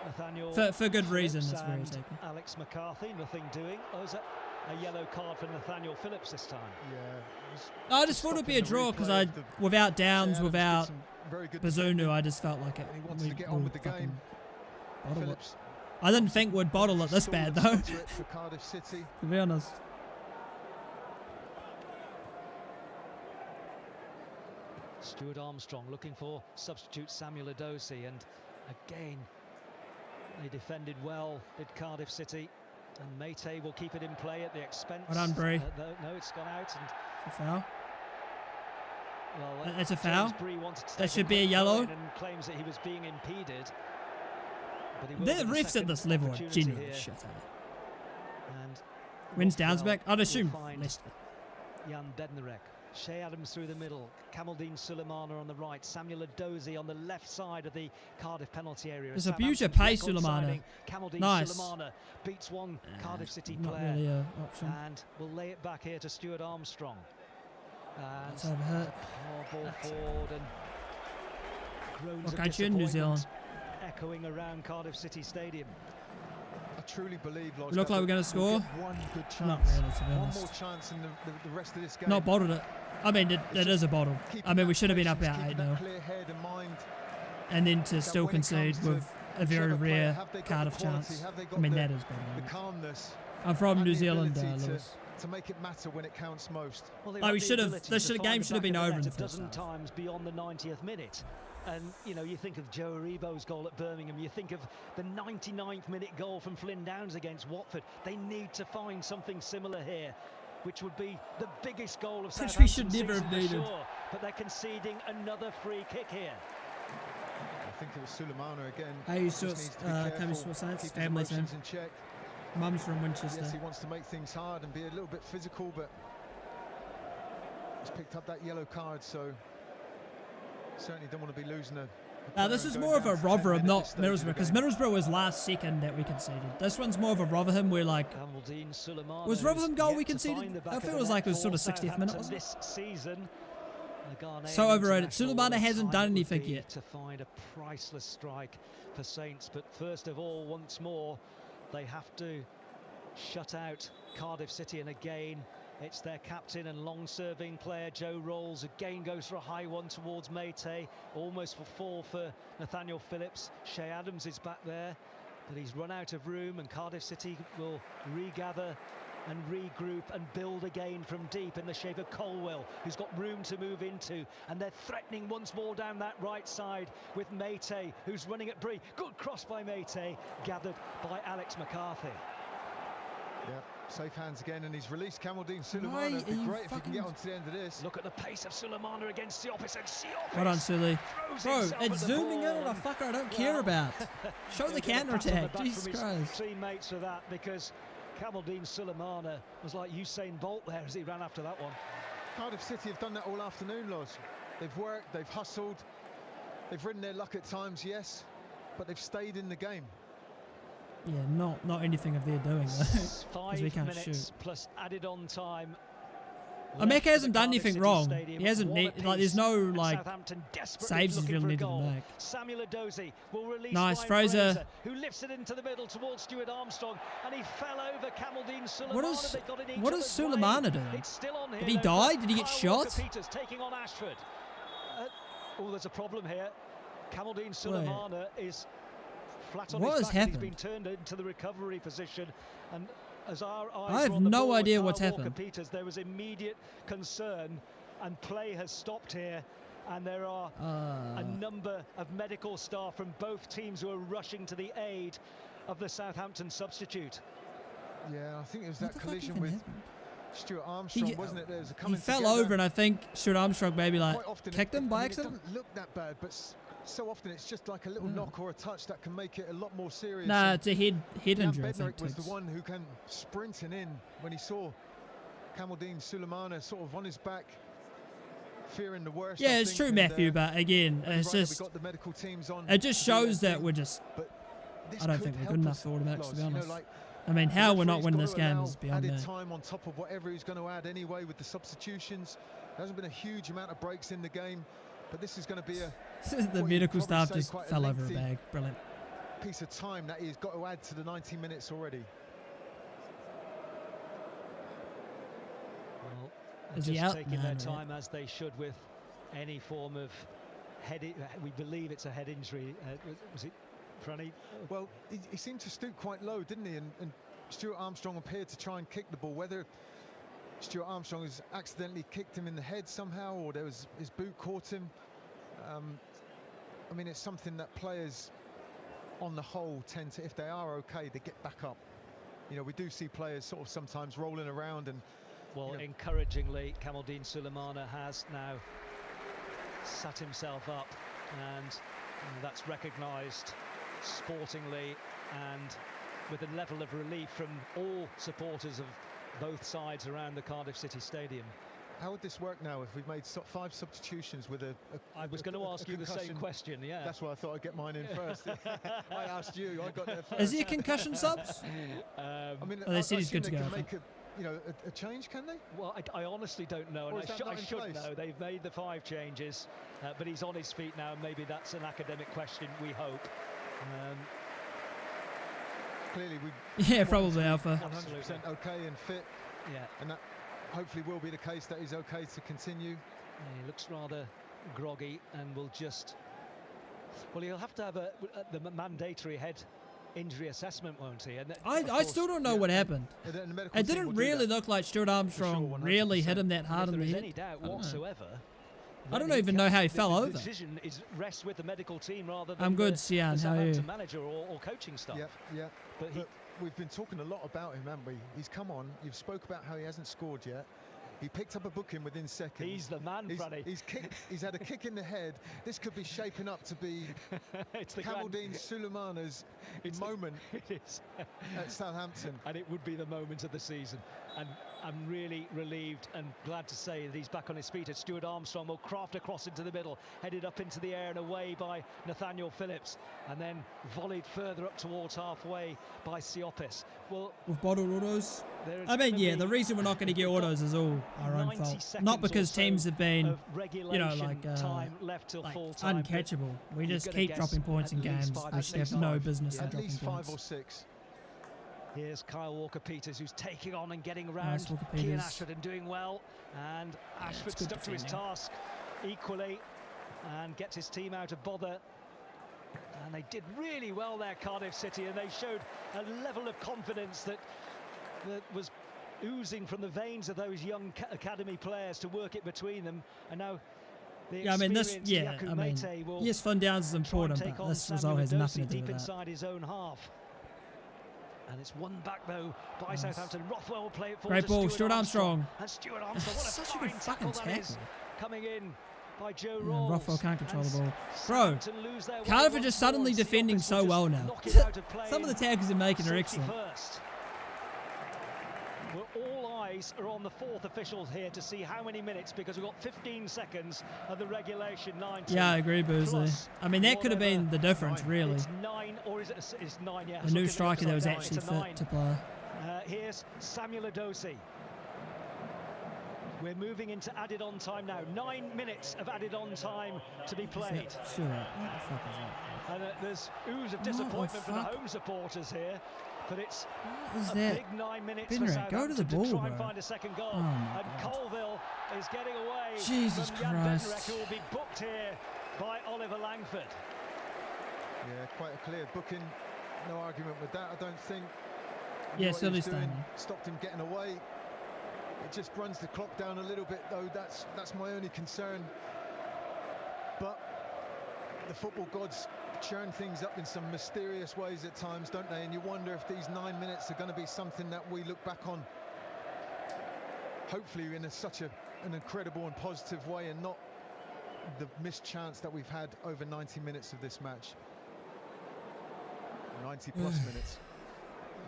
Nathaniel for good reason, it's very attacking. Alex McCarthy, nothing doing. Oh, is that a yellow card for Nathaniel Phillips this time? Yeah. I just thought it'd be a draw because without Downs, without Bazunu, I just felt like it. He wants to get on with the game. Phillips. I didn't think we'd bottle it this bad though. For Cardiff City. To be honest. Stuart Armstrong looking for substitute Samuel Edozie, and again they defended well, did Cardiff City, and Meite will keep it in play at the expense. Well done, Bree. No, it's gone out. And a foul. Well, it's a foul. To that should be a yellow. And claims that he was being impeded. The refs at this level are genuinely shit. And wins Downs back. I'd assume Leicester. Jan Bednarek. Shea Adams through the middle, Kamaldeen Sulemana on the right, Samuel Edozie on the left side of the Cardiff penalty area. There's abuse of pace, Sulemana. Nice. Sulemana beats one Cardiff City not player, really an option. And will lay it back here to Stuart Armstrong. And that's overhit. Ball forward and groans of in New Zealand. Echoing around Cardiff City Stadium. I truly believe, Lodge, look like we're going to score. One good chance. Not really, to be honest. One more chance in the rest of this game. Not bottled it. I mean, it is a bottle. I mean, we should have been up out 8-0. And then to still concede with a very rare Cardiff chance. I mean, that is bad. I'm from New Zealand, Lewis. To make it matter when it counts most. Well, we should have. The game should have been over in the first half. A dozen times beyond the 90th minute. And, you know, you think of Joe Aribo's goal at Birmingham, you think of the 99th minute goal from Flynn Downs against Watford. They need to find something similar here, which would be the biggest goal of Southampton. Which we should never have needed. Sure, but they're conceding another free kick here. I think it was Sulemana again. Hey, you saw Saints, family team. Mum's from Winchester. Yes, he wants to make things hard and be a little bit physical, but he's picked up that yellow card, so certainly don't want to be losing a this is more of a Rotherham, not Middlesbrough, because Middlesbrough was last second that we conceded. This one's more of a Rotherham where, like, was Rotherham goal we conceded? I feel it was like it was sort of 60th minute, wasn't it? This season, so overrated. Sulemana hasn't done anything yet. To find a priceless strike for Saints, but first of all, once more, they have to shut out Cardiff City, and again, it's their captain and long-serving player, Joe Rolls, again goes for a high one towards Meite, almost for fall for Nathaniel Phillips. Shea Adams is back there, but he's run out of room, and Cardiff City will regather and regroup and build again from deep in the shape of Colwell, who's got room to move into, and they're threatening once more down that right side with Meite, who's running at Bree. Good cross by Meite, gathered by Alex McCarthy. Yeah, safe hands again, and he's released Kamaldeen Sulemana. It'd be great if he can get on to the end of this. Look at the pace of Sulemana against Siopis, and Siopis. Well done, Suli. Bro, it's zooming in on a fucker I don't care about. Show the counter attack. Jesus Christ. Teammates for that, because Kamaldeen Sulemana was like Usain Bolt there as he ran after that one. Cardiff City have done that all afternoon, Loz. They've worked, they've hustled, they've ridden their luck at times, yes, but they've stayed in the game. Yeah, not anything of their doing though. 5 we can't minutes shoot. plus added on time. Ameka hasn't done anything wrong. He hasn't there's no like saves he's really needed to make. Samuel Edozie will release nice, Fraser. Who lifts it into the middle towards Stuart Armstrong, and he fell over Kamaldeen Sulemana. What is Sulemana doing? It's still on here. Did he die? Did he get shot? Peters taking on Ashford. Oh, there's a problem here. Kamaldeen Sulemana is flat on his back. He's been turned into the recovery position, and as our eyes I have no idea what's happened. Peters, there was immediate concern, and play has stopped here, and there are a number of medical staff from both teams who are rushing to the aid of the Southampton substitute. Yeah, I think it was that collision with Stuart Armstrong, wasn't it? He fell over, and I think Stuart Armstrong maybe like kicked him by accident. It doesn't look that bad, but so often it's just like a little knock or a touch that can make it a lot more serious. Nah, it's a head injury. Bednarik was the one who came sprinting in when he saw Kamaldeen Sulemana sort of on his back, fearing the worst. Yeah, it's true, Matthew, but again, it's just got the medical teams on. It just shows that we're just. I don't think we're good enough for automatics, to be honest. I mean, how we're not winning this game is beyond me. Added time on top of whatever he's going to add anyway with the substitutions. There hasn't been a huge amount of breaks in the game, but this is going to be a. The medical staff just fell over a bag. Brilliant. Piece of time that he's got to add to the 90 minutes already. Well, is just he out? taking their time as they should with any form of head. We believe it's a head injury. Was it? Franny? Well, he seemed to stoop quite low, didn't he? And Stuart Armstrong appeared to try and kick the ball. Whether Stuart Armstrong has accidentally kicked him in the head somehow, or there was his boot caught him. I mean, it's something that players, on the whole, tend to, if they are okay, they get back up. You know, we do see players sort of sometimes rolling around and. Well, encouragingly, Kamaldeen Sulemana has now sat himself up, and that's recognised sportingly and with a level of relief from all supporters of both sides around the Cardiff City Stadium. How would this work now if we've made 5 substitutions with I was going to ask you the same question, yeah. That's why I thought I'd get mine in first. I asked you, I got there first. Is he a concussion subs? I mean, they said he's good to go. Make a change, can they? Well, I honestly don't know, and I should know. They've made the 5 changes, but he's on his feet now, and maybe that's an academic question, we hope. Clearly, probably Alpha. 100% okay and fit. Yeah, and that hopefully will be the case, that he's okay to continue. Yeah, he looks rather groggy and will just. Well, he'll have to have the mandatory head injury assessment, won't he? And I still don't know what happened. It didn't really look like Stuart Armstrong really hit him that hard in the head. If there is any doubt whatsoever. I don't even know how he fell over. The decision rests with the medical team rather than I'm good, the Sian. How are you? Manager or coaching staff. Yeah. But we've been talking a lot about him, haven't we? He's come on. You've spoke about how he hasn't scored yet. He picked up a booking within seconds. He's the man, Franny. He's had a kick in the head. This could be shaping up to be Kamaldeen Sulemana's moment at Southampton. And it would be the moment of the season. And I'm really relieved and glad to say that he's back on his feet. As Stuart Armstrong will craft a cross into the middle, headed up into the air and away by Nathaniel Phillips, and then volleyed further up towards halfway by Siopis. Well, with bottled autos. I mean, yeah, the reason we're not going to get autos is all our own fault. Not because teams have been, time left till full time, uncatchable. We just keep dropping points in games. We just have no business in dropping points. At least 5 or 6. Here's Kyle Walker-Peters, who's taking on and getting around Kean Ashford and doing well. And Ashford stuck to his task equally and gets his team out of bother. And they did really well there, Cardiff City, and they showed a level of confidence that was oozing from the veins of those young academy players to work it between them. And now yes, fun downs is important, but this result has nothing to do with that. Inside his own half. And it's won back though by Southampton. Rothwell will play it forward. Great ball, Stuart Armstrong. And Stuart Armstrong, what a such fine a good fucking tackle. Coming in by Joe Rawls. Rothwell can't control the ball. Bro, Cardiff are just suddenly defending so well now. Some of the tackles they're making are excellent. Well, all eyes are on the 4th official here to see how many minutes, because we've got 15 seconds of the regulation 90. Yeah, I agree, Boozley. I mean, that could have been the difference, really. It's 9, or is it? It's 9, yeah. A new striker that was actually fit to play. Here's Samuel Edozie. We're moving into added on time now. 9 minutes of added on time to be played. Sure. What the fuck is that? And there's ooze of disappointment for the home supporters here. But it's a big 9 minutes for Southampton to try and find a second goal. And Colville is getting away Jesus from Jan Christ. Bednarek, who will be booked here by Oliver Langford. Yeah, quite a clear booking. No argument with that, I don't think. Yeah, still is stopped him getting away. It just runs the clock down a little bit, though. That's my only concern. But the football gods churn things up in some mysterious ways at times, don't they? And you wonder if these 9 minutes are going to be something that we look back on, hopefully in such an incredible and positive way, and not the missed chance that we've had over 90 minutes of this match. 90 plus minutes.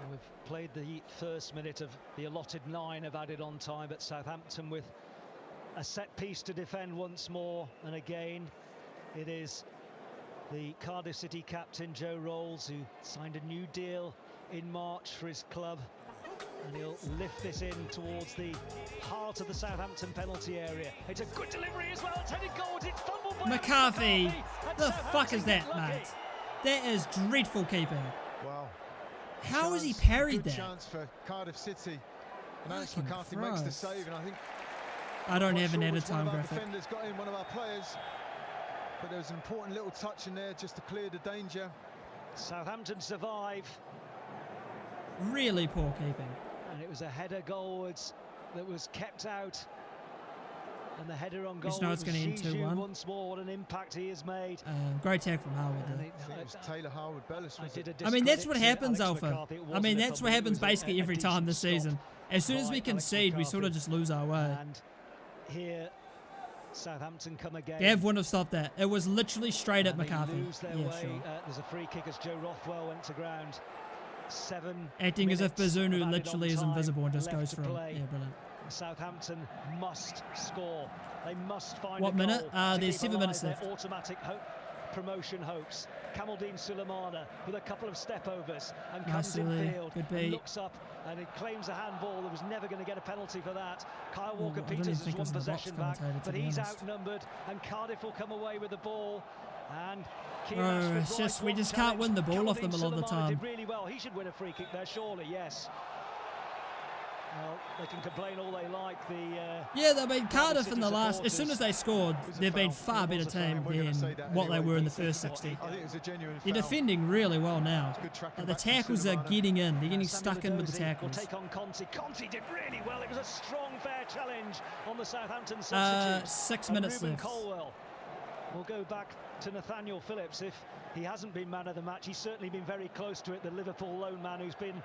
We've played the first minute of the allotted 9 of added on time, but Southampton with a set piece to defend once more. And again, it is the Cardiff City captain Joe Rolls, who signed a new deal in March for his club, and he'll lift this in towards the heart of the Southampton penalty area. It's a good delivery as well. It's headed goals. It's fumbled by McCarthy. The fuck is that, mate? That is dreadful keeping. Wow. How has he parried that? Chance for Cardiff City. And Alex McCarthy makes the save, and I think I don't have an added time graphic. Defenders got in, one of our players, but there was an important little touch in there just to clear the danger. Southampton survive. Really poor keeping. And it was a header goalwards that was kept out. And the header on goal it's going to end 2-1. Once more, what an impact he has made. Great tag from Harwood. It was Taylor Harwood-Bellis. I mean, that's what happens, Alpha. I mean, that's what happens basically every time this season. As soon as we concede, we sort of just lose our way. And here, Southampton come again. Gav wouldn't have stopped that. It was literally straight at McCarthy. Lose their way. Sure. There's a free kick as Joe Rothwell went to ground. 7 Acting as if Bazunu literally is invisible and just goes for him. Yeah, brilliant. Southampton must score. They must find what a minute? goal There's 7 minutes left. Automatic promotion hopes. Kamaldeen Sulemana with a couple of step-overs and comes in field and looks up and he claims a handball. There was never going to get a penalty for that. Kyle Walker-Peters has won possession back, but he's outnumbered and Cardiff will come away with the ball. And it's just we just can't win the ball off them a lot of the time. Did really well. He should win a free kick there, surely. Yes. Well, they can complain all they like. Yeah, I mean, Cardiff in the last, as soon as they scored, they've been far better team than what they were in the first 60. They're defending really well now. The tackles are getting in. They're getting stuck in with the tackles. Take on Conti. Conti did really well. It was a strong, fair challenge on the Southampton substitute. 6 minutes left. Colwell will go back to Nathaniel Phillips. If he hasn't been man of the match, he's certainly been very close to it. The Liverpool lone man who's been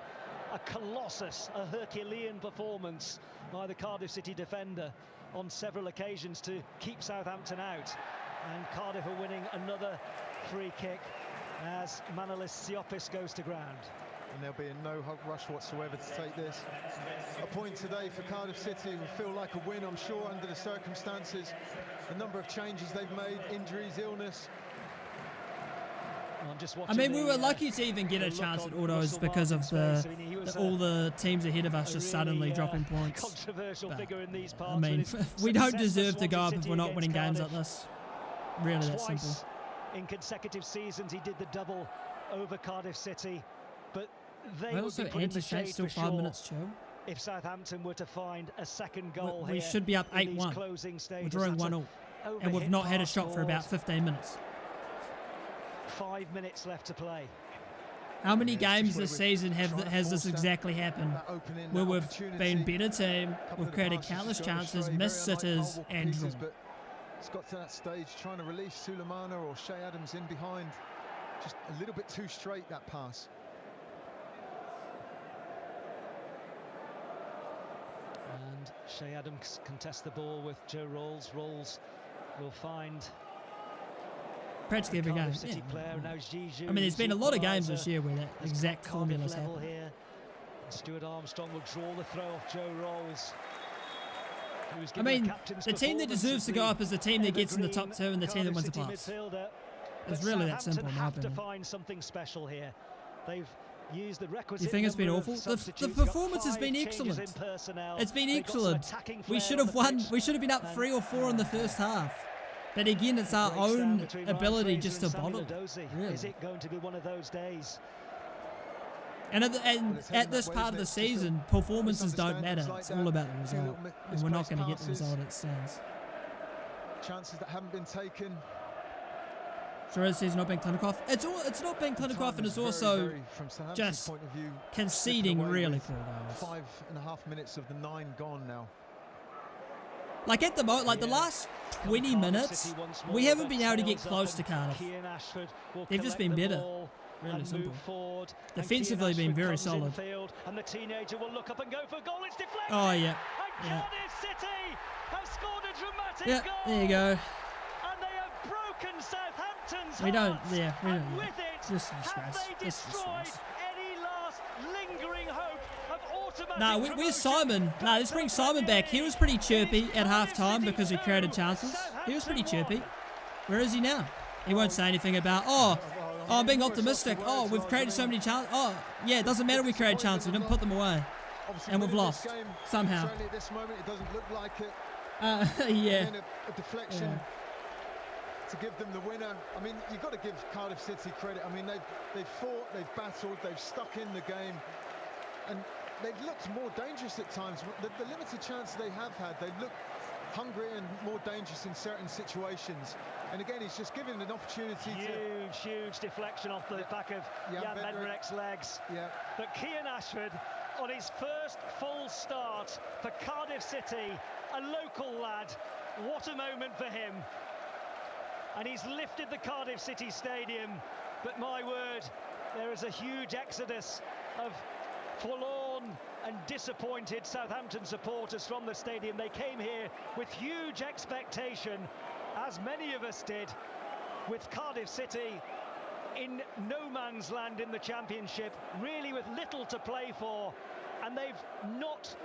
a colossus, a Herculean performance by the Cardiff City defender on several occasions to keep Southampton out. And Cardiff are winning another free kick as Manolis Siopis goes to ground. And there'll be no rush whatsoever to take this. A point today for Cardiff City will feel like a win, I'm sure, under the circumstances. The number of changes they've made, injuries, illness. I mean, we were lucky to even get a chance at autos because of all the teams ahead of us just suddenly dropping points. Controversial figure in these parts. I mean, we don't deserve to go up if we're not winning games like this. Really, that simple. In consecutive seasons, he did the double over Cardiff City, but they would also be put in the shade still for 5 sure minutes, Joe. If Southampton were to find a second goal we should be up 8-1. We're drawing 1-0, and we've not had a shot for about 15 minutes. 5 minutes left to play. How many games this season has this exactly happened? Where we've been better team, we've created countless chances, missed sitters, and drawn. It's got to that stage, trying to release Sulemana or Shea Adams in behind. Just a little bit too straight, that pass. And Shea Adams contests the ball with Joe Rolls. Rolls will find practically every game. Yeah. I mean, there's been a lot of games this year where that exact formula's happened. Stuart Armstrong will draw the throw off Joe Rolls. I mean, the team that deserves to go up is the team that gets in the top 2 and the team that wins the playoffs. It's really that simple, in my opinion. Have to find something special here. They've use the requisite. You think it's been awful? The performance has been excellent. It's been excellent. We should have won. We should have been up 3 or 4 in the first half. But again, it's our own ability just to bottle. Really. Is it going to be one of those days? And at this part of the season, performances don't matter. It's all about the result. And we're not going to get the result it stands. Chances that haven't been taken. Sure as he's not being clinic off. It's not being clinic off, and it's also just conceding really poor goals. 5.5 minutes of the 9 gone now. Like at the moment, like the last 20 minutes, we haven't been able to get close to Cardiff. They've just been better. Really simple. Defensively been very solid. And the teenager will look up and go for a goal. It's deflected. Oh yeah. And Cardiff City have scored a dramatic goal. There you go. And they have broken Southampton's We don't. hearts. Yeah, we don't. And with it, just a disgrace. have they destroyed any last lingering hope of automatic Nah, where's Simon? Nah, let's bring Simon back. He was pretty chirpy at half-time because we created chances. He was pretty chirpy. Where is he now? He won't say anything about, oh, I'm being optimistic. Oh, we've created so many chances. Oh, yeah, it doesn't matter we created chances. We didn't put them away. And we've lost. Somehow. At this moment, it doesn't look like it. Yeah. A deflection to give them the winner. I mean, you've got to give Cardiff City credit. I mean, they've fought, they've battled, they've stuck in the game. And they've looked more dangerous at times. The limited chances they have had, they look hungry and more dangerous in certain situations. And again, he's just given an opportunity huge deflection off the back of Jan Bednarek's legs. Yeah. But Kian Ashford, on his first full start for Cardiff City, a local lad, what a moment for him. And he's lifted the Cardiff City Stadium. But my word, there is a huge exodus of forlorn and disappointed Southampton supporters from the stadium. They came here with huge expectation, as many of us did, with Cardiff City in no man's land in the Championship, really with little to play for, and they've not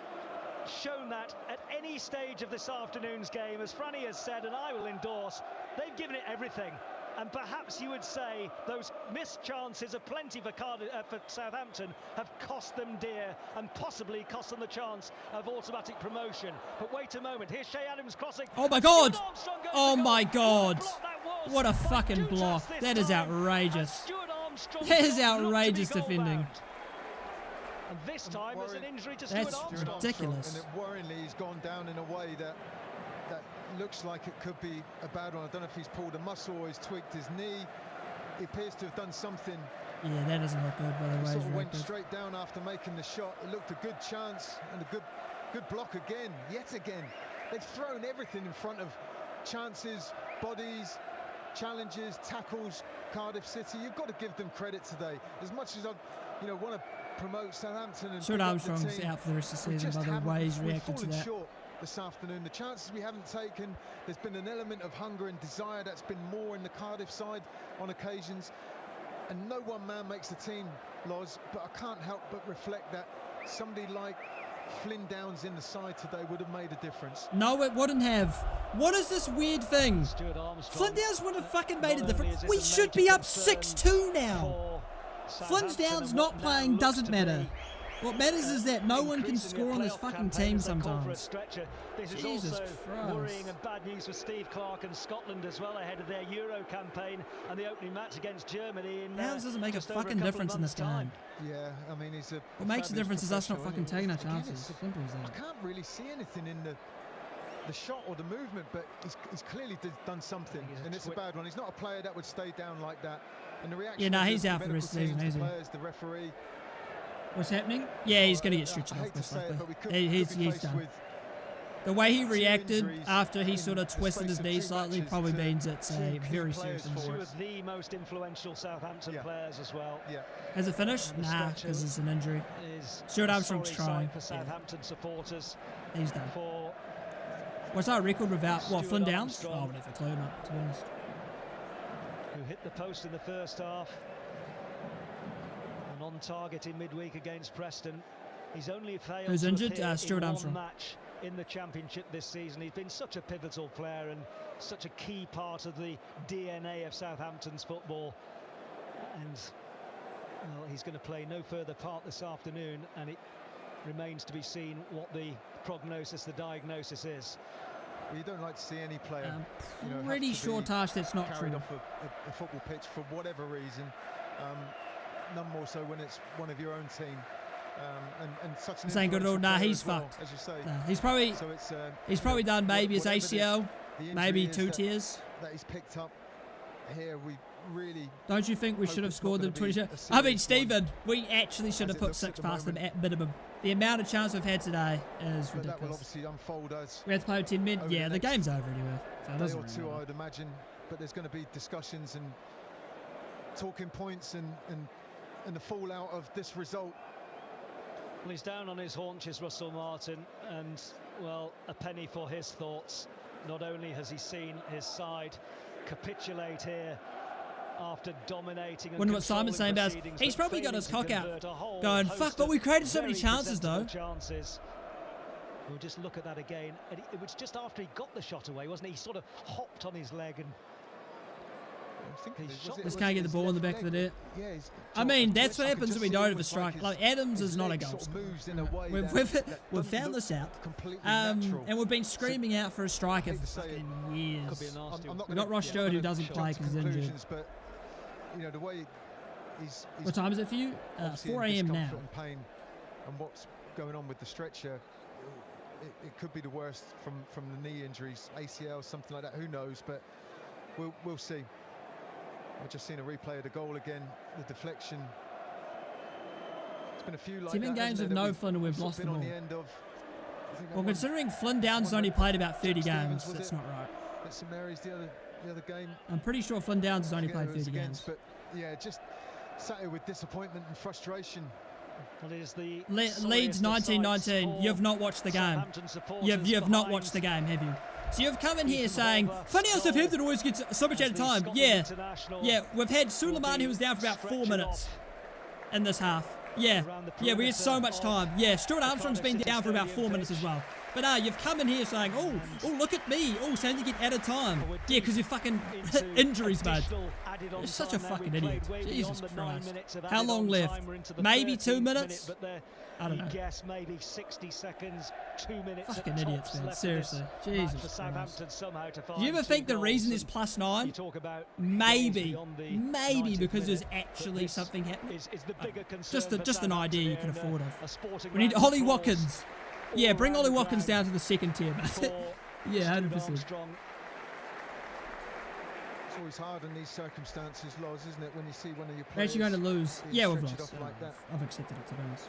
shown that at any stage of this afternoon's game. As Franny has said, and I will endorse, they've given it everything. And perhaps you would say those missed chances of plenty for Southampton have cost them dear, and possibly cost them the chance of automatic promotion. But wait a moment, here's Shea Adams crossing. Oh my God! Oh my God! What a fucking block! That is outrageous. That is outrageous defending. And this time there's an injury to Stuart Armstrong. That's ridiculous. And worryingly, he's gone down in a way that looks like it could be a bad one. I don't know if he's pulled a muscle or he's tweaked his knee. He appears to have done something. Yeah, that doesn't look good, by the way. He sort of went straight down after making the shot. It looked a good chance and a good block again, yet again. They've thrown everything in front of chances, bodies, challenges, tackles. Cardiff City, you've got to give them credit today. As much as I, want to promote Southampton and Stuart Armstrong's out for the rest of the season, by the way he's reacted to that. Short this afternoon. The chances we haven't taken, there's been an element of hunger and desire that's been more in the Cardiff side on occasions, and no one man makes the team, Loz, but I can't help but reflect that somebody like Flynn Downs in the side today would have made a difference. No, it wouldn't have. What is this weird thing? Flynn Downs would have fucking made a difference. We should be up 6-2 now. Flynn Downs not playing doesn't matter. What matters is that no one can score on this fucking team sometimes. Jesus Christ. Worrying and bad news for Steve Clarke and Scotland as well ahead of their Euro campaign and the opening match against Germany. Downs doesn't make a fucking difference in this game. Yeah, I mean, he's a. What makes a difference is us not fucking taking our chances. Simple as that. I can't really see anything in the shot or the movement, but he's clearly done something, and it's a bad one. He's not a player that would stay down like that. And the reaction. Yeah, no, he's out for the rest of the season, isn't he? The referee. What's happening? Yeah, he's going to get stretched off, most likely. He's done. The way he reacted after he sort of twisted his knee slightly probably means it's a very serious injury. Two of the most influential Southampton players as well. Yeah. Has it finished? Nah, because it's an injury. Stuart Armstrong's trying. For Southampton supporters. He's done. What's our record without, Flynn Downs? Oh, whatever, clue not, to be honest. Who hit the post in the first half. On target in midweek against Preston. He's only failed Who's injured? Stuart Armstrong. One match in the Championship this season. He's been such a pivotal player and such a key part of the DNA of Southampton's football. And Well, he's going to play no further part this afternoon, and it remains to be seen what the prognosis, the diagnosis is. Well, you don't like to see any player, pretty sure, Tash, that's not carried true. off a football pitch for whatever reason. None more so when it's one of your own team. And such an Saying good old, nah, he's well, fucked. as you say. Nah, he's probably done maybe his ACL, maybe 2 tiers. That he's picked up here, we really. Don't you think we should have scored them 20? I mean, Stephen, we actually should have put 6 past them at minimum. The amount of chance we've had today is ridiculous. That will obviously unfold as we have to play with 10 men. Yeah, the game's over anyway. So it day doesn't or really two, matter. I would imagine. But there's going to be discussions and talking points and the fallout of this result. Well, he's down on his haunches, Russell Martin, and, well, a penny for his thoughts. Not only has he seen his side capitulate here after dominating and Wonder what Simon's saying about us. He's probably got his cock out, going, fuck, but we created so many chances, though. We'll just look at that again. And it was just after he got the shot away, wasn't he? He sort of hopped on his leg and just can't get the ball in the back of the net. Yeah, I mean, that's what happens when we don't have a strike. Like, Adams is not a goal scorer. We've found this out. And we've been screaming out for a striker for fucking years. We've got Ross Stewart who doesn't play because he's injured. But, the way he's what time is it for you? 4 a.m. now. And pain and what's going on with the stretcher, it could be the worst from the knee injuries, ACL, something like that. Who knows? But we'll see. I've just seen a replay of the goal again, the deflection. It's been a few like that. 7 games with no Flynn and we've lost them all. Well, considering Flynn Downs only played about 30 games, that's not right. At St Mary's the other game. I'm pretty sure Flynn Downs has only played 30 games. But yeah, just sat here with disappointment and frustration. Well, is the Leeds 1919. You've not watched the game. You've not watched the game, have you? So you've come in here saying, funny how Southampton always gets so much at a time. Yeah, we've had Suleiman who was down for about 4 minutes in this half. Yeah, we had so much time. Yeah, Stuart Armstrong's been down for about 4 minutes as well. But you've come in here saying, oh, look at me. Oh, Southampton get out of time. Yeah, because you're fucking injuries, mate. You're such a fucking idiot. Jesus Christ. How long left? Maybe 2 minutes? I don't know. Guess maybe 60 seconds, 2 minutes. Fucking idiots, man. Seriously. Jesus Christ. Do you ever think the reason is +9? Maybe because there's actually something happening. Just an idea you can afford of. We need Ollie Watkins. Yeah, bring Ollie Watkins down to the second tier, mate. Yeah, 100%. It's always hard in these circumstances, Loz, isn't it? When you see one of your players. We're actually going to lose. Yeah, we've lost. Like that. I've accepted it, to be honest.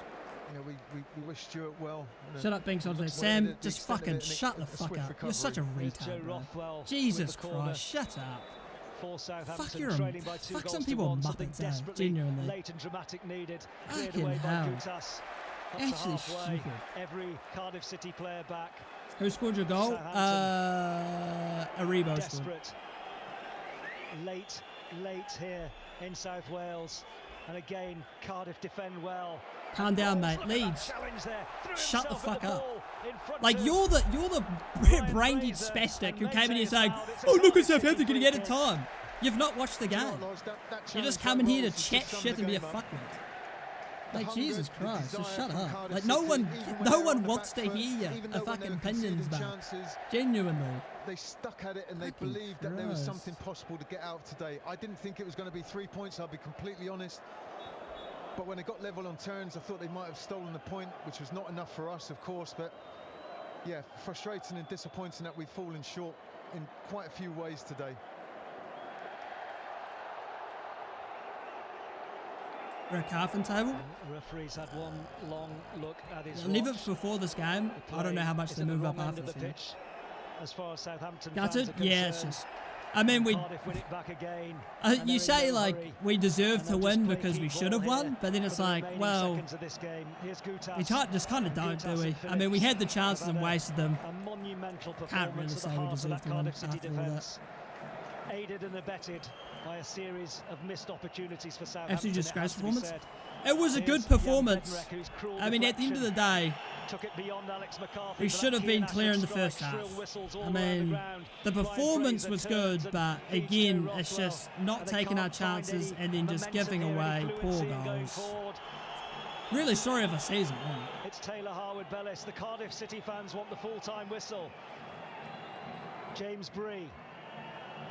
We wish Stuart well. Shut up, Binks. Sam, just fucking shut the fuck up. You're such a retard, bro. Jesus Christ, shut up. Fuck some people muppets, genuinely. Late and dramatic needed. Fucking hell. Actually stupid. Every Cardiff City player back. Who scored your goal? Aribo scored. Late here in South Wales. And again, Cardiff defend well. Calm down, mate. Leeds. Shut the fuck up. Like, you're the brain-dead spastic who came in here saying, oh, look at Southampton getting out of time. You've not watched the game. You're just coming here to chat shit and be a fuckwit. Like, Jesus Christ, just shut up. Like, no one wants to hear your fucking opinions, man. Genuinely. They stuck at it and they believed that there was something possible to get out today. I didn't think it was going to be 3 points, I'll be completely honest. But when it got level on turns, I thought they might have stolen the point, which was not enough for us, of course. But, yeah, frustrating and disappointing that we've fallen short in quite a few ways today. We're a Carfin table. The referee's had one long look at his leave it before this game. I don't know how much they move up after this game. As far as Southampton gutted? Yeah, it's just. I mean, win it back again. You say like we deserve to win because we should have won, but then it's like, well, we just kind of don't, do we? I mean, we had the chances and wasted them. Can't really say we deserve to win after all that. Aided and abetted by a series of missed opportunities for Southampton. Absolutely disgraceful performance. It was a good performance. I mean, at the end of the day, took it beyond Alex McCarthy. We should have been clear in the first half. I mean, the performance was good, but again, it's just not taking our chances and then just giving away poor goals. Really sorry of a season, really. It's Taylor Harwood-Bellis. The Cardiff City fans want the full-time whistle. James Bree.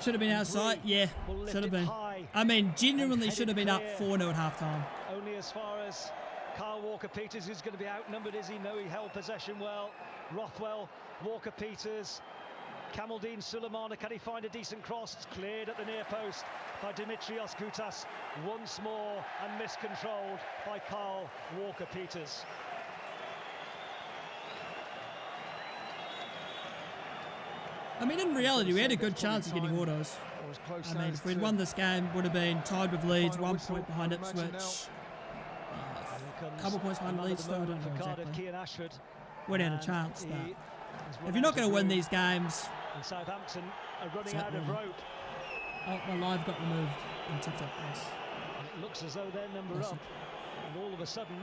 Should have been outside, yeah, should have been. I mean, genuinely should have been up 4-0 at half-time. Only as far as Kyle Walker-Peters, who's going to be outnumbered, is he? No, he held possession well. Rothwell, Walker-Peters, Kamaldeen Sulemana, can he find a decent cross? It's cleared at the near post by Dimitrios Koutas once more, and miscontrolled by Kyle Walker-Peters. I mean, in reality, we had a good chance of getting autos. I mean, if we'd won this game, would have been tied with Leeds, 1 point behind Ipswich. A couple points behind Leeds, still, I don't know exactly. We'd had a chance, but if you're not going to win these games... And Southampton are running out of rope. Oh, my live got removed on TikTok, yes. It looks as though they're number up. And all of a sudden,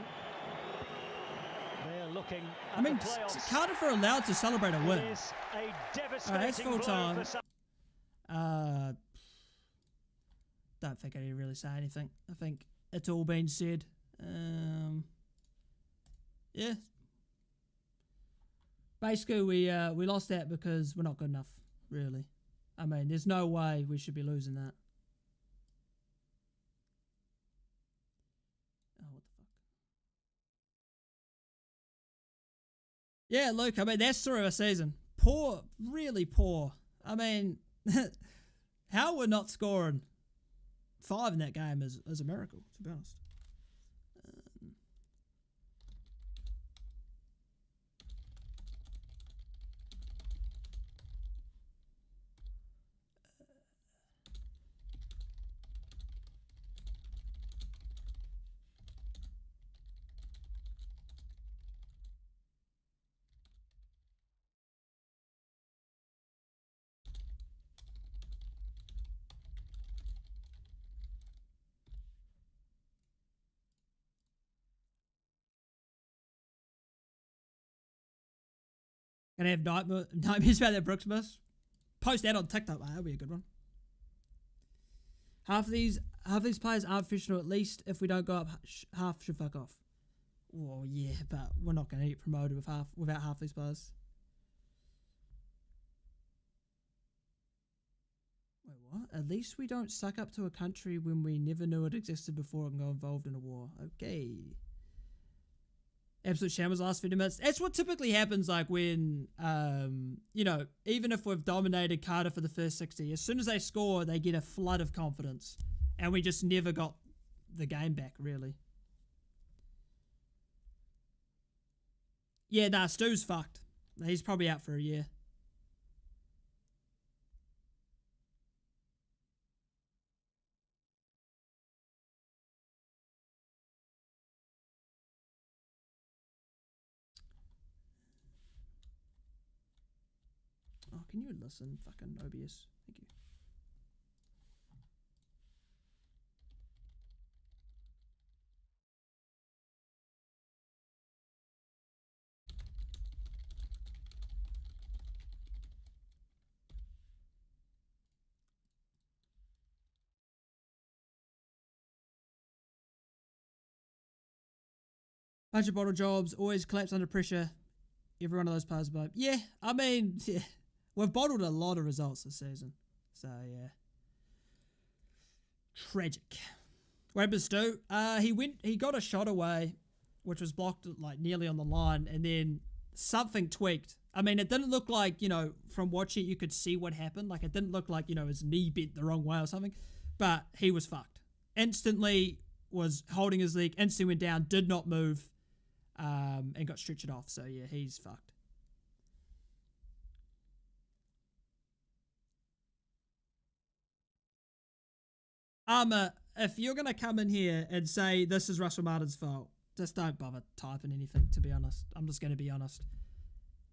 they're looking at I mean, the playoffs. Cardiff are allowed to celebrate a win. It is a devastating that's full time. blow Don't think I need to really say anything. I think it's all been said. Yeah. Basically, we lost that because we're not good enough, really. I mean, there's no way we should be losing that. Oh, what the fuck? Yeah, Luke, I mean, that's through a season. Poor, really poor. I mean, how we're not scoring 5 in that game is a miracle, to be honest. Gonna have nightmares about that Brooks miss. Post that on TikTok, mate. That'll be a good one. Half of these players aren't professional. At least if we don't go up, half should fuck off. Well, yeah, but we're not gonna get promoted without half these players. Wait, what? At least we don't suck up to a country when we never knew it existed before and go involved in a war. Okay. Absolute shambles last 50 minutes. That's what typically happens, like when, you know, even if we've dominated Cardiff for the first 60, as soon as they score, they get a flood of confidence. And we just never got the game back, really. Yeah, nah, Stu's fucked. He's probably out for a year. Oh, can you listen? Fucking OBS. Thank you. Bunch of bottle jobs, always collapse under pressure. Every one of those players, but yeah, I mean, yeah. We've bottled a lot of results this season. So, yeah. Tragic. What happened to Stu? He got a shot away, which was blocked like nearly on the line, and then something tweaked. I mean, it didn't look like, you know, from watching it, you could see what happened. Like, it didn't look like, you know, his knee bent the wrong way or something. But he was fucked. Instantly was holding his leg, instantly went down, did not move, and got stretched off. So, yeah, he's fucked. If you're going to come in here and say this is Russell Martin's fault, just don't bother typing anything, to be honest. I'm just going to be honest.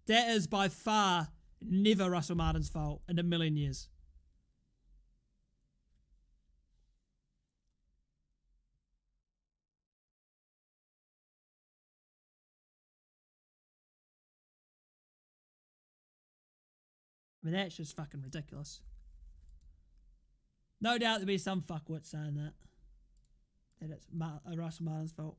That is by far never Russell Martin's fault in a million years. mean, that's just fucking ridiculous. No doubt there'll be some fuckwit saying that it's Russell Martin's fault.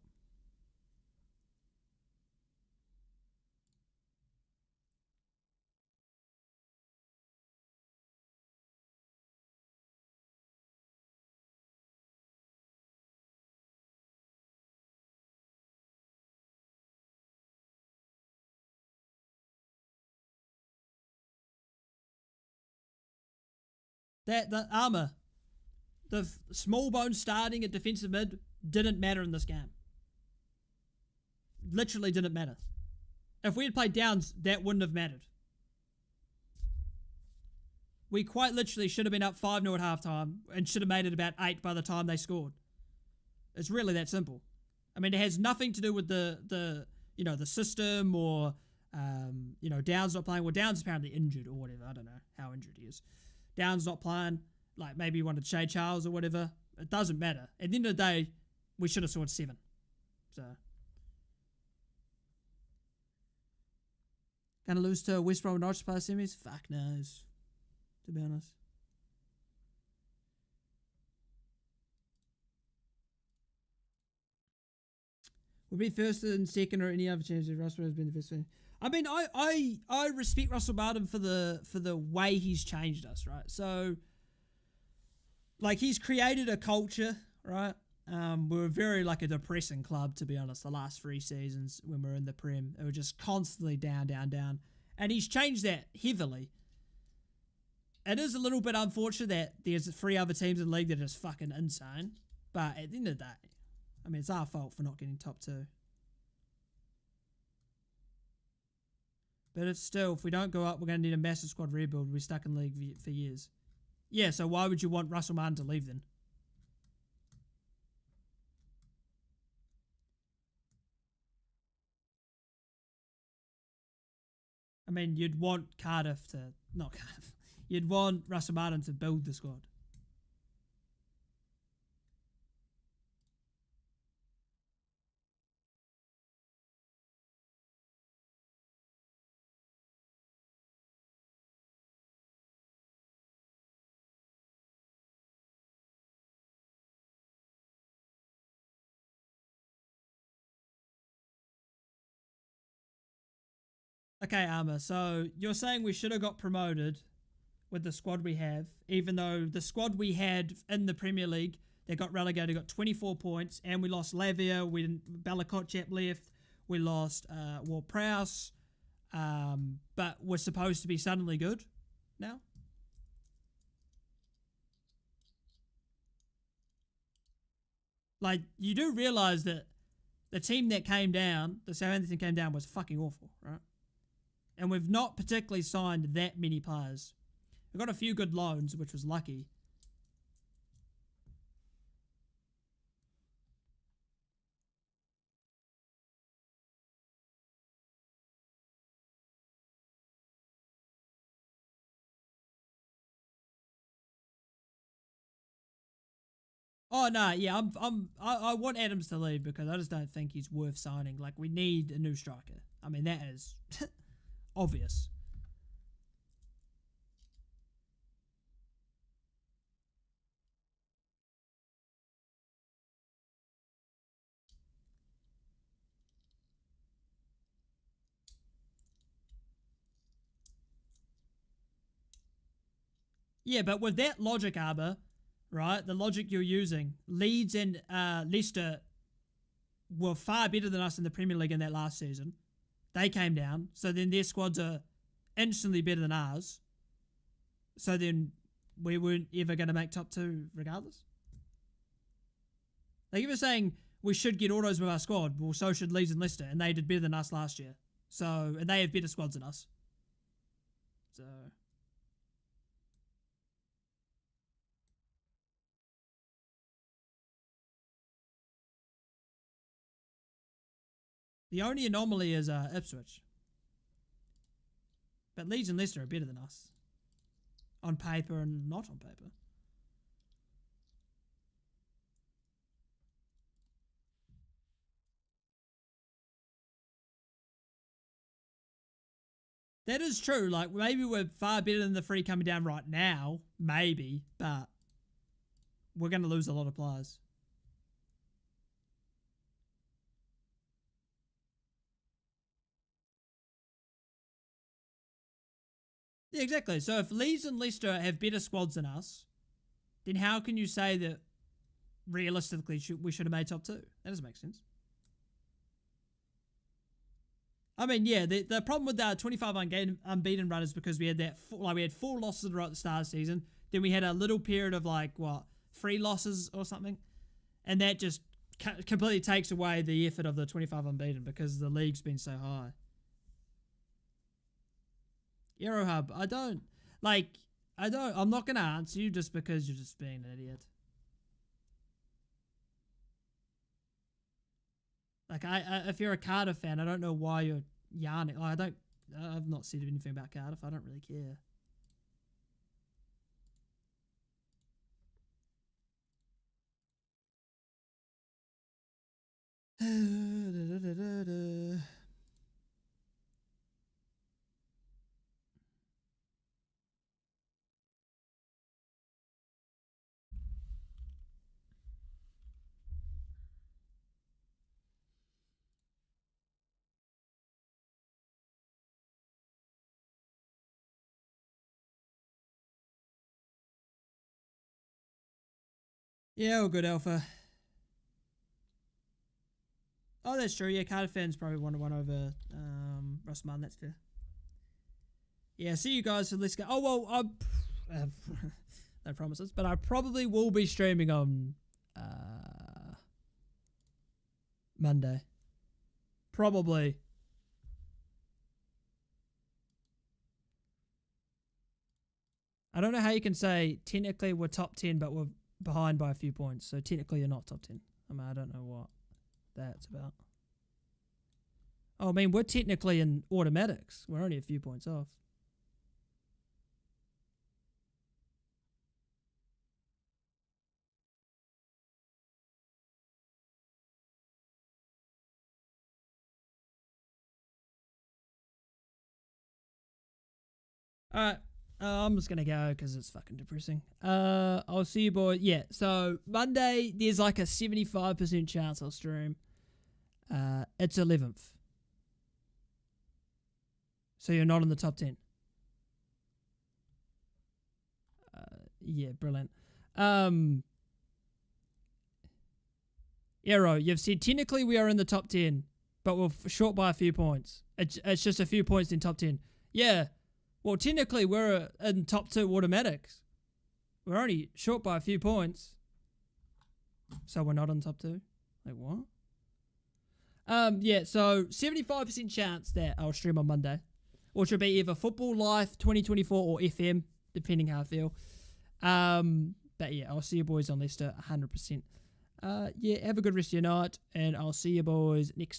The armour, the small bone starting at defensive mid didn't matter in this game. Literally didn't matter. If we had played Downs, that wouldn't have mattered. We quite literally should have been up 5-0 at halftime and should have made it about 8 by the time they scored. It's really that simple. I mean, it has nothing to do with the system or Downs not playing. Well, Downs is apparently injured or whatever. I don't know how injured he is. Downs not playing. Like maybe he wanted Shea Charles or whatever. It doesn't matter. At the end of the day, we should have scored 7. So. Gonna lose to West Brom Norwich past semis? Fuck knows. To be honest. We'll be first and second or any other chance if Russell has been the first one. I mean, I respect Russell Martin for the way he's changed us, right? So, like, he's created a culture, right? We're very, like, a depressing club, to be honest, the last 3 seasons when we were in the Prem. It was just constantly down, down, down. And he's changed that heavily. It is a little bit unfortunate that there's 3 other teams in the league that are just fucking insane. But at the end of the day, I mean, it's our fault for not getting top 2. But it's still, if we don't go up, we're going to need a massive squad rebuild. We're stuck in the league for years. Yeah, so why would you want Russell Martin to leave then? I mean, you'd want not Cardiff. You'd want Russell Martin to build the squad. Okay, Armour, so you're saying we should have got promoted with the squad we have, even though the squad we had in the Premier League, they got relegated, got 24 points, and we lost Lavia, Balakotchap left, we lost Ward-Prowse, but we're supposed to be suddenly good now? Like, you do realise that the team that came down, the Southampton came down, was fucking awful, right? And we've not particularly signed that many players. We've got a few good loans, which was lucky. Oh no, yeah, I want Adams to leave because I just don't think he's worth signing. Like, we need a new striker. I mean, that is obvious. Yeah, but with that logic, Arbor, right, the logic you're using, Leeds and Leicester were far better than us in the Premier League in that last season. They came down, so then their squads are instantly better than ours. So then we weren't ever going to make top 2 regardless. Like, if you're saying we should get autos with our squad, well, so should Leeds and Leicester, and they did better than us last year. So, and they have better squads than us. So... The only anomaly is Ipswich. But Leeds and Leicester are better than us. On paper and not on paper. That is true. Like, maybe we're far better than the 3 coming down right now. Maybe. But we're going to lose a lot of players. Yeah, exactly. So if Leeds and Leicester have better squads than us, then how can you say that realistically we should have made top 2? That doesn't make sense. I mean, yeah, the problem with that 25 unbeaten run is because we had we had 4 losses in a row at the start of the season. Then we had a little period of 3 losses or something, and that just completely takes away the effort of the 25 unbeaten because the league's been so high. Aerohub, I'm not gonna answer you just because you're just being an idiot. Like, if you're a Cardiff fan, I don't know why you're yarning. I've not said anything about Cardiff. I don't really care. Yeah, all good, Alpha. Oh, that's true. Yeah, Cardiff fans probably want to win over Russ Martin. That's fair. Yeah, see you guys. So let's go. Oh, well, no promises, but I probably will be streaming on Monday. Probably. I don't know how you can say technically we're top 10, but we're behind by a few points. So technically you're not top 10. I mean, I don't know what that's about. Oh, I mean, we're technically in automatics. We're only a few points off. Alright, I'm just gonna go because it's fucking depressing. I'll see you boys. Yeah, so Monday, there's like a 75% chance I'll stream. It's 11th. So you're not in the top 10. Yeah, brilliant. Arrow, you've said technically we are in the top 10, but we're short by a few points. It's just a few points in top 10. Yeah. Well, technically, we're in top 2 automatics. We're only short by a few points. So we're not in top 2? Like, what? Yeah, so 75% chance that I'll stream on Monday. Which will be either Football Life 2024 or FM, depending how I feel. But yeah, I'll see you boys on Leicester 100%. Yeah, have a good rest of your night, and I'll see you boys next time.